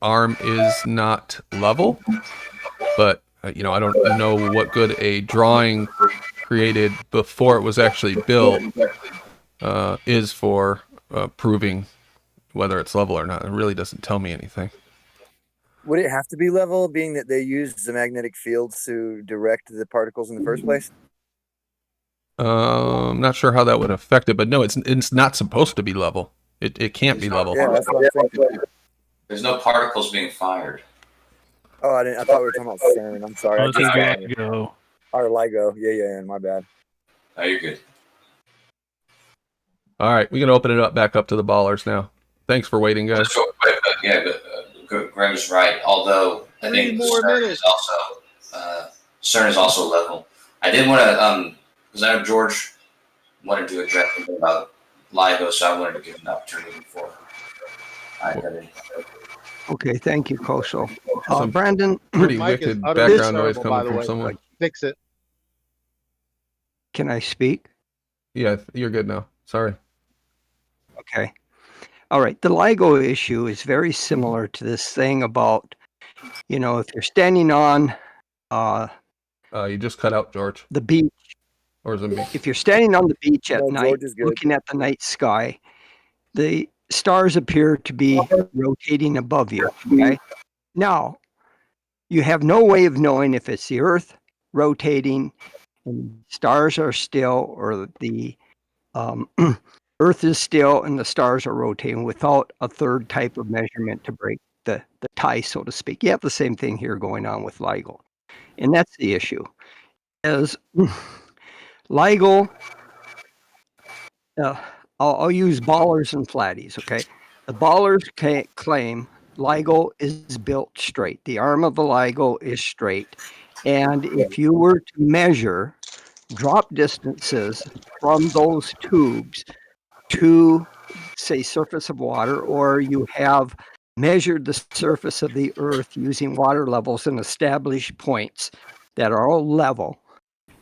arm is not level, but I don't know what good a drawing created before it was actually built is for proving whether it's level or not. It really doesn't tell me anything. Would it have to be level, being that they used the magnetic fields to direct the particles in the first place? I'm not sure how that would affect it, but no, it's not supposed to be level. It can't be level. Yeah, that's what I'm thinking. There's no particles being fired. Oh, I thought we were talking about CERN. I'm sorry. Oh, LIGO. Or LIGO. Yeah, my bad. Oh, you're good. All right, we can open it back up to the ballers now. Thanks for waiting, guys. Just real quick, Graham is right. Although I think CERN is also level. I did want to, because I know George wanted to address something about LIGO, so I wanted to give him an opportunity before I got in. Okay, thank you, Kosho. Brandon, pretty wicked background noise coming from someone. Fix it. Can I speak? Yeah, you're good now. Sorry. Okay. All right. The LIGO issue is very similar to this thing about, if you're standing on you just cut out, George. The beach. Or is it me? If you're standing on the beach at night, looking at the night sky, the stars appear to be rotating above you. Okay. Now, you have no way of knowing if it's the Earth rotating and stars are still, or the Earth is still and the stars are rotating without a third type of measurement to break the tie, so to speak. You have the same thing here going on with LIGO. And that's the issue. As LIGO, I'll use ballers and flatties, okay? The ballers claim LIGO is built straight. The arm of the LIGO is straight. And if you were to measure drop distances from those tubes to, say, surface of water, or you have measured the surface of the Earth using water levels and established points that are all level,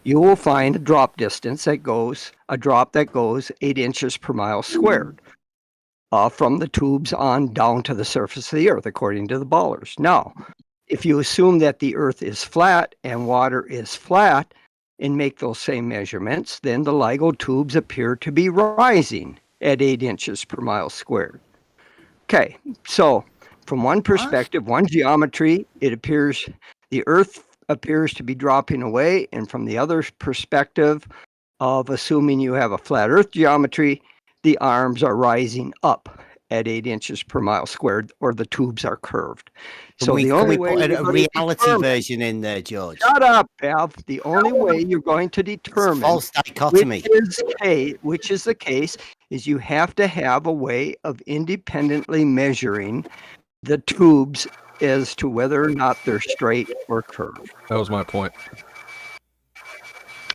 you will find a drop distance that goes 8 inches per mile squared from the tubes on down to the surface of the Earth, according to the ballers. Now, if you assume that the Earth is flat and water is flat and make those same measurements, then the LIGO tubes appear to be rising at 8 inches per mile squared. Okay, so from one perspective, one geometry, it appears the Earth appears to be dropping away, and from the other perspective of assuming you have a flat Earth geometry, the arms are rising up at 8 inches per mile squared, or the tubes are curved. So the only way put a reality version in there, George. Shut up, Bev. The only way you're going to determine false dichotomy, which is the case, is you have to have a way of independently measuring the tubes as to whether or not they're straight or curved. That was my point.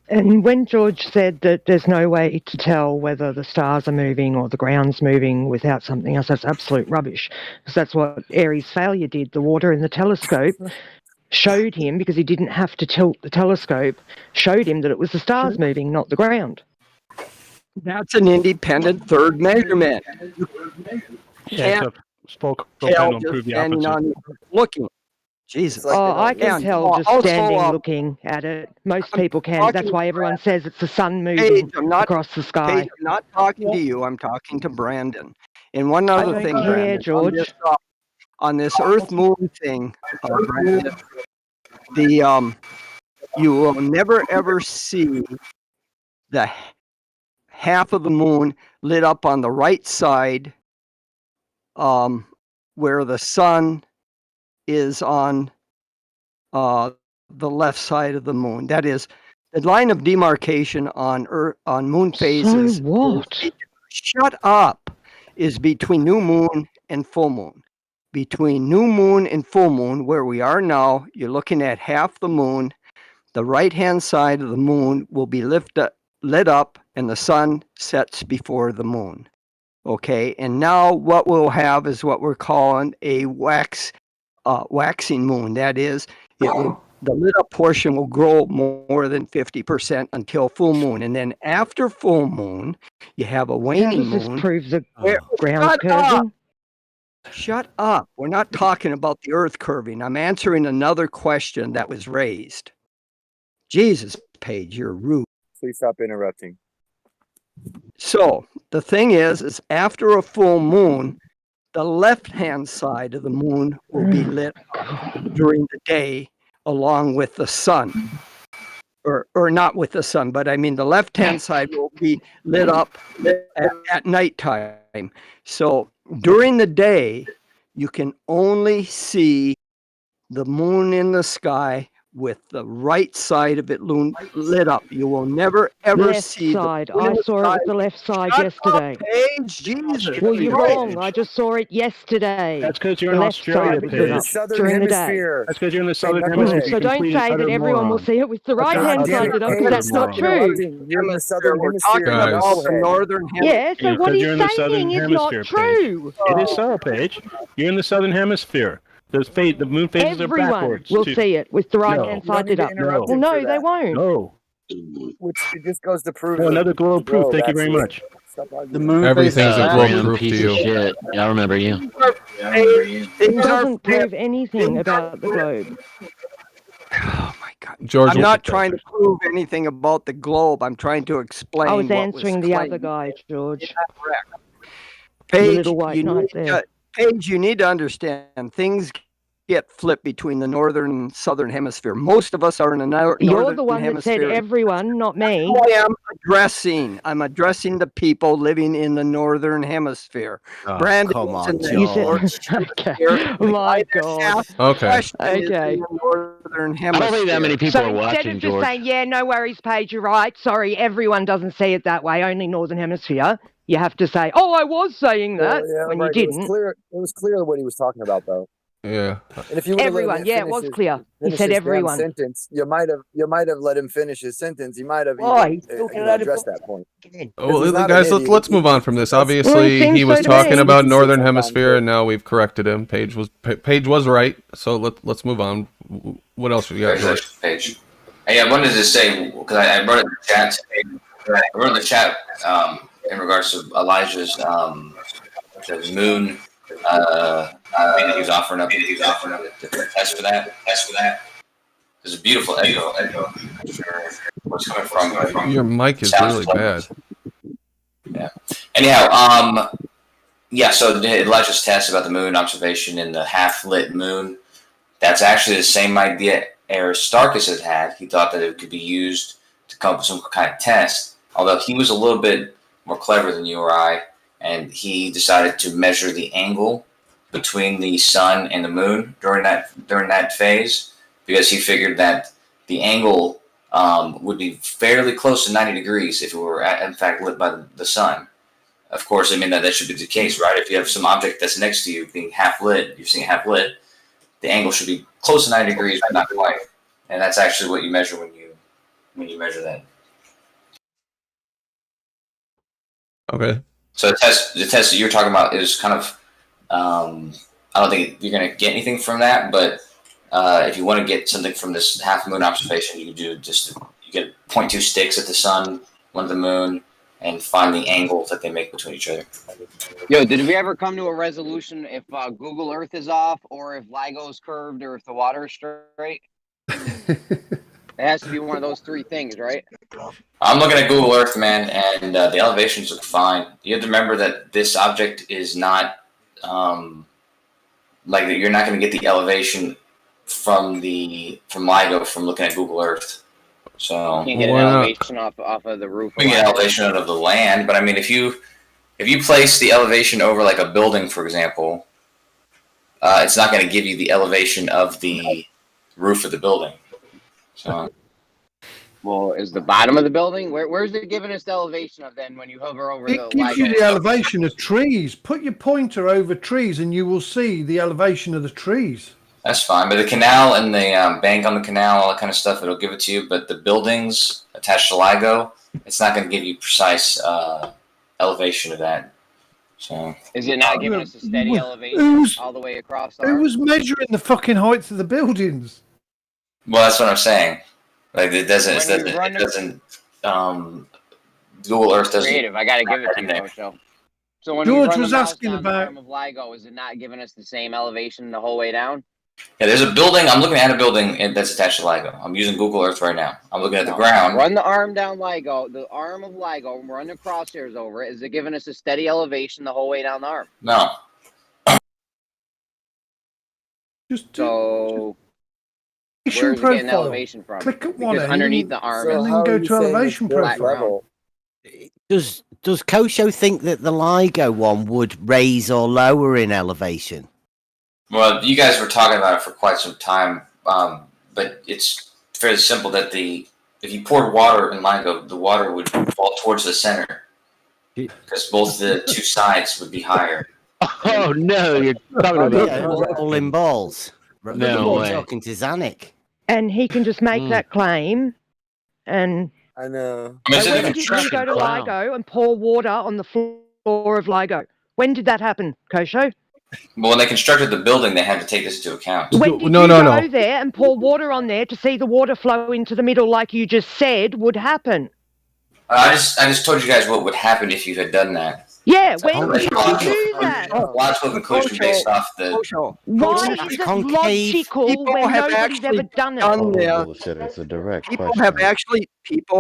And when George said that there's no way to tell whether the stars are moving or the ground's moving without something else, that's absolute rubbish. Because that's what Airy's failure did. The water in the telescope showed him, because he didn't have to tilt the telescope, showed him that it was the stars moving, not the ground. That's an independent third measurement. Jacob spoke to prove the opposite. Looking. Jesus. I can tell just standing looking at it. Most people can. That's why everyone says it's the sun moving across the sky. Paige, I'm not talking to you. I'm talking to Brandon. And one other thing, Brandon, George. On this Earth Moon thing, Brandon, you will never ever see the half of the moon lit up on the right side, where the sun is on the left side of the moon. That is, the line of demarcation on moon phases. So what? Shut up. Is between new moon and full moon. Between new moon and full moon, where we are now, you're looking at half the moon. The right-hand side of the moon will be lit up, and the sun sets before the moon. Okay, and now what we'll have is what we're calling a waxing moon. That is, the lit up portion will grow more than 50% until full moon, and then after full moon, you have a waning moon. This proves the ground curving. Shut up. We're not talking about the Earth curving. I'm answering another question that was raised. Jesus, Paige, you're rude. Please stop interrupting. So the thing is after a full moon, the left-hand side of the moon will be lit during the day along with the sun. Or not with the sun, but I mean the left-hand side will be lit up at nighttime. So during the day, you can only see the moon in the sky with the right side of it lit up. You will never ever Left see side. the moon I in the saw it sky. with the left side Shut yesterday. up, Paige. Jesus. Well, you're Christ. wrong. I just saw it yesterday. That's because you're The in left Australia, side was lit Paige. up Southern during the day. Hemisphere. That's because you're in the southern knucklehead. hemisphere. So don't say that everyone will see it with the right hand damn side it, lit up, Paige, because that's stop not true. interrupting. You're in the Southern We're Hemisphere, talking you about the knucklehead. northern Yeah, so what because he's you're in the southern saying is not hemisphere, Paige. true. It is so, Paige. You're in the southern hemisphere. The moon phases are Everyone backwards. will too. see it with the right No. hand You don't side need lit to up. interrupt Well, him no, for they that. won't. No. Which it just goes to prove Oh, another globe proof. Thank you very absolutely. much. Stop arguing. The moon Everything's a globe Graham, proof to piece of you. shit. I remember you. It doesn't prove anything about the globe. Oh my God. George, I'm not trying to prove anything about the globe. I'm trying to explain I was what answering was the claimed. other guy, George. Paige, The little white knight there. Paige, you need to understand things get flipped between the northern and southern hemisphere. Most of us are in the northern You're the one that said hemisphere. everyone, not me. I'm addressing the people living in the northern hemisphere. Oh, Brandon come is on, in the You said, northern okay. hemisphere. My God. Okay. Question is in Okay. the northern I hemisphere. don't think that many people So are instead watching, of just George. saying, yeah, no worries, Paige, you're right. Sorry, everyone doesn't see it that way, only Northern Hemisphere. You have to say, oh, I was saying that Yeah, when right. you It was didn't. clear. It was clear what he was talking about, though. Yeah. And if you would have let Everyone, him yeah, it finish was his- clear. He finish said his damn everyone. sentence, you might have let him finish his sentence. He might have Why? even He's still gonna let him addressed that point. Oh, he's not guys, an idiot. let's move on from this. Well, Obviously, it he seems was so to talking me. about He northern said sometimes, hemisphere, but- and now we've corrected him. Paige was right. So let's move on. What else we got, George? Page. Hey, I wanted to say, because I wrote it in the chat. I wrote in the chat in regards to Elijah's the moon. That he was offering up. The test for that. There's a beautiful echo. I'm sure what's coming from. Your mic is sounds really like- bad. Yeah. Anyhow, yeah. So Elijah's test about the moon observation in the half-lit moon. That's actually the same idea Aristarchus had had. He thought that it could be used to come up with some kind of test. Although he was a little bit more clever than you or I, and he decided to measure the angle between the sun and the moon during that phase, because he figured that the angle would be fairly close to 90 degrees if it were in fact lit by the sun. Of course, I mean that should be the case, right? If you have some object that's next to you being half lit, you're seeing half lit, the angle should be close to 90 degrees, but not quite. And that's actually what you measure when you measure that. Okay. So the test that you're talking about is kind of, I don't think you're going to get anything from that, but if you want to get something from this half moon observation, you get 0.2 sticks at the sun, one at the moon, and find the angles that they make between each other. Yo, did we ever come to a resolution if Google Earth is off, or if LIGO is curved, or if the water is straight? It has to be one of those three things, right? I'm looking at Google Earth, man, and the elevations look fine. You have to remember that this object is not like you're not going to get the elevation from LIGO from looking at Google Earth. So You can't get an elevation off of the roof. We can get elevation out of the land, but I mean, if you place the elevation over like a building, for example, it's not going to give you the elevation of the roof of the building. So, well, is the bottom of the building? Where's it giving us the elevation of then when you hover over the It gives you LIGO? the elevation of trees. Put your pointer over trees and you will see the elevation of the trees. that's fine. But the canal and the bank on the canal, all that kind of stuff, it'll give it to you. But the buildings attached to LIGO, it's not going to give you precise elevation of that. So Is it not giving us a steady elevation all the way across? Who was measuring the fucking heights of the buildings? well, that's what I'm saying. Like it doesn't. Google Earth doesn't. Creative. I got to give it to you, Michelle. So when George we run was the mouse asking down about the arm of LIGO, is it not giving us the same elevation the whole way down? Yeah, there's a building. I'm looking at a building that's attached to LIGO. I'm using Google Earth right now. I'm looking at the ground. Run the arm down LIGO, the arm of LIGO, run the crosshairs over it. Is it giving us a steady elevation the whole way down the arm? No. So Elevation where's it getting profile. elevation from? Click at one Because end underneath the arm and then go to elevation profile. Does Kosho think that the LIGO one would raise or lower in elevation? Well, you guys were talking about it for quite some time, but it's fairly simple that if you poured water in LIGO, the water would fall towards the center because both the two sides would be higher. Oh no, you're talking about rolling balls. No way. Talking to Zanuck. And he can just make that claim, and I know. So when did he go to LIGO and pour water on the floor of LIGO? When did that happen, Kosho? Well, when they constructed the building, they had to take this into account. When did you go there and pour water on there to see the water flow into the middle, like you just said would happen? I just told you guys what would happen if you had done that. Yeah, when did you do that? Logical conclusion based off the. Why is it logical when nobody's ever done it? It's a direct People question.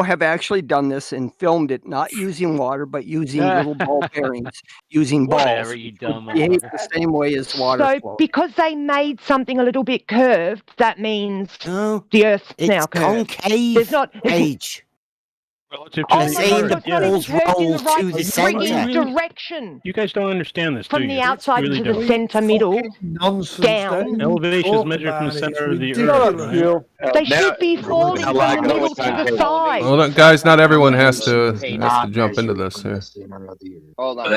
have actually done this and filmed it, not using water, but using little ball bearings, using balls. Whatever, you dumb It behaves the same way as water So flows. because they made something a little bit curved, that means the Earth's now curved. Concave. There's not Age. Relative Oh to my God, so it's not even curved in the right freaking direction. You guys don't understand this, do From you? the outside Really to the don't. center middle, down. Elevation is measured from the center of the earth. They should be falling from the middle to the side. Well, guys, not everyone has to jump into this here. Hold on.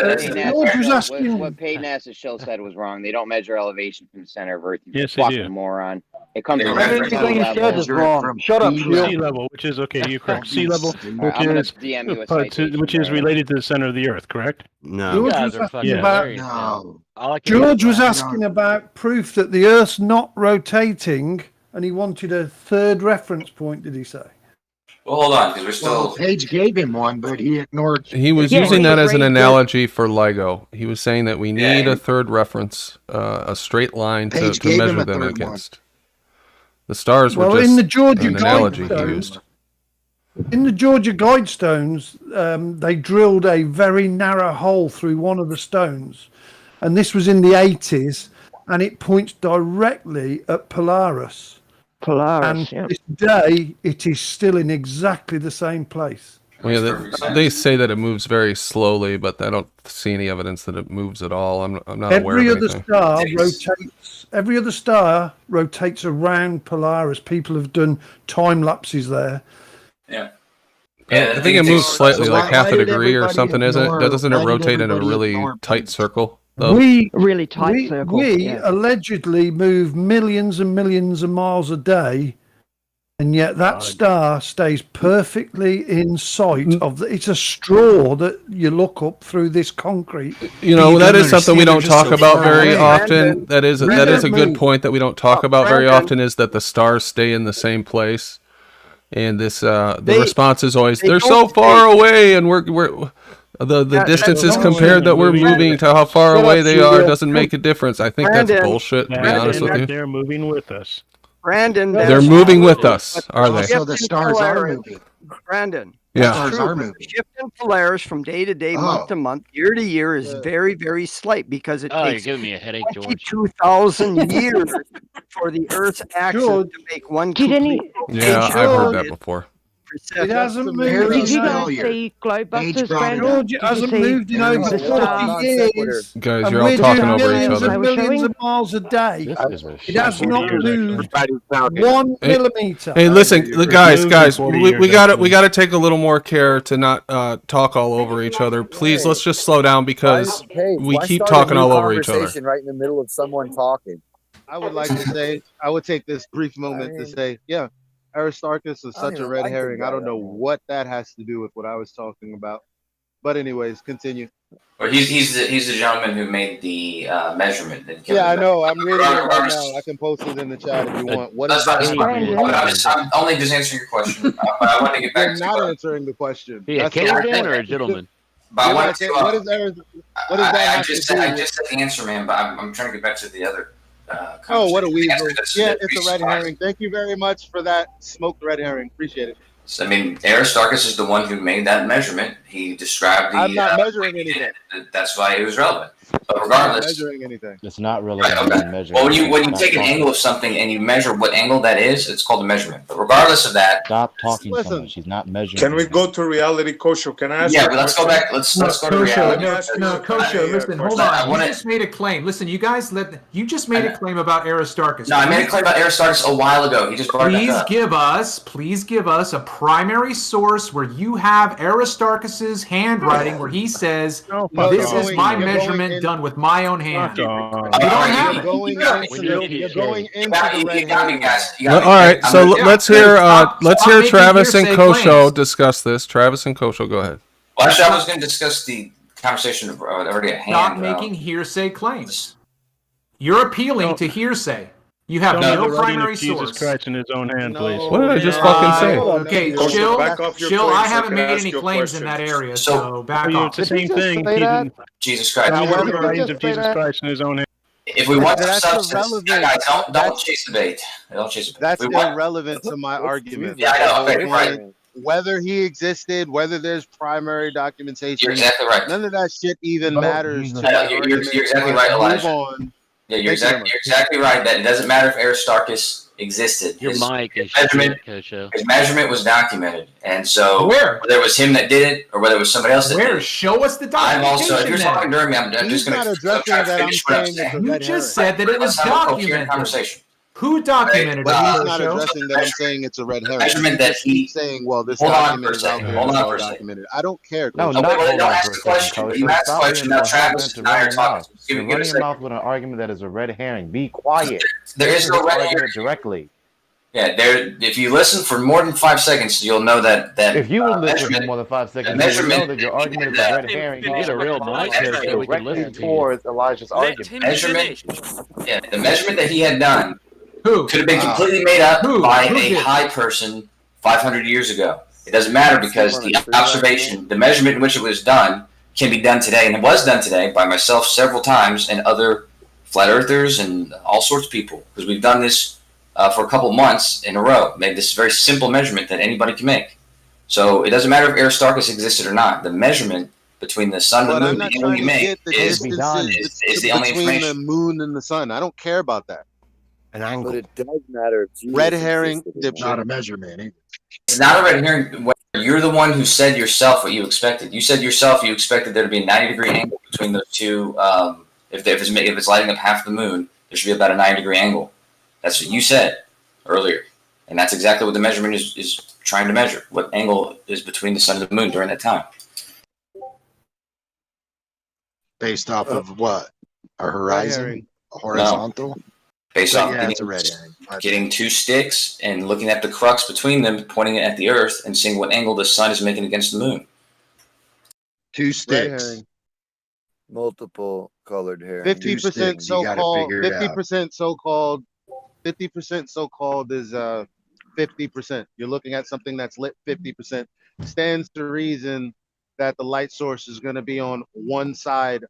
What Peyton asked the show said was wrong. They don't measure elevation from the center of Earth. You Yes, they fucking do. moron. It comes from Everything you said is wrong. Shut up, sea level, which is okay. You're correct. Sea level, I'm gonna DM you a citation, which is bro. related to the center of the earth, correct? No. George was asking about, George was asking about proof that the Earth's not rotating, and he wanted a third reference point, did he say? Well, hold on, because we're still. Well, Page gave him one, but he ignored. He was using that as an analogy for LIGO. He was saying that we need a third reference, a straight line to gave him measure a them third against. The stars were Well, just in the Georgia an analogy he Guidestones, used. in the Georgia Guidestones, they drilled a very narrow hole through one of the stones, and this was in the 80s, and it points directly at Polaris. Polaris, and this day, it is still in exactly the same place. Well, yeah, they say that it moves very slowly, but I don't see any evidence that it moves at all. I'm not aware of anything. Every other star rotates around Polaris. People have done time lapses there. Yeah. I think it moves slightly, like half a degree or something, isn't it? Doesn't it rotate in a really tight circle? Really tight circle. We allegedly move millions and millions of miles a day, and yet that star stays perfectly in sight of the. It's a straw that you look up through this concrete. You know, that is something we don't talk about very often. That is a good point that we don't talk about very often, is that the stars stay in the same place. And this the response is always they're so far away, and we're the distances compared that we're moving to how far away they are doesn't make a difference. I think that's bullshit, to be honest with you. They're moving with us. Brandon, They're moving with us, are they? So the stars are moving. Brandon. Yeah. Stars are moving. The shift in Polaris from day to day, month to month, year to year is very, very slight because it you're takes giving me a headache, George. 22,000 years for the Earth's axis to make one complete Yeah, I've heard that before. It hasn't moved. Did you guys see Globebusters, Brandon? George, it hasn't moved in over 40 years. Guys, and you're all we're talking doing over each millions other. and millions of miles a day. It has not moved 1 millimeter. Hey, listen, guys, we gotta take a little more care to not talk all over each other. Please, let's just slow down because we keep talking all over each other. Right in the middle of someone talking. I would like to say, I would take this brief moment to say, yeah, Aristarchus is such a red herring. I don't know what that has to do with what I was talking about. But anyways, continue. Or he's the gentleman who made the measurement. Yeah, I know. I'm reading it right now. I can post it in the chat if you want. What is that? I'm only just answering your question. I want to get back I'm to not answering the question. Yeah, a caveman or a gentleman? But I wanted to. What does that have to do? I just said the answer, man. But I'm trying to get back to the other. Oh, what a weasel! Yeah, it's a red herring. Thank you very much for that smoked red herring. Appreciate it. So, I mean, Aristarchus is the one who made that measurement. He described the. I'm not measuring anything. That's why it was relevant. But regardless, measuring anything. It's not relevant. Right, okay. Well, when you take an angle of something and you measure what angle that is, it's called a measurement. But regardless of that, stop talking so much. He's not measuring. Can we go to reality, Kosho? Can I ask? Yeah, but let's go back. Let's go to reality. No, Kosho, listen, hold on. You just made a claim. Listen, you guys, you just made a claim about Aristarchus. No, I made a claim about Aristarchus a while ago. He just brought it up. Please give us a primary source where you have Aristarchus's handwriting where he says, "This is my measurement done with my own hand." You don't have it. You're going into the red. All right, so let's hear Travis and Kosho discuss this. Travis and Kosho, go ahead. Well, actually, I was going to discuss the conversation already at hand. Stop making hearsay claims. You're appealing to hearsay. You have no primary source. Jesus Christ in his own hand, please. What did I just fucking say? Okay, Chill, I haven't made any claims in that area, so back off. It's the same thing. Jesus Christ. However, the reigns of Jesus Christ in his own hand. If we want substance, guys, don't chase the bait. Don't chase the bait. That's irrelevant to my argument. Yeah, I know. Okay, right. Whether he existed, whether there's primary documentation, you're exactly right. None of that shit even matters. You're exactly right, Elijah. Yeah, you're exactly right. That it doesn't matter if Aristarchus existed. Your mic is his measurement was documented, and so whether it was him that did it or whether it was somebody else that did it. Show us the documentation. I'm also, if you're talking during me, I'm just going to finish what I'm saying. You just said that it was documented. Conversation. Who documented it? But he's not addressing that I'm saying it's a red herring. Measurement that he's saying, well, this document is out there. Hold on for a second. I don't care. No, don't ask the question. You ask the question. Now, Travis and I are talking. You're running your mouth with an argument that is a red herring. Be quiet. There is no red herring directly. Yeah, if you listen for more than 5 seconds, you'll know that if you would listen for more than 5 seconds, you know that your argument is a red herring. You get a real mic so we can listen towards Elijah's argument. The measurement that he had done could have been completely made up by a high person 500 years ago. It doesn't matter because the observation, the measurement in which it was done, can be done today, and it was done today by myself several times and other flat earthers and all sorts of people, because we've done this for a couple months in a row, made this very simple measurement that anybody can make. So it doesn't matter if Aristarchus existed or not. The measurement between the sun and the moon, the angle you make, is the only information. Between the moon and the sun, I don't care about that. An angle. But it does matter. Red herring, not a measurement either. It's not a red herring. You're the one who said yourself what you expected. You said yourself you expected there to be a 90-degree angle between those two. If it's lighting up half the moon, there should be about a 90-degree angle. That's what you said earlier, and that's exactly what the measurement is trying to measure. What angle is between the sun and the moon during that time? Based off of what? A horizon? A horizontal? No. Based off getting 2 sticks and looking at the crux between them, pointing it at the earth, and seeing what angle the sun is making against the moon. 2 sticks. Multiple colored hair. 50% so-called. 50% so-called. 50% so-called is 50%. You're looking at something that's lit 50%. Stands to reason that the light source is going to be on one side,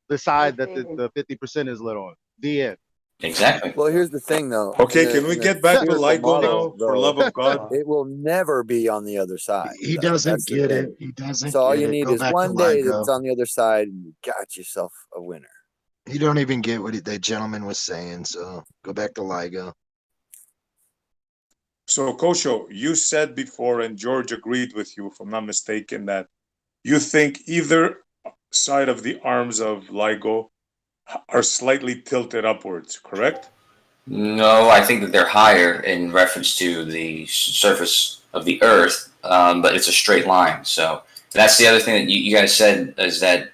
the side that the 50% is lit on. The end. Exactly. Well, here's the thing, though. Okay, can we get back to LIGO now, for love of God? It will never be on the other side. He doesn't get it. He doesn't. So all you get need it. is one day that's on the other side, and you got yourself a winner. You don't even get what that gentleman was saying. So go back to LIGO. So, Kosho, you said before, and George agreed with you, if I'm not mistaken, that you think either side of the arms of LIGO are slightly tilted upwards, correct? No, I think that they're higher in reference to the surface of the Earth, but it's a straight line. So that's the other thing that you guys said is that,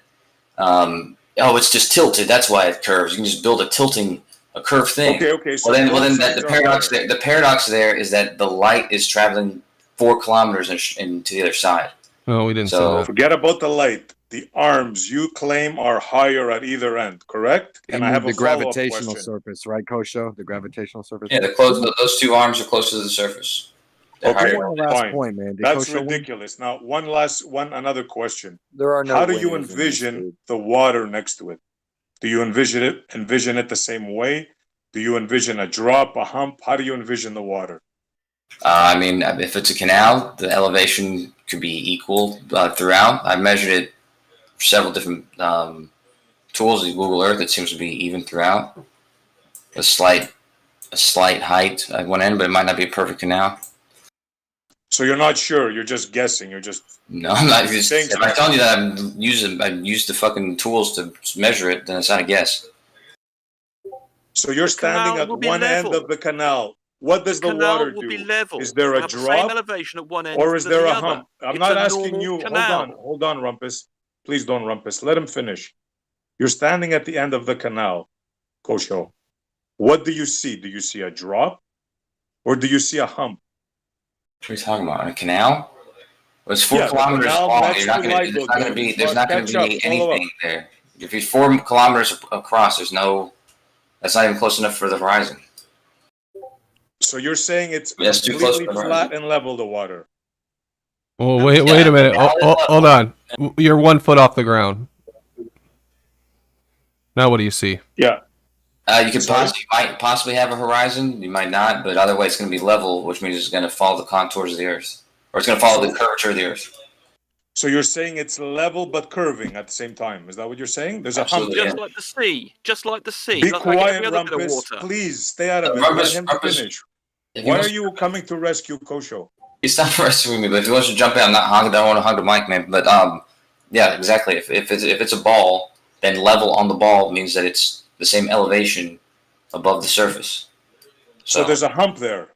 it's just tilted. That's why it curves. You can just build a curved thing. Okay. So well, then the paradox there is that the light is traveling 4 kilometers to the other side. No, we didn't say that. Forget about the light. The arms you claim are higher at either end, correct? And I have the gravitational surface, right, Kosho? The gravitational surface. Yeah, those 2 arms are closer to the surface. Okay, last fine. point, man. Did That's Kosho win? ridiculous. Now, another question. There are no How do you winners in this, envision dude. the water next to it? Do you envision it the same way? Do you envision a drop, a hump? How do you envision the water? I mean, if it's a canal, the elevation could be equal throughout. I've measured it several different tools in Google Earth. It seems to be even throughout. A slight height at one end, but it might not be a perfect canal. So you're not sure. You're just guessing. You're just No, I'm not. If saying I'm telling you that I used the fucking tools to measure it, then it's not a guess. So you're standing at one end of the canal. What does the water do? Is there a drop, elevation at one end, or is there a other. hump? I'm It's not a asking you. canal. Hold on, Rumpus. Please don't Rumpus. Let him finish. You're standing at the end of the canal, Kosho. What do you see? Do you see a drop, or do you see a hump? What are you talking about? A canal? Well, it's 4 kilometers long. There's not going to be anything there. If it's 4 kilometers across, that's not even close enough for the horizon. So you're saying it's too close completely to the flat and level, the water. Oh, wait a minute. Hold on. You're 1 foot off the ground. Now what do you see? Yeah. You might possibly have a horizon. You might not, but other way it's going to be level, which means it's going to follow the contours of the Earth, or it's going to follow the curvature of the Earth. So you're saying it's level but curving at the same time. Is that what you're saying? There's a hump. Just like the sea. Just like the sea. Be like quiet, every other bit of Rumpus. water. Please stay out of it. Let him finish. Why are you coming to rescue Kosho? He's not rescuing me, but if he wants to jump in, I'm not hogging. I don't want to hug the mic, man. But yeah, exactly. If it's a ball, then level on the ball means that it's the same elevation above the surface. So there's a hump there.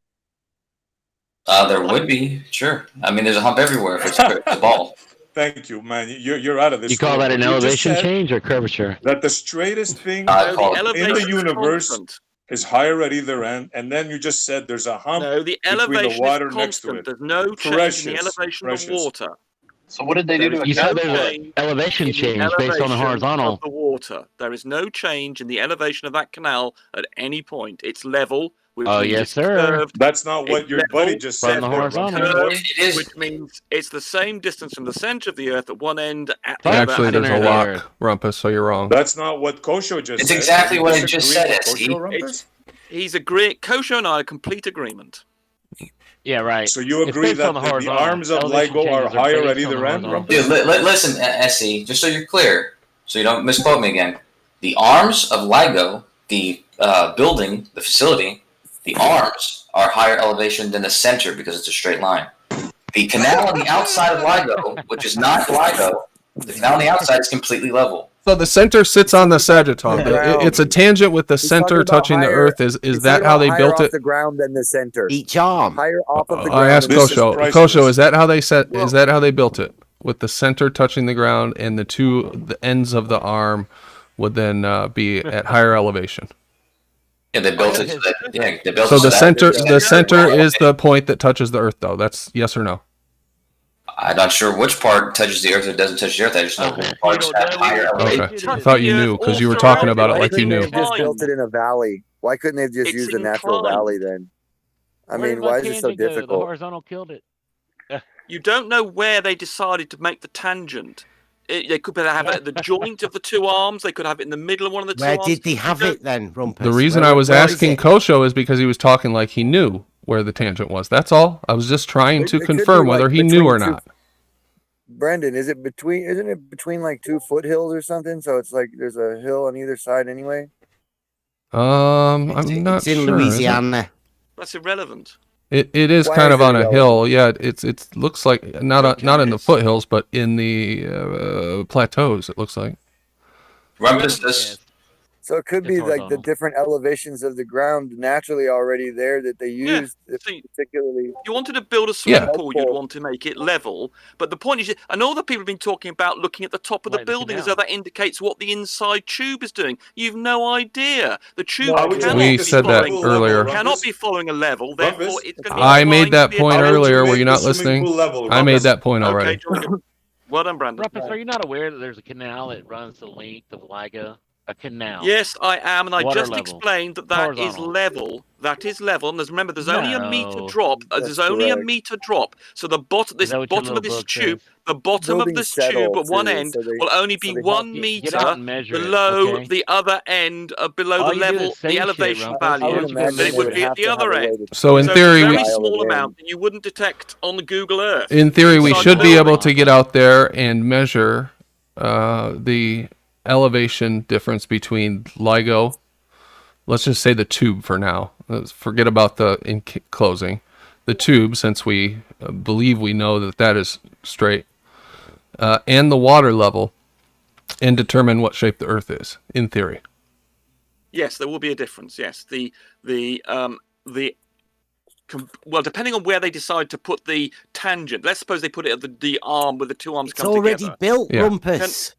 There would be, sure. I mean, there's a hump everywhere if it's a ball. Thank you, man. You're out of this. You call that an elevation change or curvature? That the straightest thing in the universe is higher at either end, and then you just said there's a hump No, the between elevation the water is next to constant. it. There's no change in the elevation of the water. So what did they do to You said there's an elevation change based on the horizontal. Of the water. There is no change in the elevation of that canal at any point. It's level. Oh, yes, sir. Curved. That's not what your buddy just said. Which means it's the same distance from the center of the Earth at one end. Actually, there's a lock, Rumpus, so you're wrong. That's not what Kosho just said. It's exactly what I just said. He's agreed. Kosho and I are complete agreement. Yeah, right. So you agree that the arms of LIGO are higher at either end? Dude, listen, SE, just so you're clear, so you don't misquote me again. The arms of LIGO, the building, the facility, the arms are higher elevation than the center because it's a straight line. The canal on the outside of LIGO, which is not LIGO, the canal on the outside is completely level. So the center sits on the sagittal. It's a tangent with the center touching the earth. Is that how they built it? The ground than the center. Each arm. Higher off of the ground. I asked Kosho. Kosho, is that how they set? Is that how they built it? With the center touching the ground and the ends of the arm would then be at higher elevation. Yeah, they built it. They built So it the center is the point that touches the earth, though. That's yes or no? I'm not sure which part touches the earth or doesn't touch the earth. I just know which parts have higher elevation. Okay. I thought you knew because you were talking about it like you knew. They just built it in a valley. Why couldn't they have just used a natural valley then? I mean, why is it so difficult? The horizontal killed it. You don't know where they decided to make the tangent. They could have it at the joint of the two arms. They could have it in the middle of one of the two arms. Where did they have it then, Rumpus? The reason I was asking Kosho is because he was talking like he knew where the tangent was. That's all. I was just trying to confirm whether he knew or not. Brendan, isn't it between like 2 foothills or something? So it's like there's a hill on either side anyway. I'm not sure. It's in Louisiana. That's irrelevant. It is kind of on a hill. Yeah, it looks like not in the foothills, but in the plateaus. It looks like. So it could be like the different elevations of the ground naturally already there that they used, particularly. You wanted to build a swimming pool, you'd want to make it level. But the point is, I know that people have been talking about looking at the top of the building as though that indicates what the inside tube is doing. You've no idea. The tube cannot be following a level. Therefore, it's going to be. I made that point earlier. Were you not listening? I made that point already. Well done, Brandon. Rumpus, are you not aware that there's a canal that runs the length of LIGO? a canal. Yes, I am, and I Water just level. explained that is Horizontal. level. That is level, and remember, there's only a meter No. drop. That's There's only a correct. meter drop. So the bottom, Is that what your bottom of little this book tube, says? the bottom of Buildings this tube settle, at one too, end so they- will only so be they have 1 to- Get out meter and measure it, below okay? the other end, below All the you do is level, say the shit, elevation Rumpus. value. Why don't you go Then it measure would it? be at the other end. So in it's theory, a we very small amount that you wouldn't detect on the Google Earth. in theory we Inside should the be able building. to get out there and measure the elevation difference between LIGO. Let's just say the tube for now. Let's forget about the closing. The tube, since we believe we know that is straight, and the water level, and determine what shape the Earth is, in theory. Yes, there will be a difference. Yes, well, depending on where they decide to put the tangent. Let's suppose they put it at the arm with the two arms It's come already together. built, Rumpus.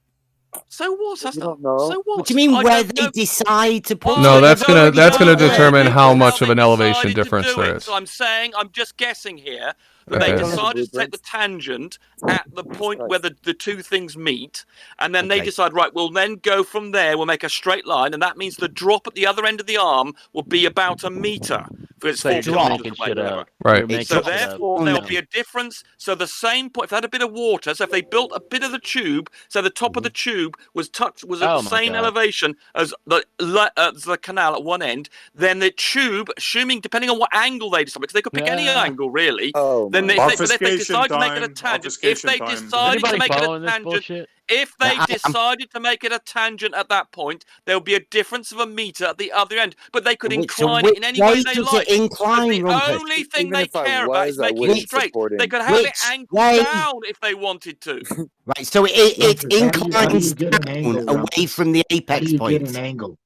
So what? That's not. know. So what? What do you mean I where don't they know. decide to put? No, it? that's gonna determine how Because much of they an elevation decided to difference do there it. is. So I'm just guessing here that Okay. they decided to take the tangent at the point where the two things meet, and then they decide, right, we'll then go from there, we'll make a straight line, and that means the drop at the other end of the arm will be about a meter. It's So 4 you're just kilometers making away, shit whatever. up. Right. You're making So shit up. therefore, there'll be a difference. So the same point, if they had a bit of water, so if they built a bit of the tube, so the top of the tube was at Oh the my same God. elevation as the canal at one end, then the tube, assuming depending on what angle they decide, because they could pick any angle really. Oh, then my but if they decide to make it a tangent, if they decided to Anybody make it a following this tangent, bullshit? if they decided to make it a tangent at that point, there will be a difference of a meter at the other end. But they could incline it in any way they like. Incline, the Rumpus? only thing Even they if I care about is was, I making it wouldn't straight. support him. They could have it Which angled way? down if they wanted to. Right, so it Rumpus, how do you inclines get an down angle, away Rumpus? from the How apex do you point. get an angle?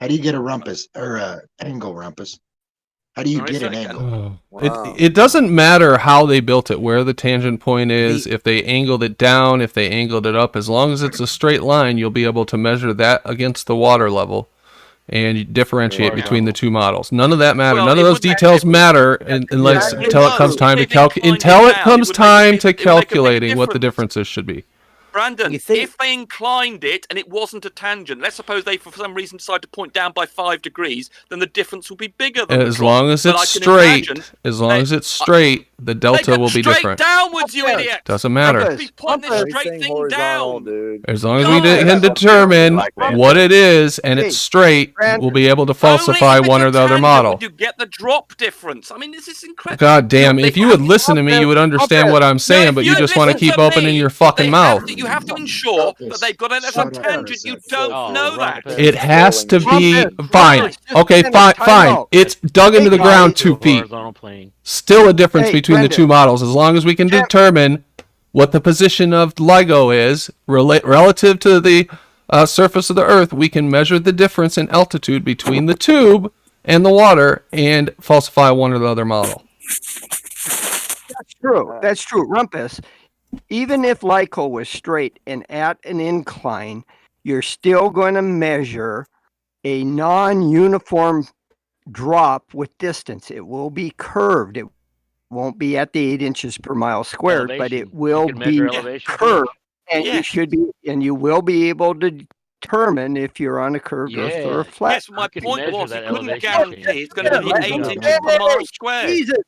How do you get a rumpus or a angle, Rumpus? How do you Sorry, get say an again. angle? It doesn't matter how they built it, where the tangent point is, if they angled it down, if they angled it up. As long as it's a straight line, you'll be able to measure that against the water level and you differentiate between the two models. None of that matters. Well, None it of those would make details matter unless Yeah, until it no, comes time to if they inclined until it it down, comes it would make a time big- to it would make a big calculating what the difference. differences should be. Brandon, You think- if they inclined it and it wasn't a tangent, let's suppose they for some reason decide to point down by 5 degrees, then the difference will be bigger than the As drop. long as But it's I can straight, imagine as long they- as it's straight, the delta will be straight different. downwards, you idiot. Doesn't matter. They could be pointing this He's straight saying thing horizontal, down. dude. As long as No, we can determine what it is and it's straight, we'll be able to falsify one or the other model. You get the drop difference. I mean, this is incredible. God damn, if you would listen to me, you would understand what I'm saying, but you just want to keep opening your fucking mouth. You have to ensure that they've got it as a tangent. You don't know that. It has to be fine. Okay, fine. It's dug into the ground 2 feet. Still a difference between the two models. As long as we can determine what the position of LIGO is relative to the surface of the Earth, we can measure the difference in altitude between the tube and the water and falsify one or the other model. That's true. That's true. Rumpus, even if LIGO was straight and at an incline, you're still going to measure a non-uniform drop with distance. It will be curved. It won't be at the 8 inches per mile squared, but it will be curved. And you will be able to determine if you're on a curved earth or a flat. Yes, my point was you couldn't elevation guarantee it's going to be 8 inches per mile squared. Jesus.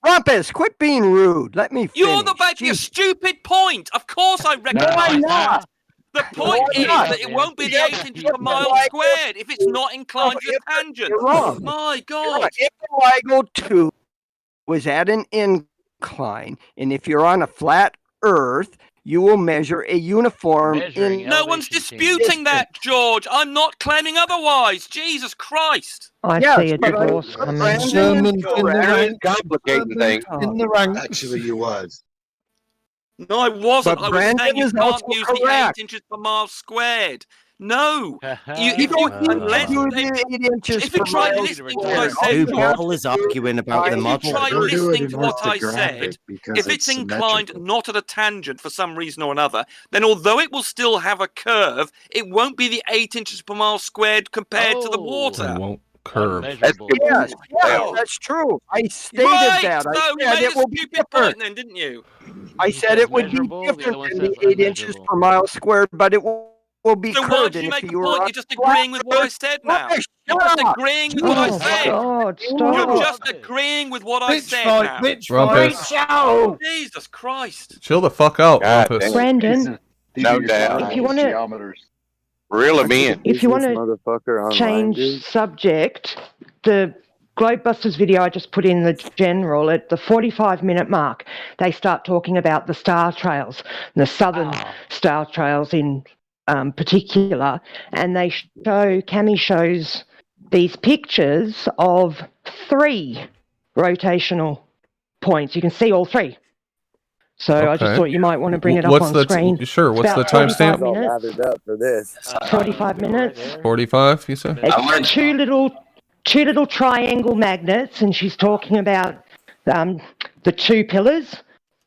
Rumpus, quit being rude. Let me finish. You're the making a stupid point. Of course I recognise I'm that. not. The point No, I'm is not. that it won't be the 8 inches per mile squared if it's not inclined to the tangent. You're wrong. My You're God. right. If the LIGO 2 was at an incline, and if you're on a flat Earth, you will measure a uniform in. No one's disputing that, George. I'm not claiming otherwise. Jesus Christ. I see a divorce coming. Complicating things. In the ranks. Actually, you was. No, I wasn't. But I was Brandon saying you is can't also use correct. the 8 inches per mile squared. No. You don't need Unless to do they, the 8 inches if you per try mile listening to what I squared. said, Paul is arguing about the if model. you try We're doing listening it to what I orthographic said, because if it's inclined symmetrical. not at a tangent for some reason or another, then although it will still have a curve, it won't be the 8 inches per mile squared compared to the water. It won't curve. Yes, that's true. I stated Right, that. so I you said made it a will be stupid different. point then, didn't you? I said it would be different than the 8 inches per mile squared, but it will will be So why curved. did you And if make a you were point? on You're just agreeing with what I said now. You're just agreeing with what I Oh, said. God, You're stop. just agreeing with what I Bitch said fight, now. bitch Rumpus. fight. Jesus Christ. Chill the fuck out, God Rumpus. damn. Brandon, No doubt. if you want to Reel him in. if you want to motherfucker online, change dude. subject, the Globebusters video I just put in the general at the 45-minute mark, they start talking about the star trails, the southern star trails in particular, and they show, Cami shows these pictures of 3 rotational points. You can see all 3. So I just Okay. thought you might want to bring it up What's on the screen. sure? It's What's the about 45 timestamp? minutes. Lathered up for this. 45 minutes. 45. You said. It's two little triangle magnets, and she's talking about the 2 pillars,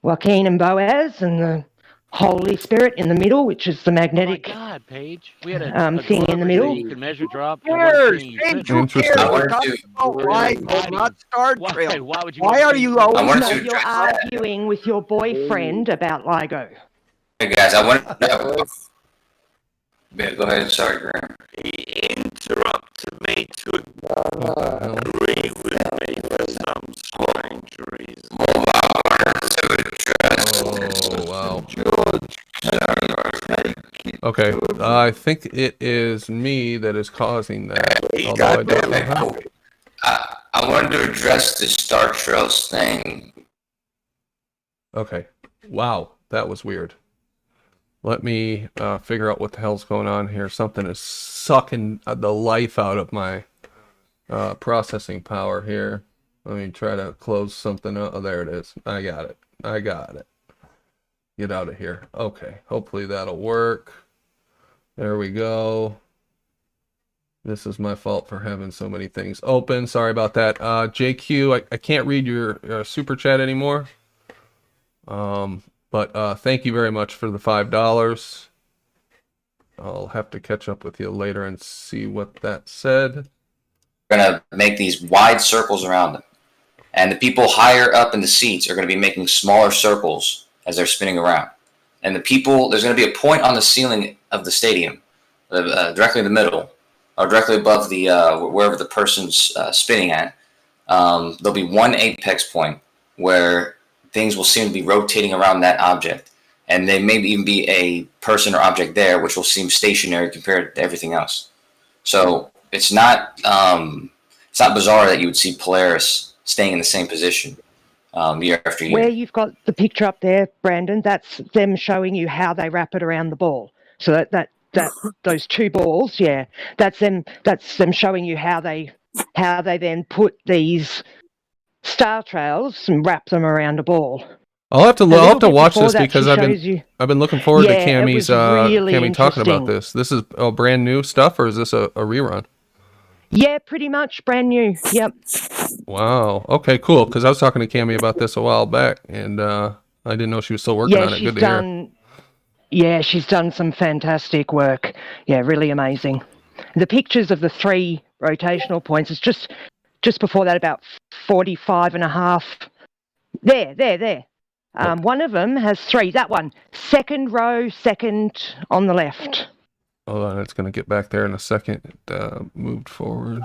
Joaquin and Boaz, and the Holy Spirit in the middle, which is the magnetic God, Paige. We had a thing in the Glover middle. say you could measure drop. and one thing you couldn't. Interesting. I wanted talking to. about LIGO, not Star Why- Trail. why would you Why want are to you change always wanted No, to you're address that. arguing with your boyfriend about LIGO. Hey guys, I wanted. Yeah, go ahead. Sorry, Graham. He interrupted me to agree with me for some strange reason. Well, I wanted to address. Oh wow. Okay, I think it is me that is causing that. Although I don't know how. I wanted to address the Star Trails thing. Okay. Wow, that was weird. Let me figure out what the hell's going on here. Something is sucking the life out of my processing power here. Let me try to close something up. Oh, there it is. I got it. I got it. Get out of here. Okay, hopefully that'll work. There we go. This is my fault for having so many things open. Sorry about that. JQ, I can't read your super chat anymore. But thank you very much for the $5. I'll have to catch up with you later and see what that said. We're gonna make these wide circles around them, and the people higher up in the seats are gonna be making smaller circles as they're spinning around. And the people, there's gonna be a point on the ceiling of the stadium, directly in the middle, or directly above the wherever the person's spinning at. There'll be one apex point where things will seem to be rotating around that object, and there may even be a person or object there which will seem stationary compared to everything else. So it's not bizarre that you would see Polaris staying in the same position year after year. Where you've got the picture up there, Brandon, that's them showing you how they wrap it around the ball. So that those 2 balls, yeah, that's them showing you how they then put these star trails and wrap them around a ball. I'll have to watch this that, because she I've shows been looking forward to Yeah, it Cammie's was really Cammie talking about interesting. this. This is brand new stuff, or is this a rerun? Yeah, pretty much brand new. Yep. Wow. Okay, cool. Because I was talking to Cammie about this a while back, and I didn't know she was still working on it. Good to hear. Yeah, she's done some fantastic work. Yeah, really amazing. The pictures of the 3 rotational points is just before that, about 45 and a half. There. One of them has 3. That one, second row, second on the left. Hold on, it's going to get back there in a second. It moved forward.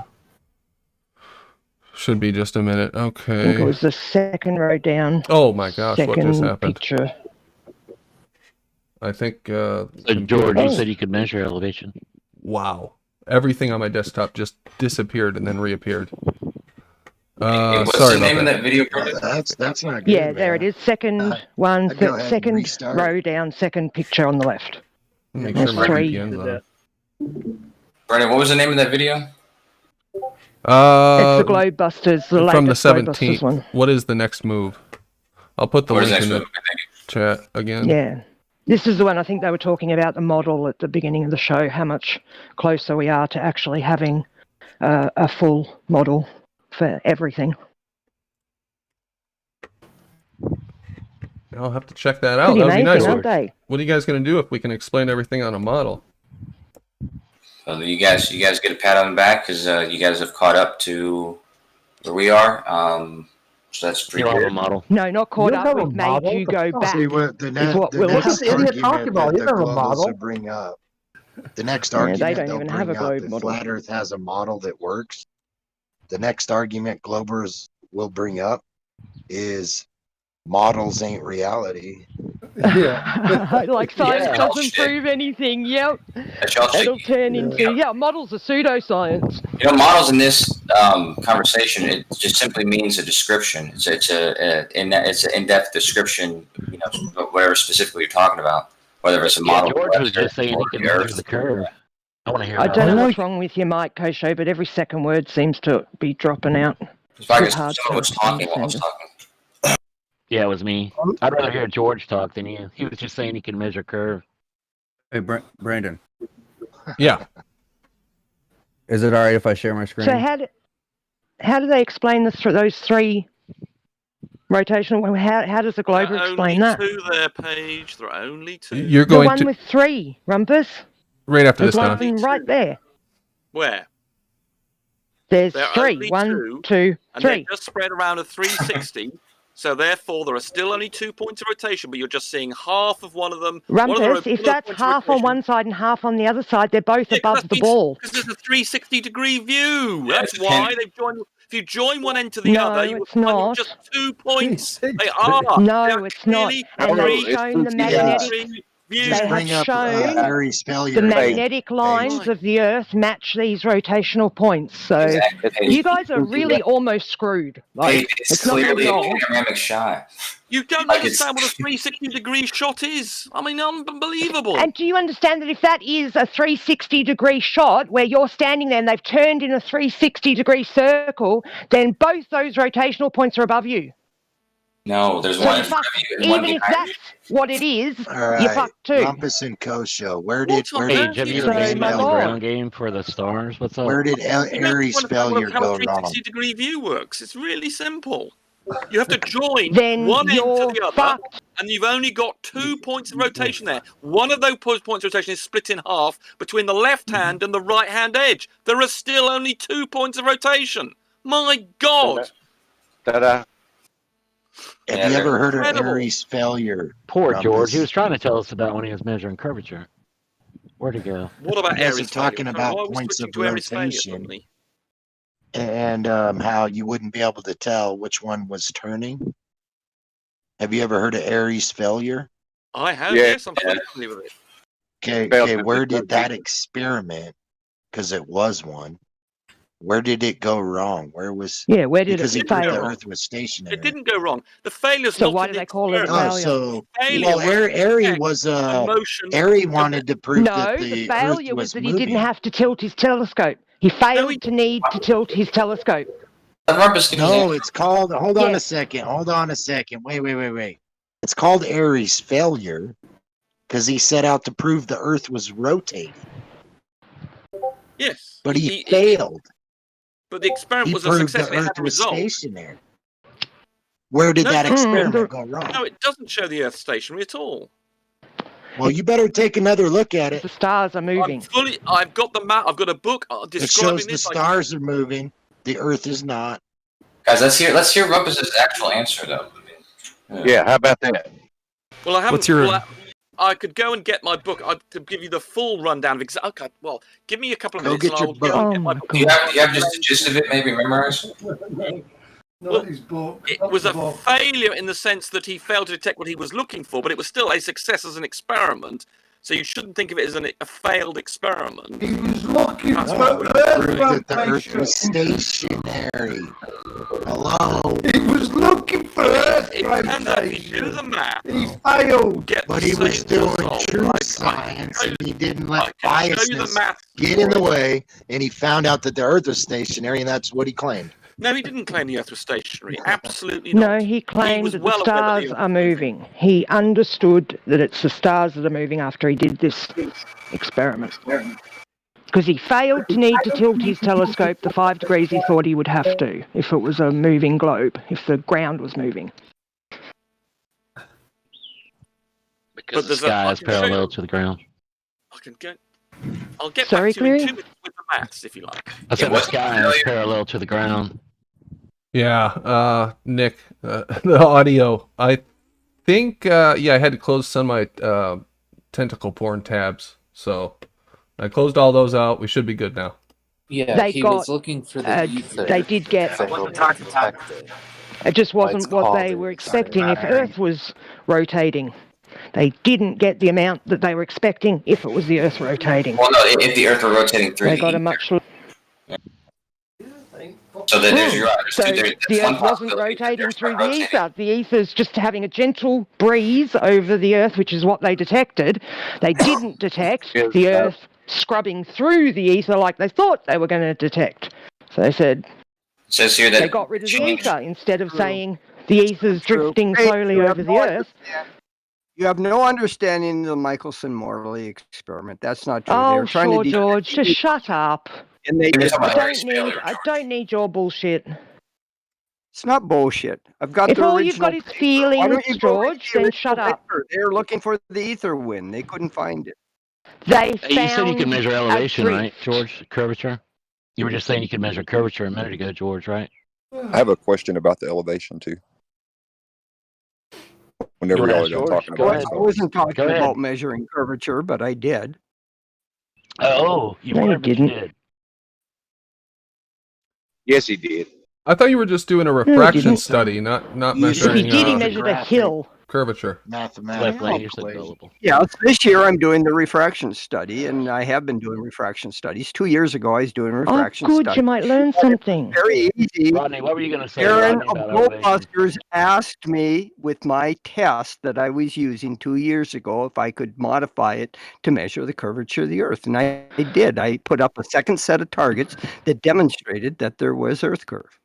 Should be just a minute. I Okay. think it was the second row down. Oh my gosh, what just Second happened? picture. I think... So George, you said you could measure elevation. Wow. Everything on my desktop just disappeared and then reappeared. What's Sorry the name about of that video? That's not good. Yeah, there it is. Second one, I'd go ahead and second restart. row down, second picture on the left. Make There's sure my 3. VPN's on. Brandon, what was the name of that video? It's the Globebusters, the from the latest Globebusters 17th. one. What is the next move? I'll put the Where's link the in next the chat again. Yeah. This is the one I think they were talking about the model at the beginning of the show, how much closer we are to actually having a full model for everything. I'll have to check that out. Pretty That would be amazing, nice. aren't they? What are you guys going to do if we can explain everything on a model? Well, you guys get a pat on the back because you guys have caught up to where we are. So that's pretty You good. have a model. No, not caught You up. have a We've made model? you go back. See what the is what the will next happen. What the idiot talking argument about? that You the have a globals model. will bring up The next Yeah, argument they don't they'll even have bring a out globe that model. flat Earth has a model that works. The next argument Globers will bring up is models ain't reality. Yeah. Like science Yeah. doesn't prove anything. Yep. That's y'all shit. It'll turn into models are pseudoscience. You know, models in this conversation, it just simply means a description. It's an in-depth description. You know, whatever specifically you're talking about, whether it's a model. George was just saying he can measure the curve. I want to hear. I don't know what's wrong with your mic, Kosho, but every second word seems to be dropping out. It's probably It's hard someone was to talking while I was understand. talking. Yeah, it was me. I'd rather hear George talk than you. He was just saying he can measure curve. Hey, Brandon. Yeah. Is it all right if I share my screen? So how do they explain those three rotational? How does the Glober explain that? Only two there, Paige. There are only two. You're going the one to with three, Rumpus. right after this, There's Don. one right there. Where? There's There are three. only 1, 2, and 3. they're just spread around a 360. So therefore, there are still only 2 points of rotation, but you're just seeing half of one of them. Rumpus, if that's half on one side and half on the other side, they're both above the ball. Because there's a 360-degree view. That's why they've joined. If you join one end to the No, other, you will it's find not. just 2 points. They are. No, it's not. And they've shown the magnetic. Views. They have shown the magnetic lines of the Earth match these rotational points. So you guys are really almost screwed. Like, It's not clearly a wrong. panoramic shot. You don't understand what a 360-degree shot is. I mean, unbelievable. And do you understand that if that is a 360-degree shot where you're standing there and they've turned in a 360-degree circle, then both those rotational points are above you. No, there's So one you in front fuck, of you and one even if behind that's what it is, All right, you fuck too. Rumpus and Kosho, where did Paige, have you ever Aries been to the failure? ground game for the stars? What's up? Where did You don't Aries understand failure how go a wrong? 360-degree view works. It's really simple. You have to join Then one end to you're the other, fucked. and you've only got 2 points of rotation there. One of those points of rotation is split in half between the left hand and the right hand edge. There are still only 2 points of rotation. My God! Ta-da. Have you ever heard of Incredible. Aries failure? Poor Rumpus? George. He was trying to tell us about when he was measuring curvature. Where'd he go? What about You guys Aries are talking failure? about Why are we points switching of to Aries failure rotation suddenly? and how you wouldn't be able to tell which one was turning. Have you ever heard of Aries failure? I have, Yeah. yes, I'm fully familiar with it. Okay, where did that experiment, because it was one, where did it go wrong? Where was where did because it he proved fail? the Earth was stationary. It didn't go wrong. The failure's So not why in do the they call it a experiment. failure? So Failure well, was Airy check was the motion. Airy wanted to prove No, that the the failure Earth was was that he moving. didn't have to tilt his telescope. He failed to need to tilt his telescope. No, it's called. Hold on Yeah. a second. Hold on a second. Wait. It's called Airy's failure because he set out to prove the Earth was rotating, Yes. but he failed. But the experiment He was a proved success. the It had Earth a was result. stationary. Where did No, that no, experiment go wrong? No, it doesn't show the Earth stationary at all. Well, you better take another look at it. The stars are moving. I've got the map. I've got a book It describing shows the this. stars are moving. The Earth is not. Guys, let's hear Rumpus's actual answer though. Yeah, how about that? Well, I haven't. What's your- I could go and get my book. I could give you the full rundown of Okay, well, give me a couple of Go minutes get and I your will book. go and Oh get my book. Do you have just the gist of it maybe memorized? Not his book. It not was the a book. failure in the sense that he failed to detect what he was looking for, but it was still a success as an experiment. So you shouldn't think of it as a failed experiment. He was looking That's for what we Earth Proved that the Earth rotation. was stationary. Hello. He was looking for Earth It turns out if you do rotation. the math, He failed. get But the he was same doing result. true I science can and he didn't I let can show you the biasness math. get in the way, and he found out that the Earth was stationary, and that's what he claimed. No, he didn't claim the Earth was stationary. Absolutely No, not. he claimed was that well the aware that stars the Earth are moving. He understood that it's the stars that are moving after he did this experiment. Because he failed to need to tilt his telescope the 5 degrees he thought he would have to if it was a moving globe, if the ground was moving. Because the there's sky I is can show parallel you- to the ground. I can get. I'll get Sorry, back to you in Cleary? 2 minutes with the maths, if you like. I said the sky is parallel to the ground. Yeah, Nick, the audio. I think, I had to close some of my tentacle porn tabs, so I closed all those out. We should be good now. Yeah, They he got, was looking for the ether. they did get. It just wasn't what they were expecting if Earth was rotating. They didn't get the amount that they were expecting if it was the Earth rotating. Well, no, if the Earth were rotating through They the got a ether. much. So there's your So the Earth wasn't rotating through the ether. The ether's just having a gentle breeze over the Earth, which is what they detected. They didn't detect the Earth scrubbing through the ether like they thought they were going to detect. So they said says here that they got rid of the ether instead of saying the ether's drifting slowly over the Earth. You have no understanding of the Michelson-Morley experiment. That's not true. Oh, sure, George, just shut up. And they I don't need your bullshit. It's not bullshit. I've got If the all original. you've got is paper. Why feelings, don't you go read George, the then original shut up. paper? They were looking for the ether wind. They couldn't find it. They You said you could measure elevation, drift. right, George? Curvature? You were just saying you could measure curvature a minute ago, George, right? I have a question about the elevation too. Whenever y'all are done talking about it. I wasn't talking about measuring curvature, but I did. Oh, you No, you didn't. did. Yes, he did. I thought you were just doing a refraction study, not measuring. If he did, he measured a hill. Curvature. Yeah, this year I'm doing the refraction study, and I have been doing refraction studies. 2 years ago, I was doing refraction Oh, good, studies. you might learn something. Very easy. Rodney, what were you going to say? Aaron Rodney, of about elevation? Goldbusters asked me with my test that I was using 2 years ago if I could modify it to measure the curvature of the Earth, and I did. I put up a second set of targets that demonstrated that there was Earth curve.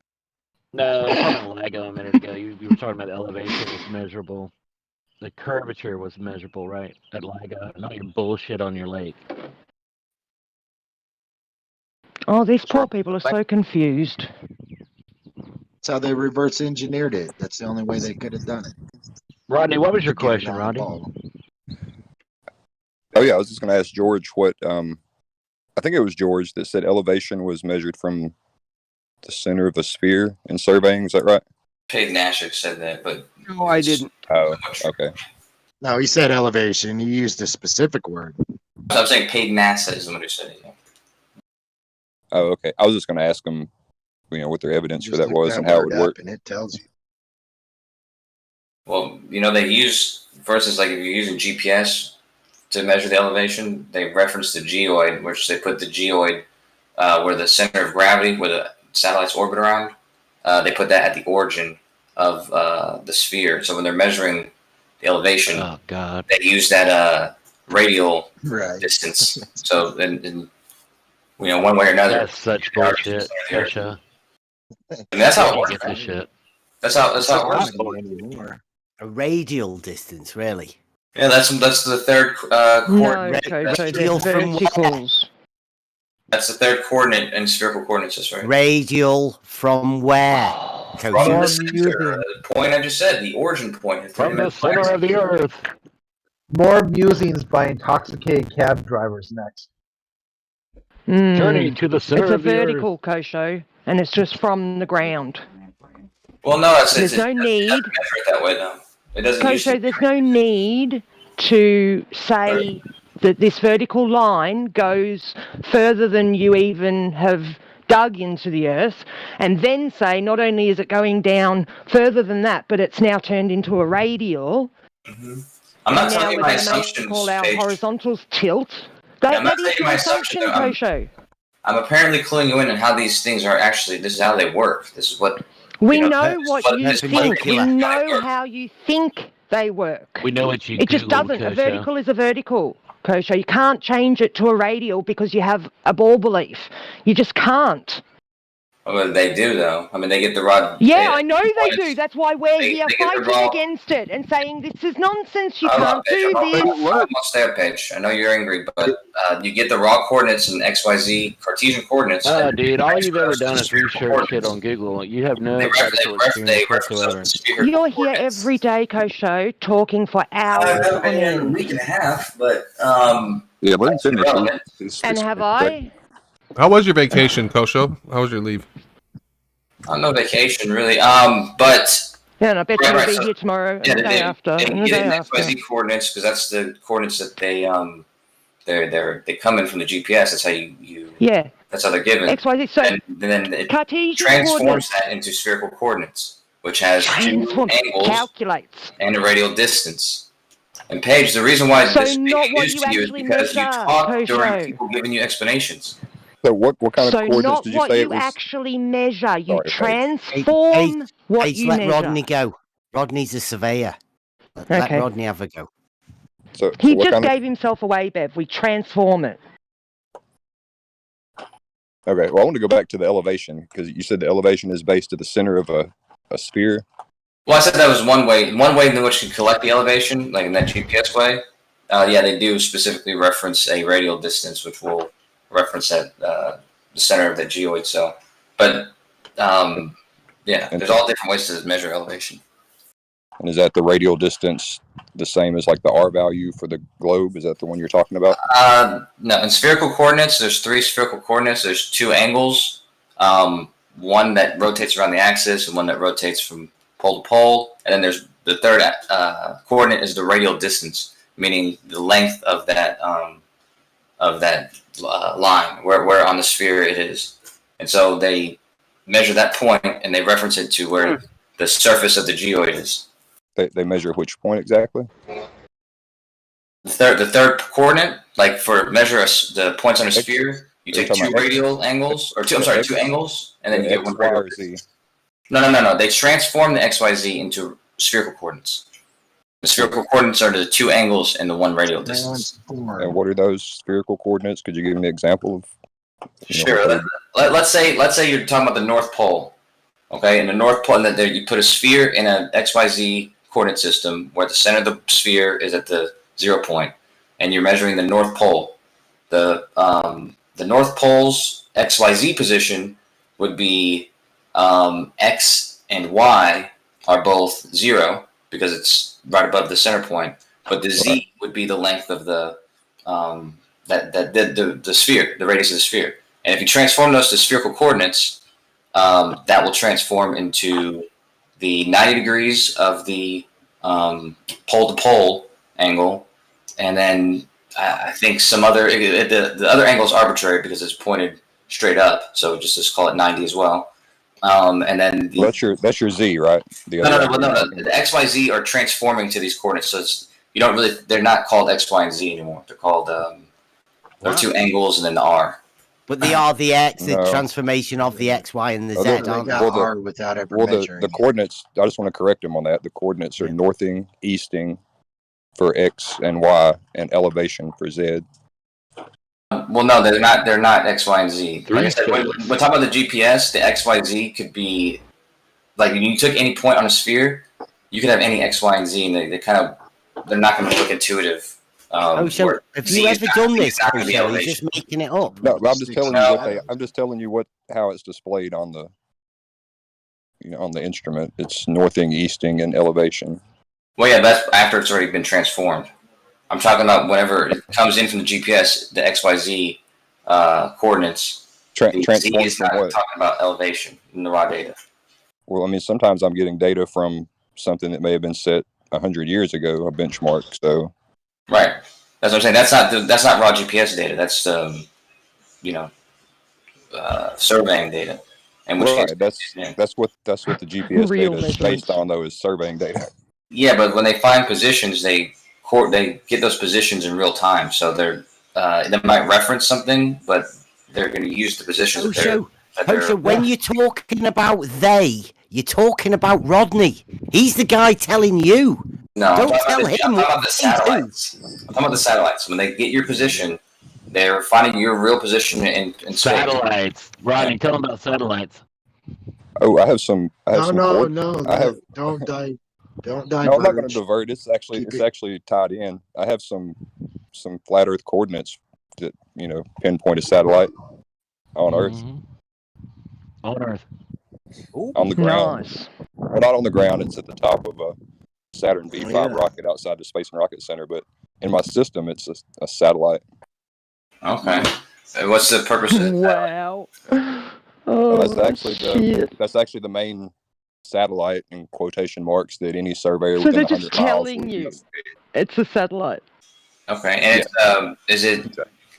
No, I was talking about LAGO a minute ago. You were talking about the elevation was measurable. The curvature was measurable, right? At LAGO. Not your bullshit on your lake. Oh, these poor people are so confused. That's how they reverse engineered it. That's the only way they could have done it. Rodney, what was your To get it question, on the Rodney? ball. Oh yeah, I was just going to ask George what. I think it was George that said elevation was measured from the center of a sphere in surveying. Is that right? Paid Nashik said that, but No, I didn't. Oh, okay. No, he said elevation. He used a specific word. I'm saying paid NASA is the one who said it. Yeah. Oh, okay. I was just going to ask them, what their evidence for that was and how it would work. And it tells you. Well, they use, versus like if you're using GPS to measure the elevation, they reference the geoid, which they put the geoid where the center of gravity, where the satellites orbit around. They put that at the origin of the sphere. So when they're measuring the elevation, they use that radial distance. So, and one way or another. That's such bullshit, Kesha. And that's how it works. Get this shit. That's how it works. A radial distance, really. Yeah, that's the third coordinate. Radial from where? That's the third coordinate in spherical coordinates. That's right. Radial from where? From the center, the point I just said, the origin point. From the center of the Earth. More musings by intoxicated cab drivers next. Journey to the center It's a of the vertical, Kosho, and it's just from the ground. Well, no, There's no need. It doesn't measure it that way, though. It doesn't. Kosho, there's no need to say that this vertical line goes further than you even have dug into the Earth, and then say not only is it going down further than that, but it's now turned into a radial. Mm-hmm. I'm not telling you my assumptions. Call our Paige. horizontals tilt. I'm not That telling is you my your assumption. assumption, Kosho. I'm apparently cluing you in on how these things are actually. This is how they work. This is what. We know what you think. We know know how you think they work. We know what you It just Googled, doesn't. A Kosho. vertical is a vertical, Kosho. You can't change it to a radial because you have a ball belief. You just can't. Well, they do, though. I mean, they get the rod. Yeah, I know they do. That's why we're here they get the fighting raw- against it and saying this is nonsense. You I'm can't not, Paige. do I'm this. almost there, Paige. I know you're angry, but you get the raw coordinates and XYZ Cartesian coordinates. Oh, dude, all you've ever done is research shit on Google. You have no practical experience whatsoever. You're here every day, Kosho, talking for hours on a end. week and a half, but Yeah, let him finish. And have I? How was your vacation, Kosho? How was your leave? on no vacation really. But yeah, and I bet right, you'll right, be so- here tomorrow and yeah, the day after they and the get day it in after. XYZ coordinates because that's the coordinates that they They come in from the GPS. That's how you Yeah. that's how they're given. XYZ. So and then it Cartesian transforms coordinates. that into spherical coordinates, which has two Transform. angles Calculates. and a radial distance. And Paige, the reason why So this is not what news you to you is actually because you measure, talk during Kosho. people giving you explanations. So what kind of So coordinates not did you what say it you was? actually measure. You Sorry, Paige. transform what you let measure. Rodney go. Rodney's a surveyor. Let Okay. Rodney have a go. So He what just kind of? gave himself away, Bev. We transform it. Okay, well, I want to go back to the elevation because you said the elevation is based at the center of a sphere. Well, I said that was one way in which you can collect the elevation, like in that GPS way. Yeah, they do specifically reference a radial distance, which will reference that the center of the geoid. So, but yeah, there's all different ways to measure elevation. And is that the radial distance the same as like the R value for the globe? Is that the one you're talking about? No, in spherical coordinates, there's 3 spherical coordinates. There's 2 angles, one that rotates around the axis and one that rotates from pole to pole. And then there's the third coordinate is the radial distance, meaning the length of that line, where on the sphere it is. And so they measure that point and they reference it to where the surface of the geoid is. They measure which point exactly? The third coordinate, like for measure the points on a sphere, you take 2 radial angles, or 2 angles, and then you get 1 radial distance. No. They transform the XYZ into spherical coordinates. The spherical coordinates are the 2 angles and the 1 radial distance. And what are those spherical coordinates? Could you give me an example of? Sure. Let's say you're talking about the North Pole. Okay, in the North Pole, and then there you put a sphere in an XYZ coordinate system where the center of the sphere is at the 0 point, and you're measuring the North Pole. The North Pole's XYZ position would be X and Y are both 0 because it's right above the center point, but the Z would be the length of the sphere, the radius of the sphere. And if you transform those to spherical coordinates, that will transform into the 90 degrees of the pole-to-pole angle, and then I think some other the other angle is arbitrary because it's pointed straight up, so just call it 90 as well. And then that's your Z, right? No. The X, Y, Z are transforming to these coordinates, so they're not called X, Y, and Z anymore. They're called there are 2 angles and then the R. But they are the X, the transformation of the X, Y, and the Z, aren't they? The coordinates, I just want to correct them on that. The coordinates are northing, easting for X and Y, and elevation for Z. Well, no, they're not. They're not X, Y, and Z. Like I said, when talking about the GPS, the X, Y, Z could be like when you took any point on a sphere, you could have any X, Y, and Z, and they're not going to look intuitive. So have you ever done this? You're just making it up. No, I'm just telling you I'm just telling you how it's displayed on the on the instrument. It's northing, easting, and elevation. Well, yeah, that's after it's already been transformed. I'm talking about whenever it comes in from the GPS, the XYZ coordinates. The Z is not talking about elevation in the raw data. Well, I mean, sometimes I'm getting data from something that may have been set 100 years ago, a benchmark. So, right, that's what I'm saying. That's not raw GPS data. That's surveying data. And that's what the GPS data is based on, though, is surveying data. Yeah, but when they find positions, they get those positions in real time. So they might reference something, but they're going to use the positions. So when you're talking about you're talking about Rodney. He's the guy telling you. No, don't tell him. I'm talking about the satellites. I'm talking about the satellites. When they get your position, they're finding your real position in space. Satellites. Rodney, tell them about satellites. Oh, I have some. No. Don't divert. No, I'm not going to divert. It's actually tied in. I have some flat Earth coordinates that pinpoint a satellite on Earth. On Earth. On the ground. Nice. Well, not on the ground. It's at the top of a Saturn V5 rocket outside the Space and Rocket Center. But in my system, it's a satellite. Okay. What's the purpose of that? Wow. That's actually the main satellite in quotation marks that any surveyor so within they're 100 just miles telling you it's a satellite. Okay, and is it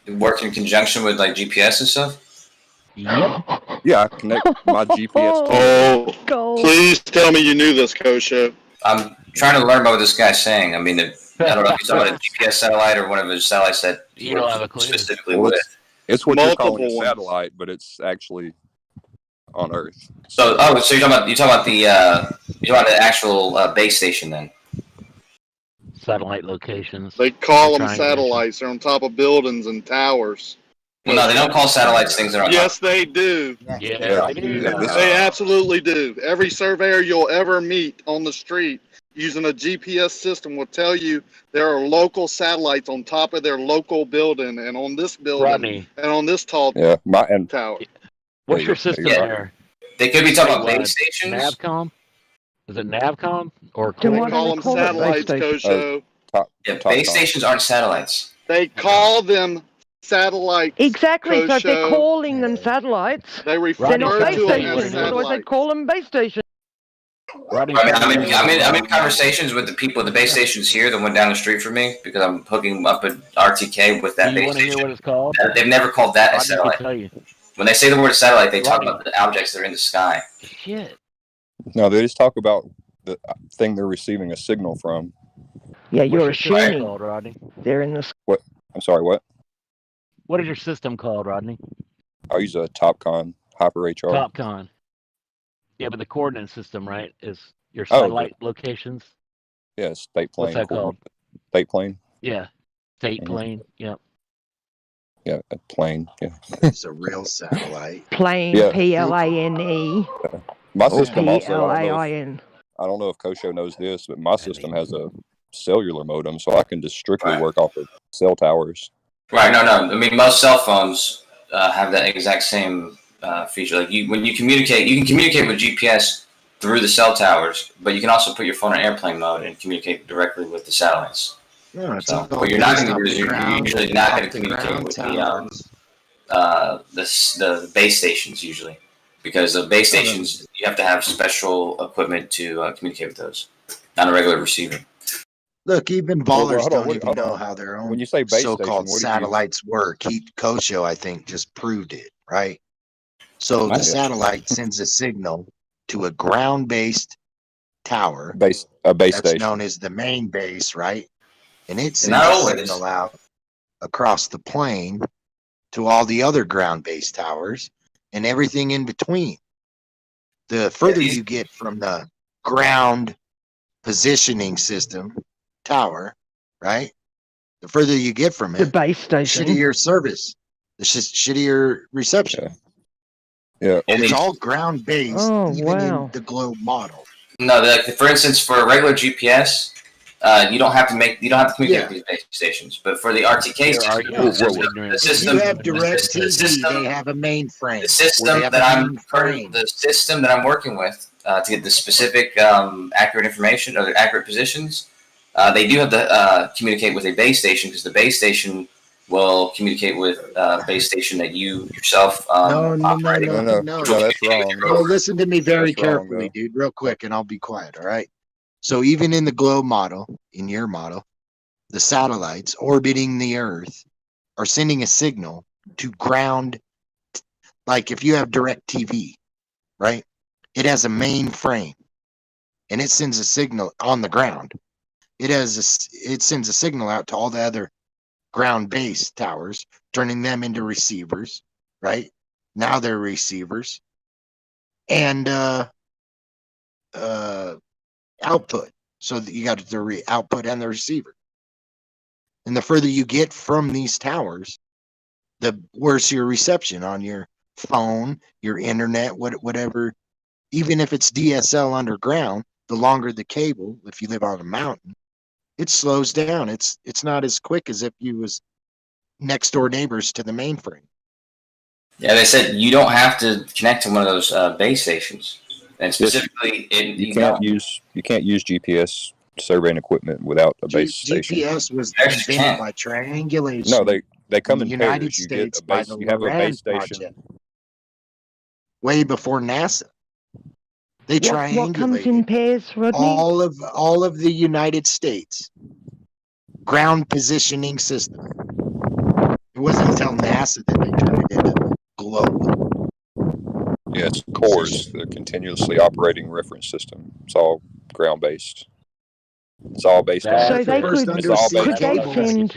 work in conjunction with like GPS and stuff? Yep. Yeah, I connect my GPS to Oh, please tell me you knew this, Kosho. I'm trying to learn about what this guy's saying. I mean, I don't know if he's talking about a GPS satellite or one of his satellites that he works specifically with. It's what you're calling a Multiple ones. satellite, but it's actually on Earth. So you're talking about the actual base station then? Satellite locations. They call them Triangulation. satellites. They're on top of buildings and towers. Well, no, they don't call satellites things that are on Yes, they do. Yeah, they do. They absolutely do. Every surveyor you'll ever meet on the street using a GPS system will tell you there are local satellites on top of their local building and on this building Rodney. and on this tall tower. What's your system there? They could be talking about base stations. Navcom? Is it Navcom or They call them satellites, Kosho. Base stations aren't satellites. They call them satellites. Exactly. So if they're Kosho. calling them satellites, They refer they're not base to them as stations. Otherwise, they'd satellites. call them base stations. I'm in conversations with the people at the base stations here that went down the street from me because I'm hooking up an RTK with that Do you base want to hear station. what it's called? They've never called that a Rodney can satellite. tell you. When they say the word satellite, they talk about the objects that are in the sky. Shit. No, they just talk about the thing they're receiving a signal from. Yeah, you're What's your system assuming called, Rodney? they're in the. What? I'm sorry, what? What is your system called, Rodney? I use a TopCon Hyper HR. TopCon. Yeah, but the coordinate system, right, is your Oh, satellite locations. Yeah, state plane. What's that called? State plane. Yeah, state Mm-hmm. plane. Yep. Yeah, a plane. Yeah. It's a real satellite. Plane, Yeah. PLANE. My or system also. PLAIN. I don't know if Kosho knows this, but my system has a cellular modem, so I can just strictly work off of cell towers. Right? No. I mean, most cell phones have that exact same feature. Like when you communicate, you can communicate with GPS through the cell towers, but you can also put your phone in airplane mode and communicate directly with the satellites. No, it's So, all what you're not based going to off do is the you're ground, usually not going off to the communicate ground with towers. the base stations usually, because the base stations you have to have special equipment to communicate with those, not a regular receiver. Look, even Well, ballers hold on, don't even hold know on. how their When own you say base station, so-called what do you- satellites work. Kosho, I think, just proved it, right? So the Yeah. satellite sends a signal to a ground-based tower, A base that's station. known as the main base, right? And it sends Not a always. signal out across the plane to all the other ground-based towers and everything in between. The further you get from the ground positioning system tower, right? The further you get from The it, base station. shittier service, the shittier reception. Yeah. It's all ground based, Oh, even wow. in the globe model. No, for instance, for a regular GPS, you don't have to communicate Yeah. with these base stations. But for the RTK There are system, you the If system, you have direct the TV, system, they have a mainframe. the system They have that a I'm mainframe. the system that I'm working with to get the specific accurate information or the accurate positions, they do have to communicate with a base station because the base station will communicate with a base station that you yourself No, operate. No, that's wrong. No, listen to me very That's wrong, carefully, though. dude, real quick, and I'll be quiet, all right? So even in the globe model, in your model, the satellites orbiting the Earth are sending a signal to ground. Like if you have direct TV, right? It has a mainframe and it sends a signal on the ground. It sends a signal out to all the other ground-based towers, turning them into receivers, right? Now they're receivers. And output. So that you got the output and the receiver. And the further you get from these towers, the worse your reception on your phone, your internet, whatever. Even if it's DSL underground, the longer the cable, if you live on a mountain, it slows down. It's not as quick as if you was next door neighbors to the mainframe. Yeah, they said you don't have to connect to one of those base stations, and specifically, You can't use GPS surveying equipment without a base station. GPS was Actually invented can't. by triangulation. No, they come in in the United pairs. You get States a by base. the You have a Loran base station. project. Way before NASA. They What comes triangulated in pairs, Rodney? all of the United States ground positioning system. It wasn't until NASA that they turned it into global. Yeah, it's CORS, the continuously operating reference system. It's all ground based. It's all based on. So they could send.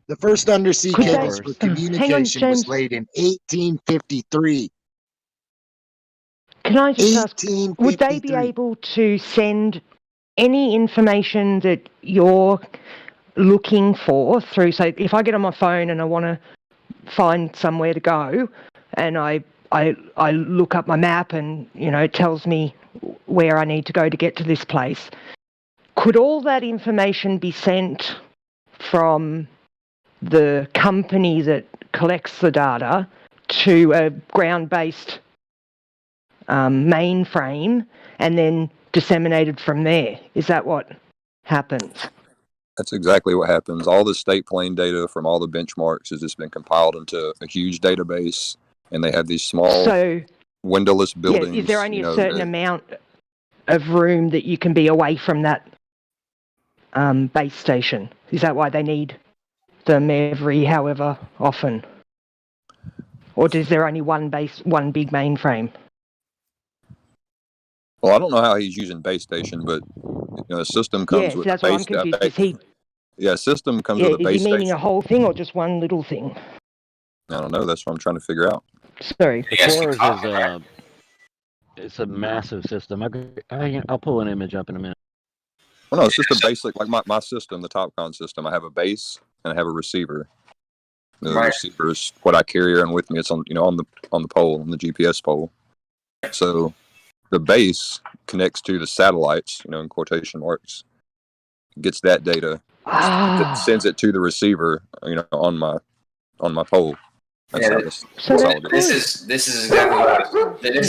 The first undersea Could cables they- for hang on, communication was James. laid in 1853. Can I just ask, would they be able to send any information that you're looking for through, say, if I get on my phone and I want to find somewhere to go, and I look up my map and, you know, it tells me where I need to go to get to this place, could all that information be sent from the company that collects the data to a ground-based mainframe and then disseminated from there? Is that what happens? That's exactly what happens. All the state plane data from all the benchmarks has just been compiled into a huge database, and they have these small windowless buildings. Yeah, is there only a certain amount of room that you can be away from that base station? Is that why they need them every however often? Or is there only one big mainframe? Well, I don't know how he's using base station, but you know, the system comes with that's a what I'm base. confused. Is he? Yeah, system comes Yeah, with a is base he meaning station. a whole thing or just one little thing? I don't know. That's what I'm trying to figure out. Sorry. The CORS is it's a massive system. I'll pull an image up in a minute. Well, no, it's just a basic, like my system, the TopCon system. I have a base and I have a receiver. The receiver is what I carry around with me. It's on, on the pole, on the GPS pole. So the base connects to the satellites, in quotation marks, gets that data, sends it to the receiver, on my pole. This is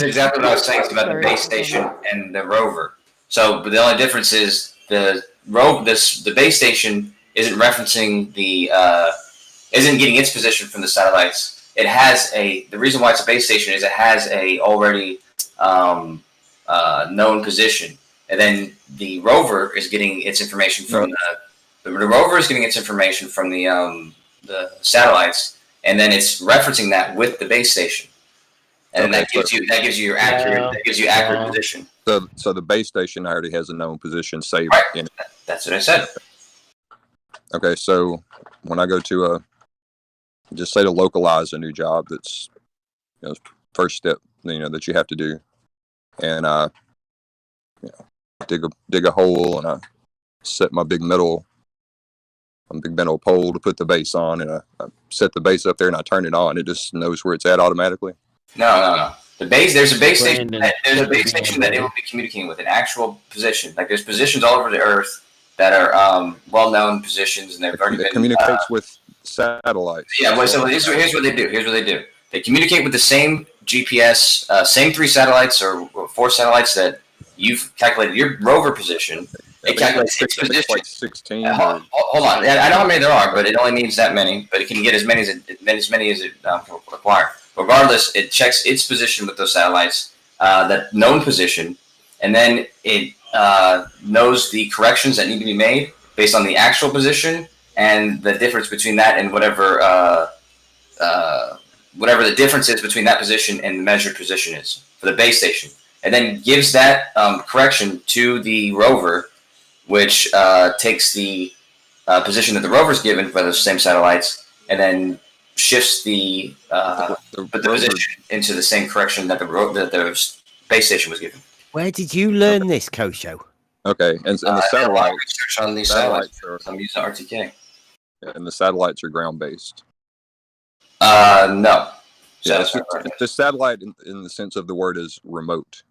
exactly what I was saying about the base station and the rover. So, but the only difference is the base station isn't referencing isn't getting its position from the satellites. It has the reason why it's a base station is it has a already known position, and then the rover is getting its information from the rover is getting its information from the satellites, and then it's referencing that with the base station, and that gives you your accurate position. So the base station already has a known position saved in it. That's what I said. Okay, so when I go to just say to localize a new job, that's first step that you have to do, and dig a hole, and I set my big metal pole to put the base on, and I set the base up there and I turn it on. It just knows where it's at automatically. No. There's a base station. There's a base station that it will be communicating with an actual position. Like there's positions all over the Earth that are well-known positions, and they've already been. It communicates with satellites. Yeah. Well, so here's what they do. They communicate with the same GPS, same 3 satellites or 4 satellites that you've calculated your rover position. It calculates its position. Like 16. Hold on. I know how many there are, but it only needs that many. But it can get as many as it require. Regardless, it checks its position with those satellites, that known position, and then it knows the corrections that need to be made based on the actual position and the difference between that and whatever the difference is between that position and the measured position is for the base station, and then gives that correction to the rover, which takes the position that the rover's given for those same satellites, and then shifts the position into the same correction that the base station was given. Where did you learn this, Kosho? Okay, and the satellite research on these satellites. I'm using RTK. Yeah, and the satellites are ground based. No. Yeah, the satellite in the sense of the word is remote.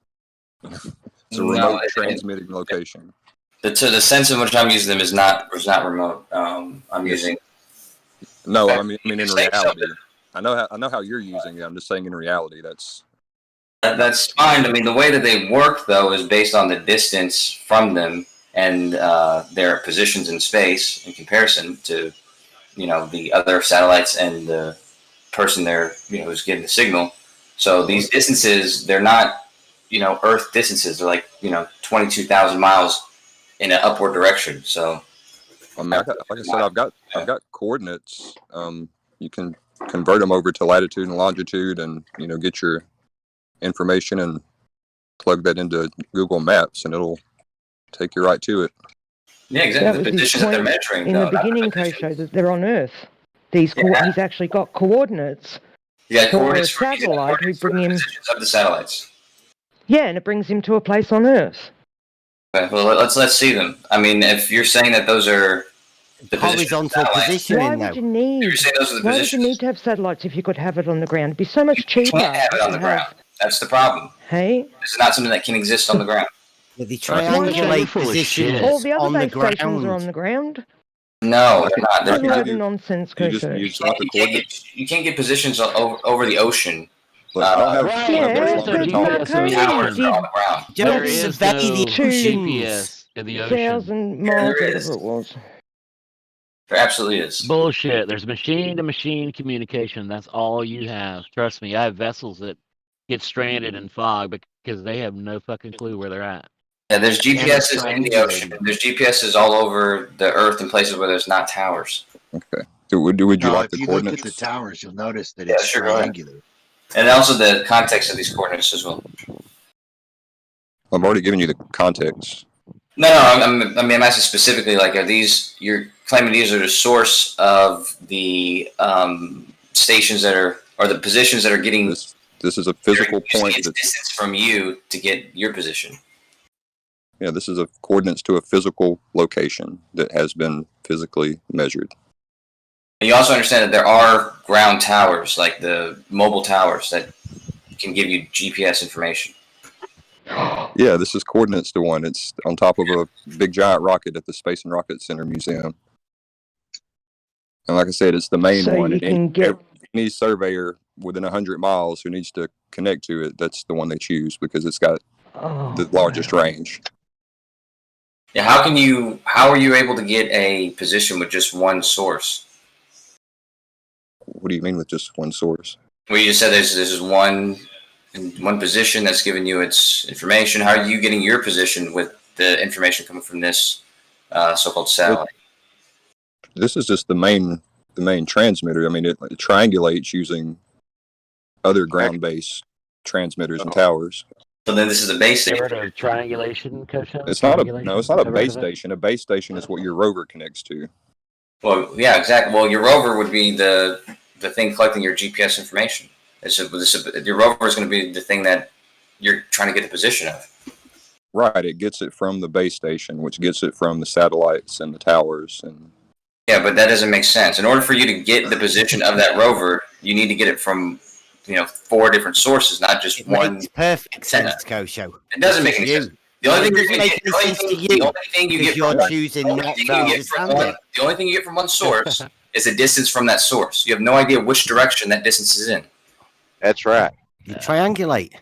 It's a remote transmitting location. The sense in which I'm using them is not remote. I'm using. No, I mean in reality. I know how you're using it. I'm just saying in reality that's fine. I mean the way that they work though is based on the distance from them and their positions in space in comparison to the other satellites and the person there who's getting the signal. So these distances, they're not Earth distances. They're like 22,000 miles in an upward direction. So I mean, like I said, I've got coordinates. You can convert them over to latitude and longitude, and get your information and plug that into Google Maps, and it'll take you right to it. Yeah, exactly. The positions that they're measuring. In the beginning, Kosho, that they're on Earth. He's actually got coordinates. Yeah, for coordinates a for satellite who bring him. positions of the satellites. Yeah, and it brings him to a place on Earth. Okay, well, let's see them. I mean, if you're saying that those are the horizontal positioning, why would you need? Why would you need to have satellites if you could have it on the ground? It'd be so much cheaper. You can't have it on the ground. That's the problem. Hey, this is not something that can exist on the ground. The triangulate position all the other on the base stations ground. are on the ground. No, they're not. That's a load of nonsense, Kosho. You can't get positions over the ocean. There is is no the GPS in the ocean. 1,000 miles, whatever it was. There absolutely is. Bullshit. There's machine-to-machine communication. That's all you have. Trust me, I have vessels that get stranded in fog because they have no fucking clue where they're at. Yeah, there's GPSs in the ocean. There's GPSs all over the Earth in places where there's not towers. Okay. Would you No, like if the you coordinates? look at the towers, you'll notice that Yeah, it's sure, go ahead. triangular. And also the context of these coordinates as well. I've already given you the context. No, I'm asking specifically, like, are these, you're claiming these are the source of the stations that are, or the positions that are getting. This is a physical point. It's distance from you to get your position. Yeah, this is a coordinates to a physical location that has been physically measured. And you also understand that there are ground towers, like the mobile towers, that can give you GPS information. Yeah, this is coordinates to one. It's on top of a big giant rocket at the Space and Rocket Center Museum. And like I said, it's the main one. And any surveyor within 100 miles who needs to connect to it, that's the one they choose because it's got the largest range. Yeah, how are you able to get a position with just one source? What do you mean with just one source? Well, you just said this is one position that's giving you its information. How are you getting your position with the information coming from this so-called satellite? This is just the main transmitter. I mean, it triangulates using other ground-based transmitters and towers. So then this is a base station. Triangulation, Kosho? It's not a base station. A base station is what your rover connects to. Well, yeah, exactly. Well, your rover would be the thing collecting your GPS information. Your rover is going to be the thing that you're trying to get the position of. Right. It gets it from the base station, which gets it from the satellites and the towers. And yeah, but that doesn't make sense. In order for you to get the position of that rover, you need to get it from 4 different sources, not just one. Makes perfect sense, Kosho. It doesn't make any sense. The only thing you get from one source is the distance from that source. You have no idea which direction that distance is in. That's right. You triangulate.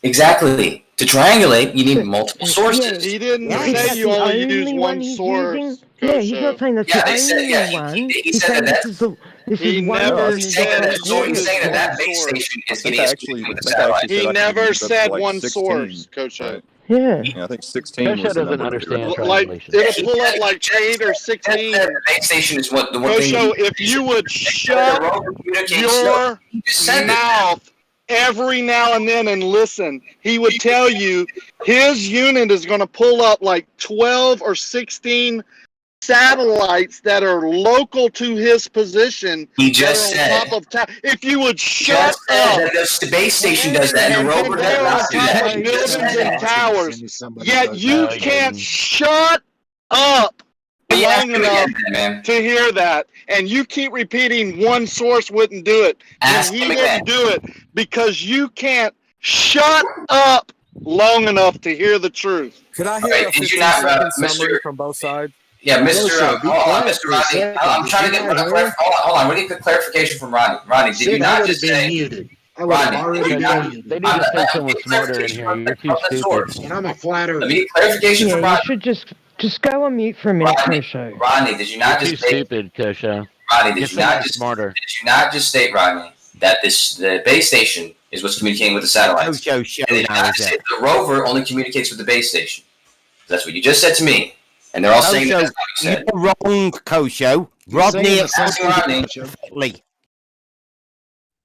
Exactly. To triangulate, you need multiple sources. He didn't say you only use one source. Yeah, he's not saying that's the only one. He said that. He never said that base station is getting its satellite. He never said one source, Coach. Yeah. I think 16. Kosho doesn't understand Like it'll pull up like 8 or 16. The base station is what the one thing. Kosho, if you would shut your mouth every now and then and listen, he would tell you his unit is going to pull up like 12 or 16 satellites that are local to his position. He just said. On top of if you would shut up. The base station does that, and the rover does not do that. Buildings and towers. Yet you can't shut up long enough to hear that, and you keep repeating one source wouldn't do it. And he didn't do it because you can't shut up long enough to hear the truth. Could I hear a 15-second summary from both sides? Yeah, Mr. Rodney, I'm trying to get hold on. We need a clarification from Rodney. Rodney, did you not just say muted? Rodney, they need to say someone smarter in here. You're too stupid. And I'm a flat earther. Let me get clarification from Rodney. You should just go on mute for a minute, Kosho. Rodney, did you not just say stupid, Kosho? Rodney, did you not just state, Rodney, that the base station is what's communicating with the satellites? Kosho, The rover only communicates with the base station. That's what you just said to me. And they're all saying that's Kosho, not what you're wrong, Kosho. You're Rodney saying the explained same it thing, Kosho. perfectly.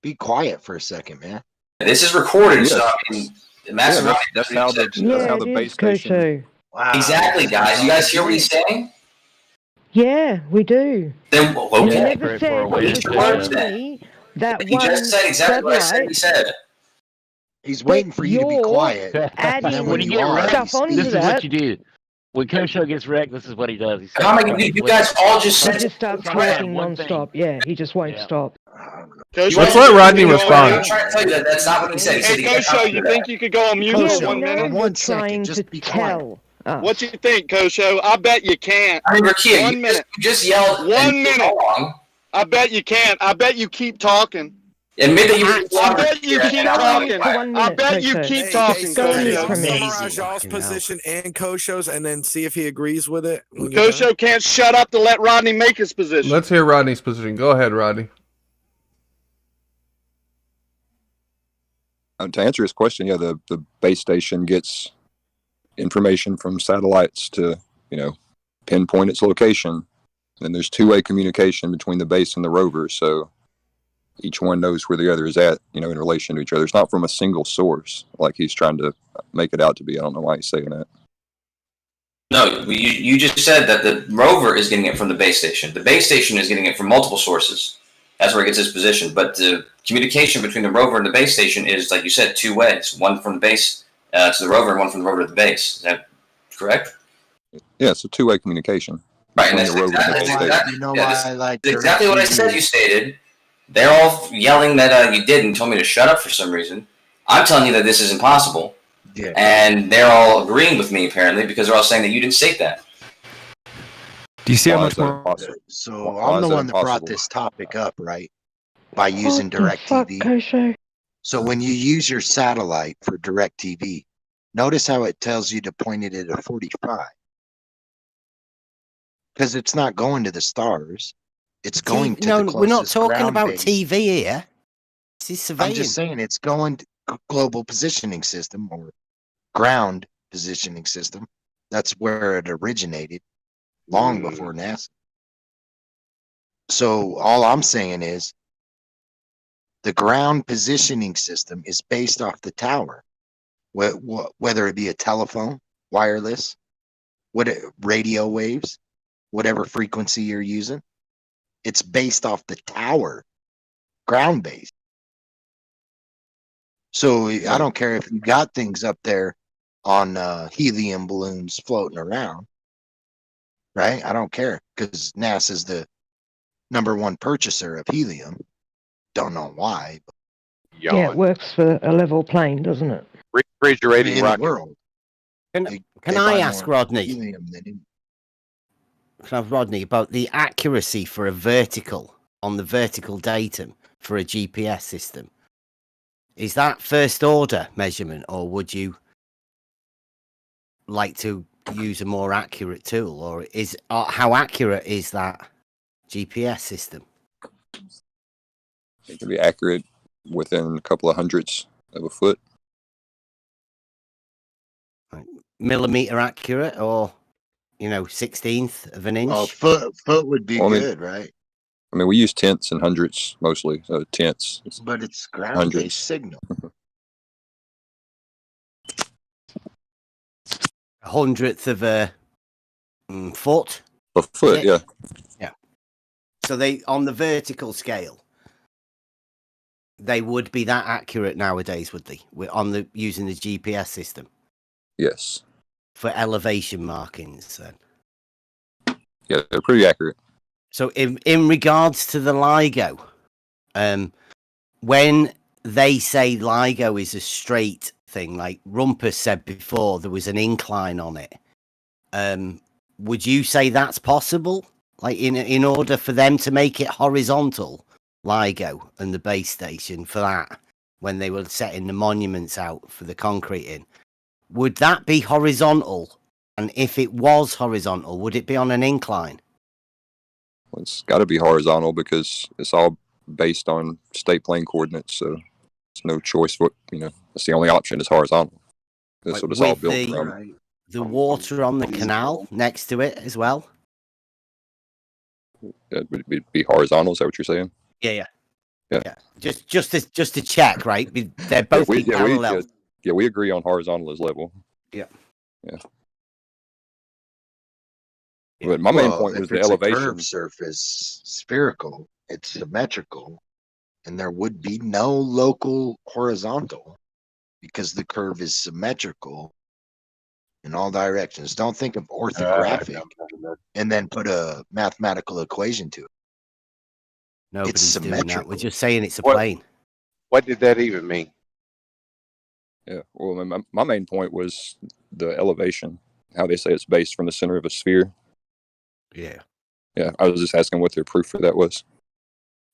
Be quiet for a second, man. This is recorded, Yes. so I mean, Master Yeah, that's how the base station. Wow. Exactly, guys. You guys hear what he's saying? Yeah, we do. Then And he okay. never said it was only that He one just said exactly what I said. satellite. He said. He's waiting for you to be You're quiet. adding And then When when you you get are, wrecked, stuff onto this is that. what you do. When Kosho gets wrecked, this is what he does. He starts How many talking- you guys all just He said just starts Try to find talking one thing. non-stop. Yeah, he just won't stop. Let's let Rodney respond. I'm trying to tell you that that's not what he said. He said Hey, he had Kosho, you think you could go on mute Yeah, for we 1 know minute? you're trying to tell us. What you think, Kosho? I bet you can't. I mean, Rakia, 1 minute. you just yelled 1 minute. wrong. I bet you can't. I bet you keep talking. Admit that you were I bet you keep talking. I bet you keep talking, Hey, Kosho. I'll summarize y'all's position and Kosho's and then see if he agrees with it. Kosho can't shut up to let Rodney make his position. Let's hear Rodney's position. Go ahead, Rodney. To answer his question, yeah, the base station gets information from satellites to, pinpoint its location. Then there's two-way communication between the base and the rover, so each one knows where the other is at, in relation to each other. It's not from a single source like he's trying to make it out to be. I don't know why he's saying that. No, you just said that the rover is getting it from the base station. The base station is getting it from multiple sources. That's where it gets its position. But the communication between the rover and the base station is, like you said, two ways. One from the base to the rover and one from the rover to the base. Is that correct? Yeah, it's a two-way communication. Right, and that's exactly what I said you stated. They're all yelling that you did and told me to shut up for some reason. I'm telling you that this is impossible. Yeah. And they're all agreeing with me, apparently, because they're all saying that you didn't state that. Do you see how much more? So I'm the one that brought this topic up, right? By using DirecTV. Kosho? So when you use your satellite for DirecTV, notice how it tells you to point it at a 45. Because it's not going to the stars. It's going to the closest we're not talking ground about base. TV here. This is surveying. I'm just saying it's going to global positioning system or ground positioning system. That's where it originated long before NASA. So all I'm saying is the ground positioning system is based off the tower, whether it be a telephone, wireless, radio waves, whatever frequency you're using. It's based off the tower, ground base. So I don't care if you got things up there on helium balloons floating around, right? I don't care because NASA's the #1 purchaser of helium. Don't know why. But Yeah, it works for a level plane, doesn't it? Refrigerating in rocket. the world. Can They I buy ask more Rodney? helium than Can I have Rodney about the accuracy for a vertical on the vertical datum for a GPS system? Is that first order measurement, or would you like to use a more accurate tool, or how accurate is that GPS system? It can be accurate within a couple of hundredths of a foot. Millimeter accurate, or 16th of an inch? Oh, foot would be Well, good, right? I mean, we use tenths and hundredths mostly. So tenths. But it's ground-based Hundreds. signal. A hundredth of a foot? A foot, yeah. Yeah. So they, on the vertical scale, they would be that accurate nowadays, would they? Using the GPS system Yes. for elevation markings, then. Yeah, they're pretty accurate. So in regards to the LIGO, when they say LIGO is a straight thing, like Rumpus said before, there was an incline on it. Would you say that's possible? Like in order for them to make it horizontal, LIGO and the base station for that, when they were setting the monuments out for the concreting, would that be horizontal? And if it was horizontal, would it be on an incline? Well, it's got to be horizontal because it's all based on state plane coordinates. So it's no choice. That's the only option is horizontal. That's what it's all built from. the water on the canal next to it as well. That would be horizontal. Is that what you're saying? Yeah. Yeah. Just to check, right? They're both parallel. We agree on horizontal as level. Yeah. But my main point was if the it's elevation. A curved surface, spherical, it's symmetrical, and there would be no local horizontal because the curve is symmetrical in all directions. Don't think of orthographic and then put a mathematical equation to it. Nobody's doing that. We're just saying it's a plane. What did that even mean? Yeah, well, my main point was the elevation, how they say it's based from the center of a sphere. Yeah, I was just asking what their proof for that was.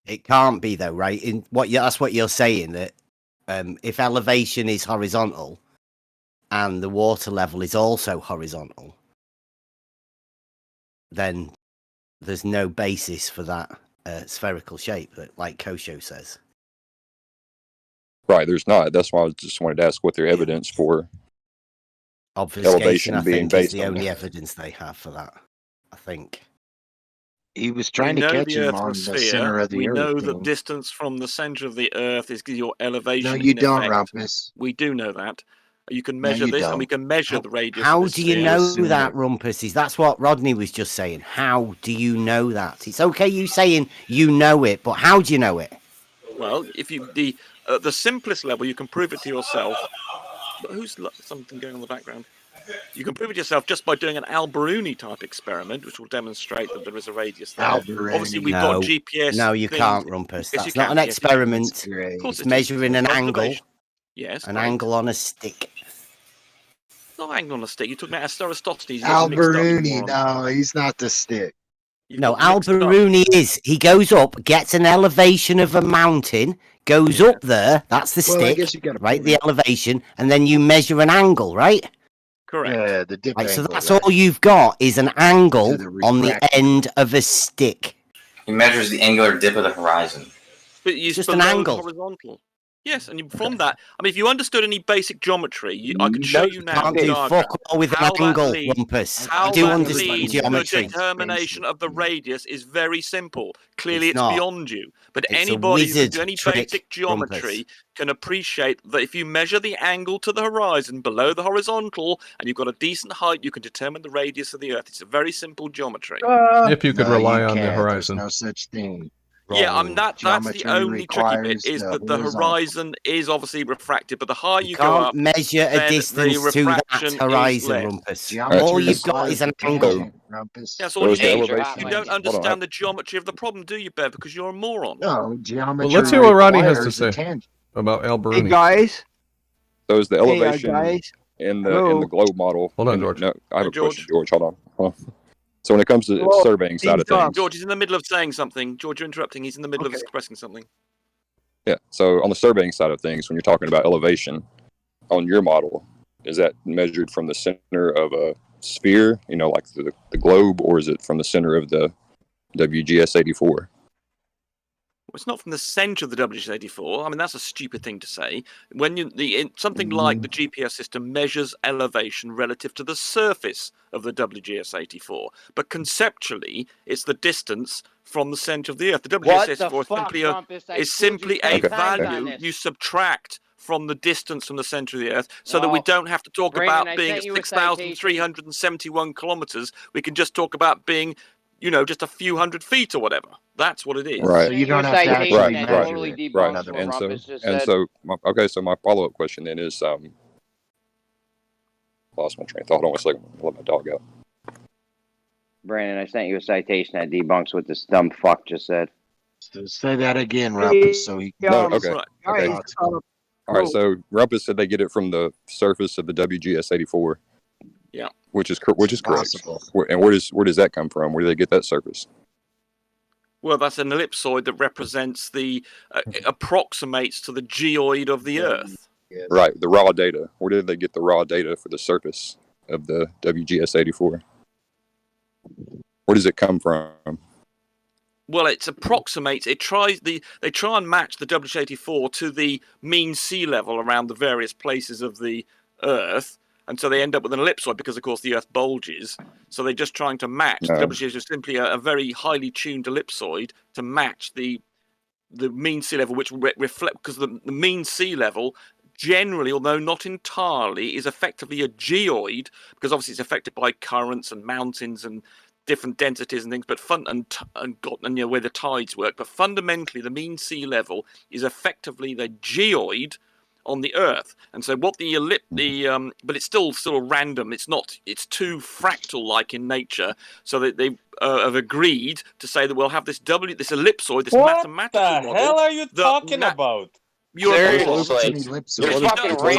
It can't be though, right? That's what you're saying, that if elevation is horizontal and the water level is also horizontal, then there's no basis for that spherical shape that, like Kosho says. Right, there's not. That's why I just wanted to ask what their evidence for obfuscation, I being think, based is the on only that. evidence they have for that. I think he was trying to catch him on the center of the we earth. We know thing. that distance from the center of the earth is your elevation. No, you don't, effect. Rumpus. We do know that. You can measure this, and we can measure the radius. How of do you know that, Rumpus? That's what Rodney was just saying. How do you know that? It's okay you saying you know it, but how do you know it? Well, if you the simplest level, you can prove it to yourself. But who's something going on in the background? You can prove it yourself just by doing an Al-Biruni type experiment, which will demonstrate that there is a radius there. Obviously, we've got GPS. No, you can't, Rumpus. That's not an experiment. It's measuring an angle. Yes, an angle on a stick. Not angle on a stick. You're talking about Aristotles. Al-Biruni, no, he's not the stick. No, Al-Biruni is. He goes up, gets an elevation of a mountain, goes up there. That's the Well, I stick, guess you got right? The elevation, and then you measure an angle, right? Correct. Yeah, the dip Right, so angle, that's all you've got is an angle on the end of a stick. He measures the angular dip of the horizon. But it's just an angle. Horizontal. Yes, and from that, I mean, if you understood any basic geometry, I could show you now. Can't do fuck all with an angle, Rumpus. How I do that understand leads geometry. to the determination of the radius is very simple. Clearly, It's it's not. beyond you. But It's a anybody who can wizard do any trick, basic geometry can appreciate that if you measure the angle to the horizon below the horizontal, and you've got a decent height, you can determine the radius of the Earth. It's a very simple geometry. If you could rely on the horizon. There's no such thing. Yeah, that's the Geometry only tricky bit, requires is that the horizontal. horizon is obviously refracted, but the higher you go Can't up, measure a then distance the to that refraction is horizon, less. Rumpus. Geometry All you've got is an angle. That's all you need. You don't understand the geometry of the problem, do you, Bev? Because you're a moron. No, geometry. Well, let's hear what Ronnie has to requires say a tangent. about Al-Biruni. Hey guys. So is the elevation guys. in the globe model? Hold on, George. No, I have a question, George. Hold on. So when it comes to the surveying side of things, George is in the middle of saying something. George, you're interrupting. He's in the middle of expressing something. yeah. So on the surveying side of things, when you're talking about elevation on your model, is that measured from the center of a sphere, like the globe, or is it from the center of the WGS-84? Well, it's not from the center of the WGS-84. I mean, that's a stupid thing to say. When something like the GPS system measures elevation relative to the surface of the WGS-84, but conceptually, it's the distance from the center of the Earth. The WGS-84 is simply a value you subtract from the distance from the center of the Earth, so that we don't have to talk about being at 6,371 kilometers. We can just talk about being, just a few hundred feet or whatever. That's what it is. Right. So you don't have to actually measure it. Right. So my follow-up question then is, lost my train of thought. Hold on a second. Let my dog out. Brandon, I sent you a citation that debunks what this dumb fuck just said. So say that again, Rumpus. So he Okay. Right. All right. So Rumpus said they get it from the surface of the WGS-84. Yeah. Which is correct. And where does that come from? Where do they get that surface? Well, that's an ellipsoid that represents approximates to the geoid of the Earth. Right, the raw data. Where did they get the raw data for the surface of the WGS-84? Where does it come from? Well, it approximates. They try and match the WGS-84 to the mean sea level around the various places of the Earth, And so they end up with an ellipsoid because, of course, the Earth bulges. So they're just trying to match. No. The WGS is just simply a very highly tuned ellipsoid to match the mean sea level, which reflect, because the mean sea level generally, although not entirely, is effectively a geoid, because obviously it's affected by currents and mountains and different densities and things, but where the tides work. But fundamentally, the mean sea level is effectively the geoid on the Earth. And so what but it's still sort of random. It's too fractal-like in nature, so that they have agreed to say that we'll have this ellipsoid, this mathematical model. What the hell are you talking about? I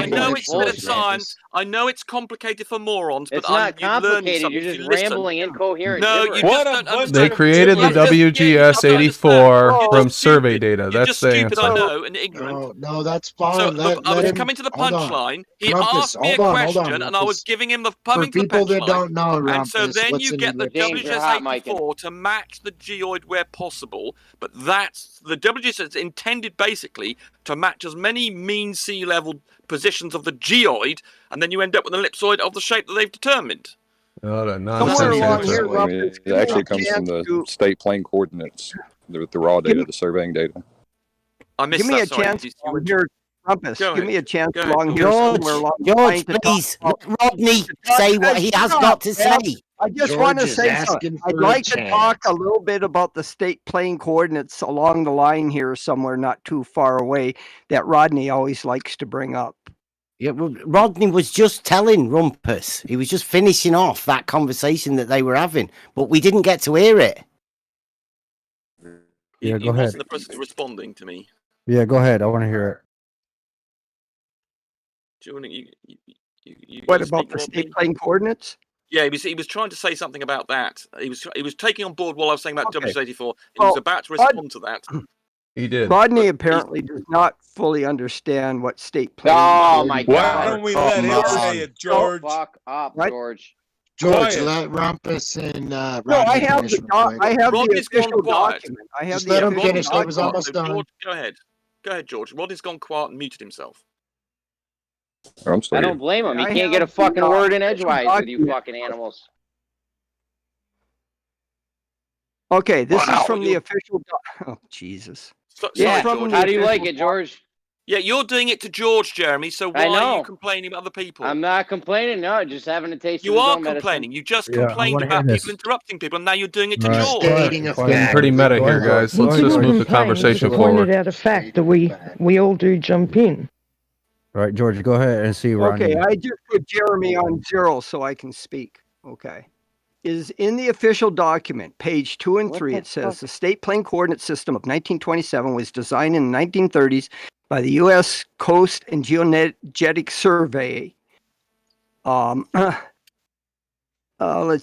know it's a bit of science. I know it's complicated for morons, but It's not complicated. You're just rambling incoherent. No, you just don't understand. They created the WGS 84 from survey data. That's the stupid, answer. I know, and ignorant. No, that's fine. So look, I was coming to the punchline. He asked me a question, and I was giving him the coming to the punchline. For people that don't know, Rumpus, and so then you get the James, you're WGS hot 84 to match the geoid where possible, but that's the WGS is intended basically to match as many mean sea level positions of the geoid, and then you end up with an ellipsoid of the shape that they've determined. Oh, that Somewhere along nonsense. here, It actually comes from the state plane coordinates, the raw data, the surveying data. I missed Give me that. a chance along here, Rumpus. Go Give me a ahead. chance Go ahead, along here. George, somewhere along the George, line to please, talk let Rodney say what he has got to say. I just George want to is say asking something. I'd for a like to chance. talk a little bit about the state plane coordinates along the line here, somewhere not too far away, that Rodney always likes to bring up. Yeah, well, Rodney was just telling Rumpus. He was just finishing off that conversation that they were having, but we didn't get to hear it. Yeah, He go ahead. wasn't the person responding to me. Yeah, go ahead. I want to hear Do you want to, you What gonna about speak, the Rodney? state plane coordinates? Yeah, he was trying to say something about that. He was taking on board what I was saying about Okay. WS84. He Well, was about to respond to that. He did. Rodney apparently does not fully understand what state plane. Oh my coordinates God! Why don't we let him say it, George? Fuck up, What? George. George, Quiet. let Rumpus and No, Rodney I have finish the real quick. I have the Rodney's gone official quiet. document. I have Just the let him official finish. That was document. almost done. George, go ahead. Go ahead, George. Rodney's gone quiet and muted himself. I'm still I here. don't blame him. He I can't get a have fucking the word in official edgewise with you document. fucking animals. Okay, this Wow. is from the official. Oh Jesus! Yeah. from George. the How do you like official it, George? Yeah, you're doing it to George, Jeremy. So I why are know. you complaining about other people? I'm not complaining. No, just having a taste. You of his are own medicine. complaining. You just Yeah, I complained wanna hear about this. people interrupting people, and now you're doing it to All right. George. Stating a Quiet. Getting fact. pretty meta Go here, ahead, guys. George. Let's Go just ahead, move George. the conversation He forward. pointed out a fact that we all do jump in. All right, George, go ahead and see Rodney. Okay, I just put Jeremy on 0 so I can speak. Okay. Is in the official document, page 2 and 3, it says the state plane coordinate system of 1927 was designed in the 1930s by the U.S. Coast and Geodetic Survey. Let's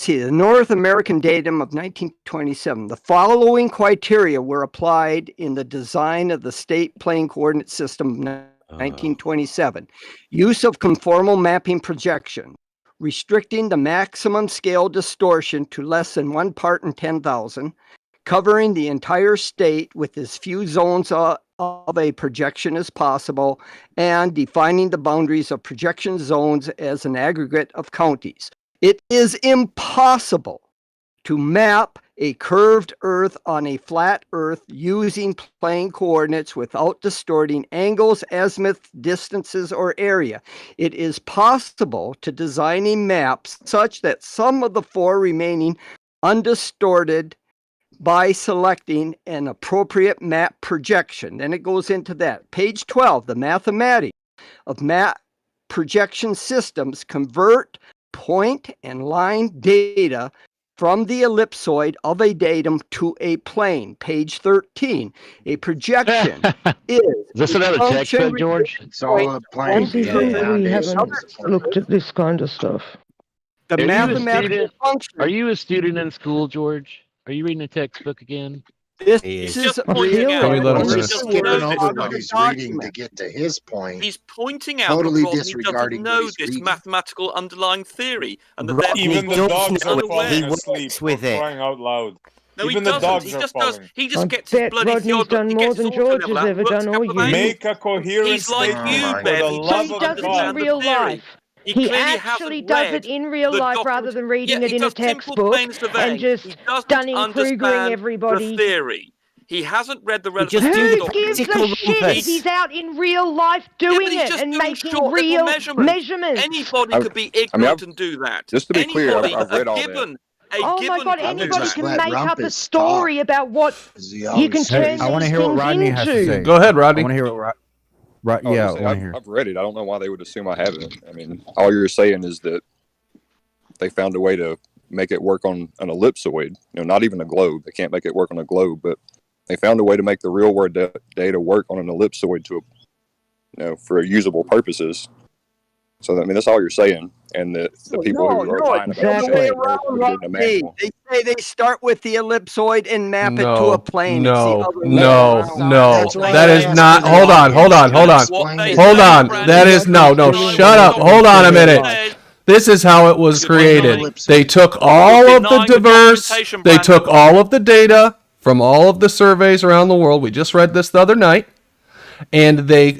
see, the North American datum of 1927. The following criteria were applied in the design of the state plane coordinate system of 1927. Use of conformal mapping projection, restricting the maximum scale distortion to less than 1 part in 10,000, covering the entire state with as few zones of a projection as possible, and defining the boundaries of projection zones as an aggregate of counties. It is impossible to map a curved Earth on a flat Earth using plane coordinates without distorting angles, azimuth, distances, or area. It is possible to design a map such that some of the 4 remaining undistorted by selecting an appropriate map projection. Then it goes into that. Page 12, the mathematics of map projection systems convert point and line data from the ellipsoid of a datum to a plane. Page 13, a projection is this another text function bed, George? It's all a plane. This is why we haven't looked at this kind of stuff. The mathematical function. Are you a student in school, George? Are you reading a textbook again? This He's is just a pointing out. Can we let him Rodney finish? doesn't Skipping know over this. what he's reading to get to his point. He's pointing out Totally that Rodney doesn't disregarding what know he's this reading. mathematical underlying theory, and that Rodney therefore Even the does dogs know are it. He falling works asleep. with For it. crying out loud. No, Even he the doesn't. dogs He are just does. falling. He just I gets his bet bloody Rodney's theology. done He more gets his than auto George level has out, ever works done a all couple of you. angles. Make a coherent He's like statement. you, For Bev. the He love He of does it in God. understand the real theory. life. He He clearly actually hasn't does read it in real the life document. rather than reading Yeah, it he in a does simple textbook plain surveying. and just He doesn't Dunning-Krugering understand everybody. the theory. He hasn't read the relevant just Who documents. gives a shit if he's out in real life doing he's it just and doing making short little real measurements. measurements? Anybody could be ignorant and do that. Just to be clear, Anybody, I've read all gibbon, that. Oh my God! can do Anybody that. can make up a story about what you can Hey, turn I want to these hear what things Rodney has to into. say. Go ahead, Rodney. I want to hear what yeah, I want to hear. I've read it. I don't know why they would assume I haven't. I mean, all you're saying is that they found a way to make it work on an ellipsoid. Not even a globe. They can't make it work on a globe, but they found a way to make the real world data work on an ellipsoid for usable purposes. So I mean, that's all you're saying, and the people who are lying about shit are in a manual. They say they start with the ellipsoid and map it to a plane. No. That's why That is not. Hold on. That is no. Shut up. Hold on a minute. This is how it was created. They took all of the They took all of the data from all of the surveys around the world. We just read this the other night. And they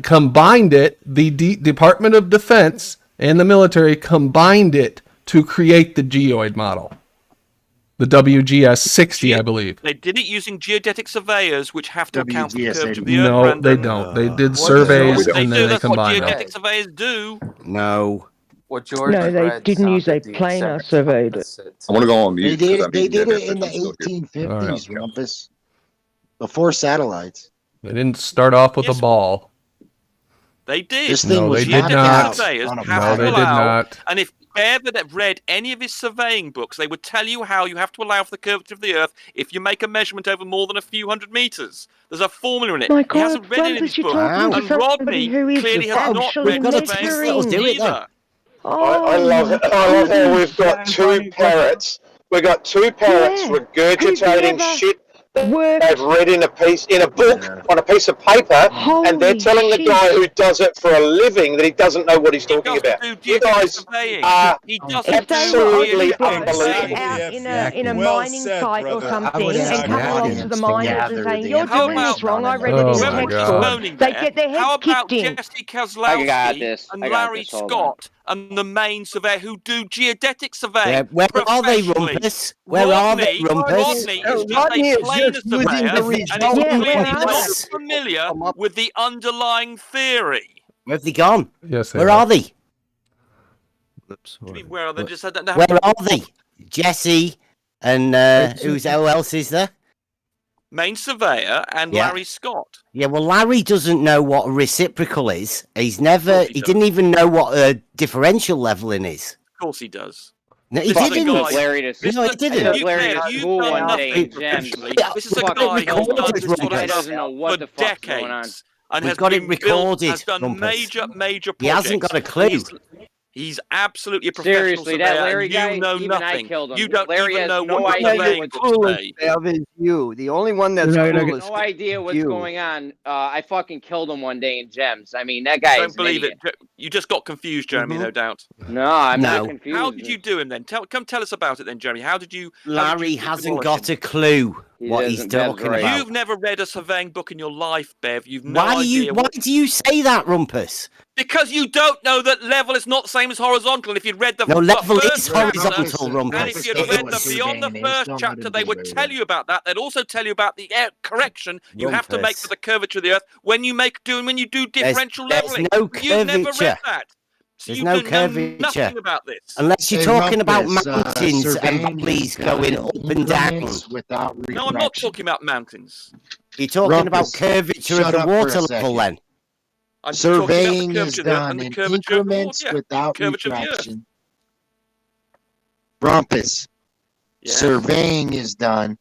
combined it, the Department of Defense and the military combined it to create the geoid model. The WGS-60, I believe. They did it using geodetic surveyors, which have to account for the curvature of the Earth. No, Brandon. they don't. They did surveys and then they combined That's what them. geodetic surveyors do. No. What George No, they read didn't use a sounded the planar exact surveyed it. opposite. I want to go on mute. They 'cause did I'm it in the still here. 1850s, Rumpus. Before satellites. They didn't start off with a ball. They did. This thing was geodetic mapped out surveyors on a have No, to they did allow, not. and if you ever read any of his surveying books, they would tell you how you have to allow for the curvature of the Earth if you make a measurement over more than a few hundred meters. There's a formula in it. My He God, hasn't read any of his Francis, you're books. talking to And somebody Rodney who is clearly has not actually read got the to surveying test it or books do it then. either. I love it. I love how we've got two parrots. We've got two parrots regurgitating shit they've read in a book on a piece of paper, and they're telling the guy who does it for a living that he doesn't know what he's talking about. You guys are absolutely unbelievable. out in a mining site or something and come along to the miners and saying, you're doing this wrong, I read it in a textbook, they get their heads kicked in. Jesse Kozlowski and Larry Scott and the main surveyor who do geodetic surveying. Where are they, Rumpus? Where are they, Rumpus? Rodney is just a planar surveyor and is clearly not familiar with the underlying theory. Where have they gone? Yes, Where are they? Where are they? Just don't know. Where are they? Jesse and who else is there? Main surveyor and Yeah. Larry Scott. Yeah, well, Larry doesn't know what a reciprocal is. He's never. He Didn't even know what a differential leveling is. Of course he does. No, he This is a didn't. guy- Larry to No, he didn't. You, Larry Kev, to you've school done one day nothing in gems. professionally. This is a We've got guy it who's done recorded, this sort of Rumpus. stuff Doesn't know what for the fuck's going on. decades. And We've has got it been built, recorded, has done Rumpus. major projects. He hasn't got a clue. He's absolutely a professional Seriously, surveyor, that Larry and guy, you know even nothing. I killed him. You don't Larry even has know no what idea the surveying what's books going say. Bev, is you. The only one that's clueless. No idea what's you. going on. I fucking killed him one day in gems. I mean, that guy I is don't believe an it. You just got confused, Jeremy, no doubt. No, I'm not confused. How did you do him then? Come tell us about it then, Jeremy. How did you? Larry hasn't got a clue what he's talking about. You've never read a surveying book in your life, Bev. You've no Why idea. Why do you say that, Rumpus? Because you don't know that level is not the same as horizontal. And if you'd read the No, level first is chapter, horizontal, Rumpus. and if you'd read the beyond the first chapter, they would tell you about that. They'd also tell you about the correction you have to make for the curvature of the Earth when you do differential leveling. no You've never read curvature. that. So There's you no do know curvature. nothing about this. Unless you're Hey, talking about Rumpus, mountains and surveying valleys is going done up in and down. increments without refraction. No, I'm not talking about mountains. You're talking about Rumpus, curvature shut of the up for a water level second. then. I'm Surveying talking about the is curvature of the Earth done and the in curvature of the increments water. without Curvature of the Earth. refraction. Rumpus. Yeah. Surveying is done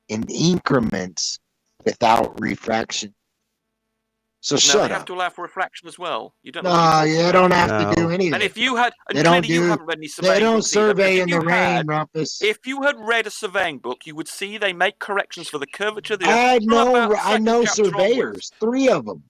in increments without refraction. So Now, shut they have up. to allow for refraction as well. You don't. No, you don't have to do anything. And if you had, and They don't clearly you do- haven't read any They surveying don't books either, but survey if in the you rain, had- Rumpus. If you had read a surveying book, you would see they make corrections for the curvature of the Earth. I from about know, the I second know chapter onwards. surveyors, 3 of them.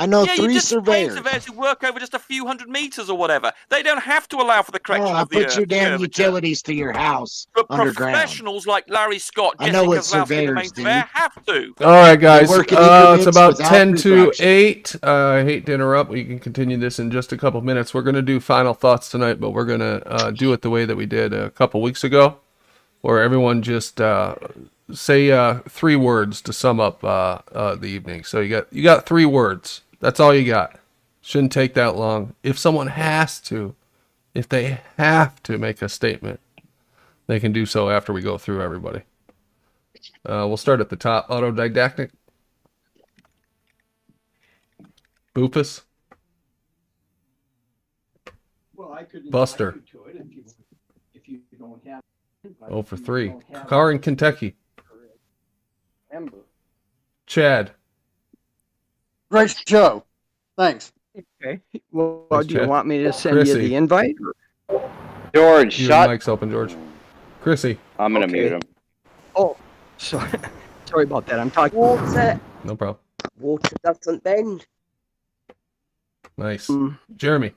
I know Yeah, you three just pay surveyors. surveyors who work over just a few hundred meters or whatever. They don't have to allow for the correction I of the put your Earth's damn curvature. utilities to your house But underground. professionals like Larry Scott, I know Jesse what Kozlowski, and the main surveyors do. surveyor have to. All right, guys. They work in It's increments about without 10 to refraction. 8. I hate to interrupt. We can continue this in just a couple minutes. We're going to do final thoughts tonight, but we're going to do it the way that we did a couple weeks ago, where everyone just say 3 words to sum up the evening. So you got 3 words. That's all you got. Shouldn't take that long. If someone if they have to make a statement, they can do so after we go through everybody. We'll start at the top. Autodidactic. Boofus. Buster. 0 for 3. Car in Kentucky. Chad. Great show. Thanks. Okay. Well, Thanks, do you Chad. want me to send Chrissy. you the invite? George, Your shut. mic's open, George. Chrissy. I'm gonna Okay. mute him. Oh, sorry. Sorry about that. I'm talking. Water. No problem. Water doesn't bend. Nice. Jeremy.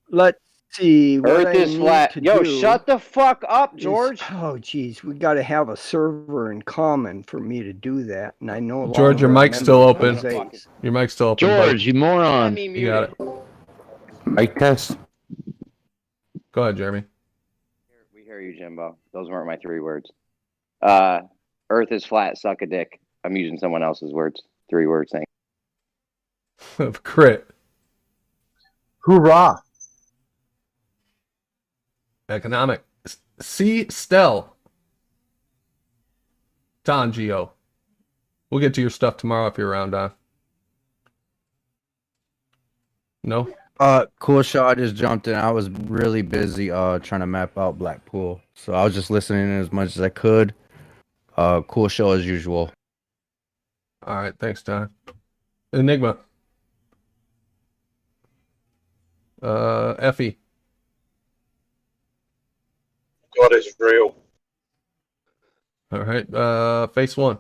Let's see. What Earth I is need flat. to Yo, do shut the fuck up, is- George. oh, geez, we got to have a server in common for me to do that, and I know. George, your mic's still open. Your mic's still open. bud. George, you moron. You got it. Mic test. Go ahead, Jeremy. We hear you, Jimbo. Those weren't my 3 words. Earth is flat. Suck a dick. I'm using someone else's words. 3 words. Thank Crit. Hoorah. Economic. C. Stell. Don Geo. We'll get to your stuff tomorrow if you're around, Don. No? Cool shot. I just jumped in. I was really busy trying to map out Blackpool. So I was just listening as much as I could. Cool show as usual. All right, thanks, Don. Enigma. Effie. God is real. All right, Face 1.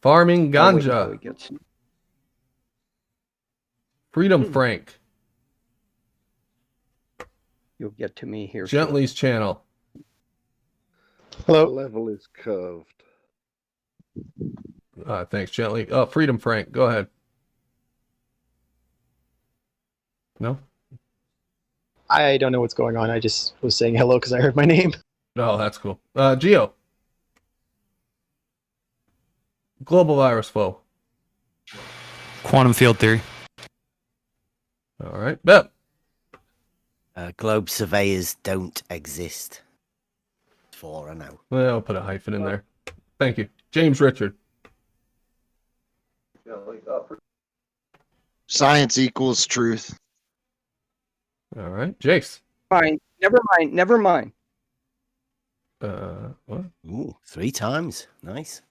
Farming ganja. Freedom Frank. You'll get to me here. Gently's channel. Hello. The level is curved. Thanks, Gently. Freedom Frank, go ahead. No? I don't know what's going on. I just was saying hello because I heard my name. No, that's cool. Geo. Global virus flow. Quantum field theory. All right, Bep. Globe surveyors don't exist. 4, I know. Well, I'll put a hyphen in there. Thank you. James Richard. Science equals truth. All right, Jace. Fine. Never mind. What? Ooh, 3 times. Nice.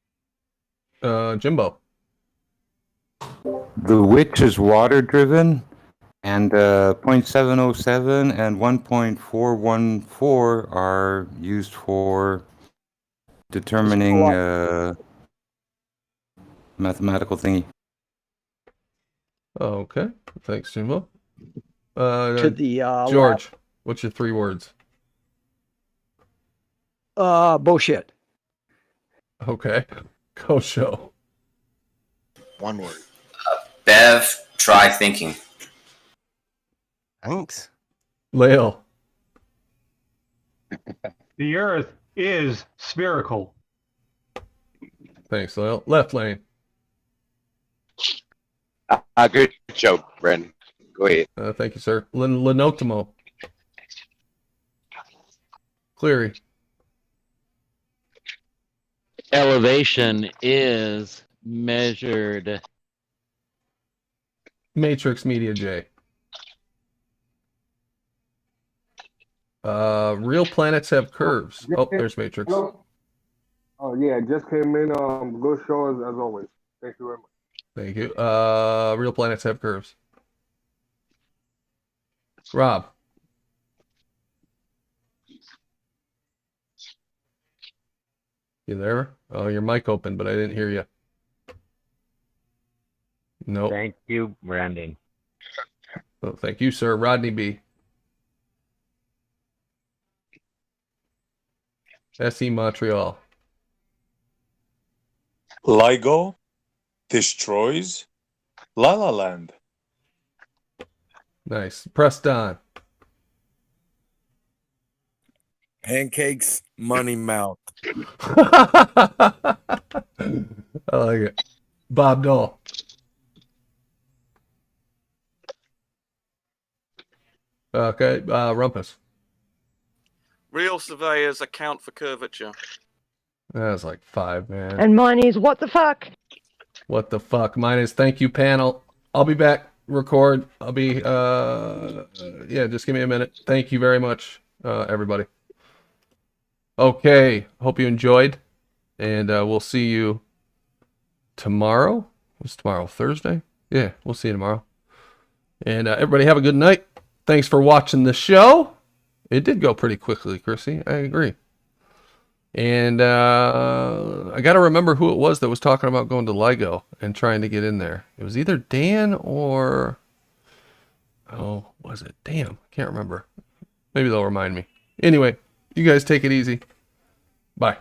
Jimbo. The witch is water driven, and 0.707 and 1.414 are used for determining mathematical thingy. Okay, thanks, Jimbo. To the George, what's your 3 words? Bullshit. Okay, go show. 1 word. Bev, try thinking. Thanks. Lael. The Earth is spherical. Thanks, Lael. Left lane. Good show, Brandon. Go ahead. Thank you, sir. Lenotimo. Cleary. Elevation is measured. Matrix Media J. Real planets have curves. Oh, there's Matrix. Hello? Oh yeah, just came in. Good show as always. Thank you very much. Thank you. Real planets have curves. Rob. You there? Oh, your mic open, but I didn't hear you. Nope. Thank you, Brandon. Well, thank you, sir. Rodney B. SE Montreal. LIGO destroys La La Land. Nice. Pressed on. Pancakes, money mouth. I like it. Bob Dole. Okay, Rumpus. Real surveyors account for curvature. That was like 5, man. And mine is what the fuck? What the fuck? Mine is thank you, panel. I'll be back. Record. I'll be, yeah, just give me a minute. Thank you very much, everybody. Okay. Hope you enjoyed. And we'll see you tomorrow. What's tomorrow? Thursday? Yeah, we'll see you tomorrow. And everybody have a good night. Thanks for watching the show. It did go pretty quickly, Chrissy. I agree. And I got to remember who it was that was talking about going to LIGO and trying to get in there. It was either Dan or... Oh, was it? Damn, can't remember. Maybe they'll remind me. Anyway, you guys take it easy. Bye.